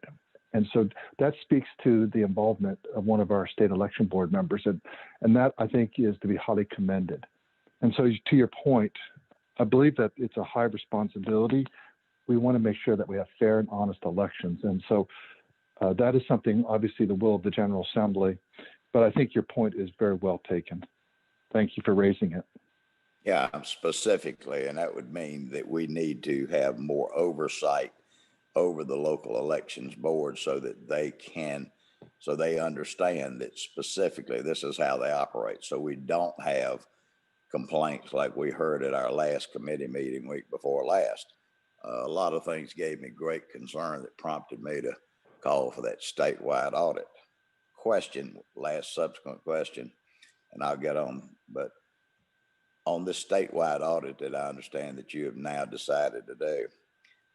And so that speaks to the involvement of one of our state election board members. And that, I think, is to be highly commended. And so to your point, I believe that it's a high responsibility. We want to make sure that we have fair and honest elections. And so that is something, obviously, the will of the General Assembly. But I think your point is very well taken. Thank you for raising it. Yeah, specifically, and that would mean that we need to have more oversight over the local elections board so that they understand that specifically this is how they operate. So we don't have complaints like we heard at our last committee meeting week before last. A lot of things gave me great concern that prompted me to call for that statewide audit. Last subsequent question, and I'll get on, but on this statewide audit that I understand that you have now decided to do,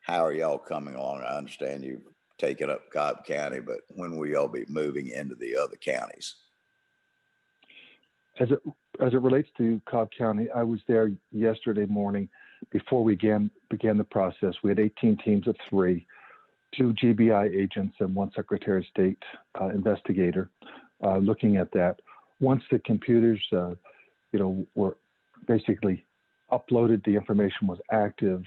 how are y'all coming along? I understand you've taken up Cobb County, but when will y'all be moving into the other counties? As it relates to Cobb County, I was there yesterday morning before we began the process. We had 18 teams of 3, 2 GBI agents and 1 Secretary of State investigator looking at that. Once the computers, were basically uploaded, the information was active.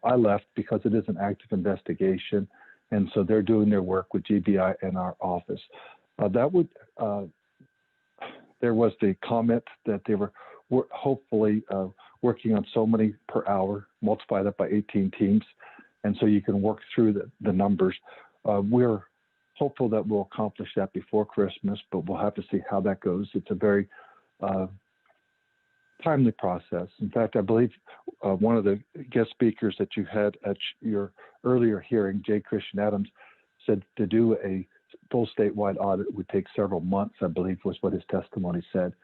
I left because it is an active investigation, and so they're doing their work with GBI and our office. There was the comment that they were hopefully working on so many per hour, multiply that by 18 teams, and so you can work through the numbers. We're hopeful that we'll accomplish that before Christmas, but we'll have to see how that goes. It's a very timely process. In fact, I believe one of the guest speakers that you had at your earlier hearing, J. Christian Adams, said to do a full statewide audit would take several months, I believe was what his testimony said.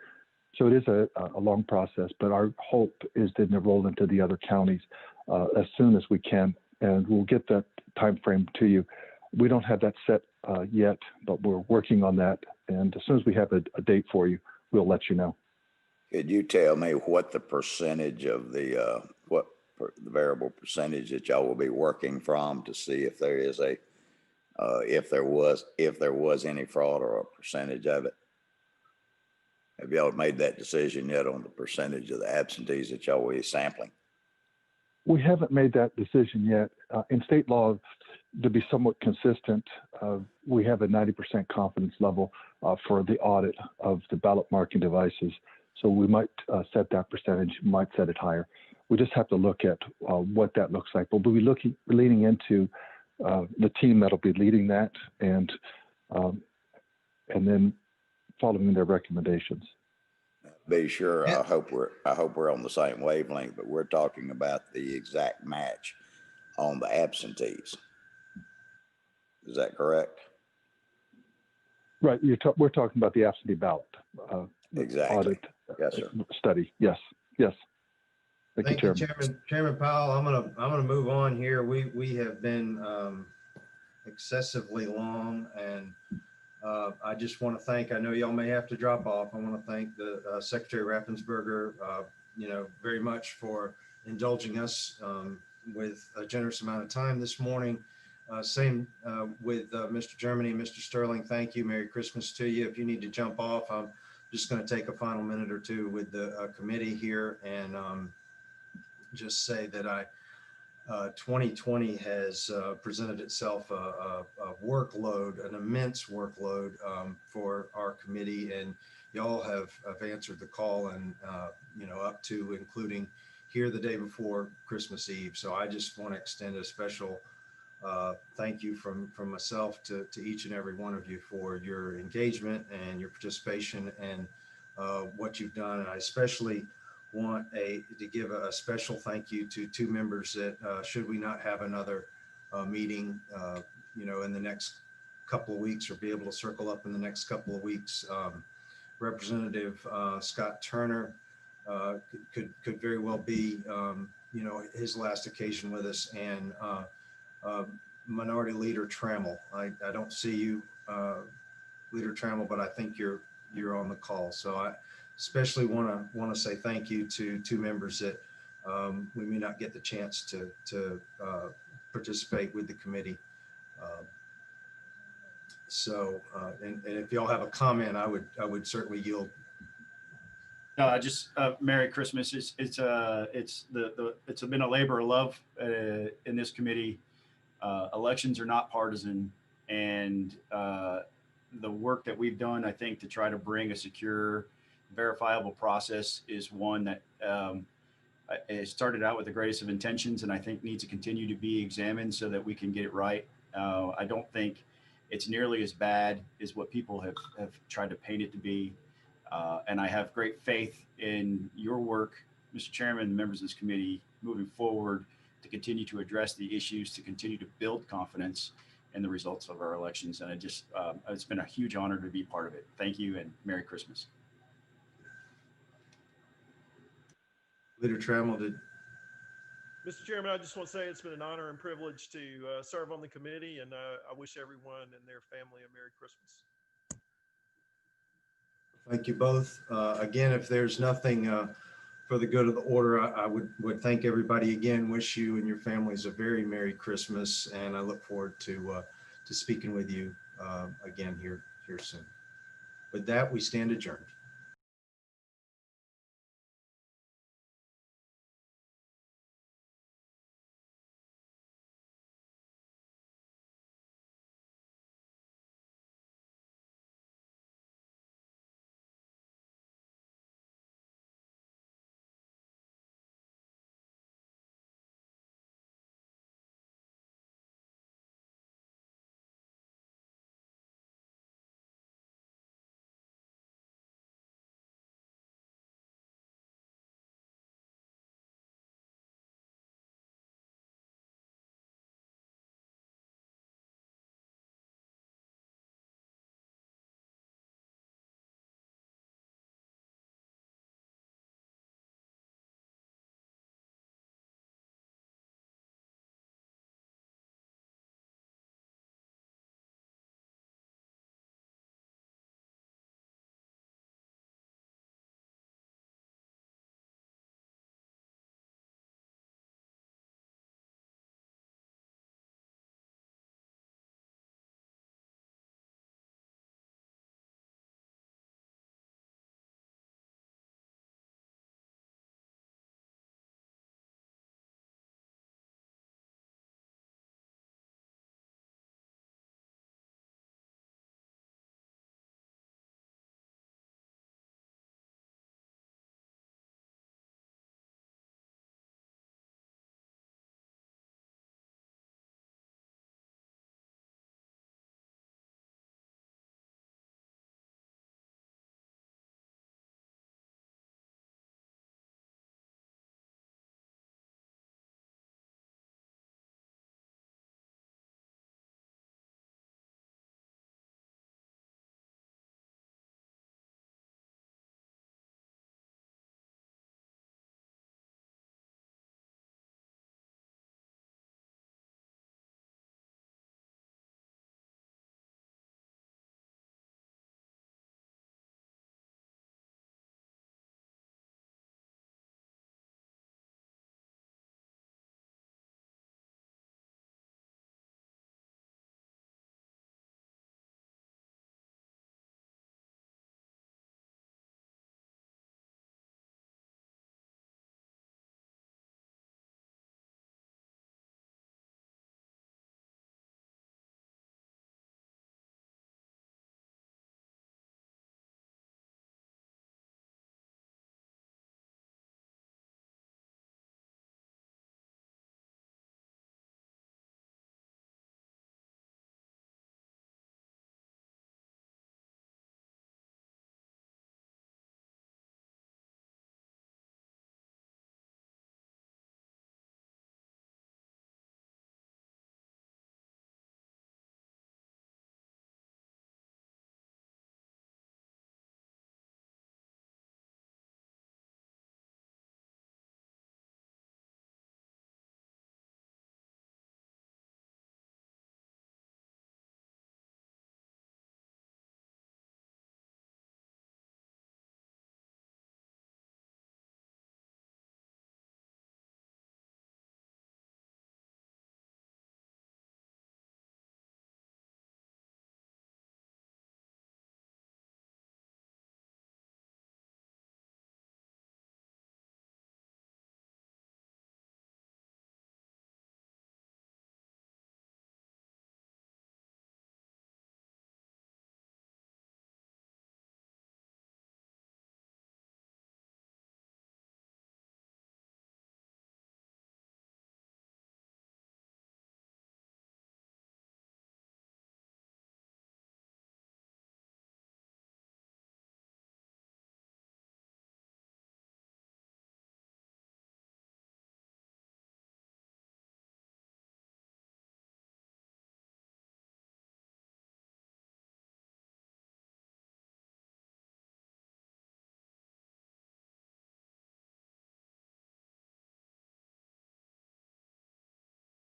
So it is a long process, but our hope is to enroll into the other counties as soon as we can, and we'll get that time frame to you. We don't have that set yet, but we're working on that, and as soon as we have a date for you, we'll let you know. Could you tell me what the percentage of the variable percentage that y'all will be working from to see if there is if there was any fraud or a percentage of it? Have y'all made that decision yet on the percentage of the absentees that y'all will be sampling? We haven't made that decision yet. In state law, to be somewhat consistent, we have a 90% confidence level for the audit of the ballot marking devices. So we might set that percentage, might set it higher. We just have to look at what that looks like. But we'll be leaning into the team that'll be leading that, and then following their recommendations. Be sure. I hope we're on the same wavelength, but we're talking about the exact match on the absentees. Is that correct? Right. We're talking about the absentee ballot exactly. Audit yes, sir. Study. Yes. Yes. Thank you, Chairman Powell. I'm gonna move on here. We have been excessively long, and I just want to thank. I know y'all may have to drop off. I want to thank the Secretary Raffensperger, very much for indulging us with a generous amount of time this morning. Same with Mr. Germany, Mr. Sterling. Thank you. Merry Christmas to you. If you need to jump off, I'm just going to take a final minute or two with the committee here and just say that 2020 has presented itself a workload, an immense workload for our committee, and y'all have answered the call, and up to including here the day before Christmas Eve. So I just want to extend a special thank you from myself to each and every one of you for your engagement and your participation and what you've done. And I especially want to give a special thank you to 2 members that should we not have another meeting, in the next couple of weeks, or be able to circle up in the next couple of weeks. Representative Scott Turner could very well be you know, his last occasion with us, and Minority Leader Trammell. I don't see you, Leader Trammell, but I think you're on the call. So I especially want to say thank you to two members that we may not get the chance to participate with the committee. And if y'all have a comment, I would certainly yield. No, I just Merry Christmas. It's been a labor of love in this committee. Elections are not partisan, and the work that we've done, I think, to try to bring a secure, verifiable process is one that it started out with the greatest of intentions, and I think needs to continue to be examined so that we can get it right. I don't think it's nearly as bad as what people have tried to paint it to be. And I have great faith in your work, Mr. Chairman, and members of this committee, moving forward to continue to address the issues, to continue to build confidence in the results of our elections. And it's been a huge honor to be part of it. Thank you, and Merry Christmas. Leader Trammell, Mr. Chairman, I just want to say it's been an honor and privilege to serve on the committee, and I wish everyone and their family a Merry Christmas. Thank you both. Again, if there's nothing for the good of the order, I would thank everybody again, wish you and your families a very Merry Christmas, and I look forward to speaking with you again here soon. With that, we stand adjourned.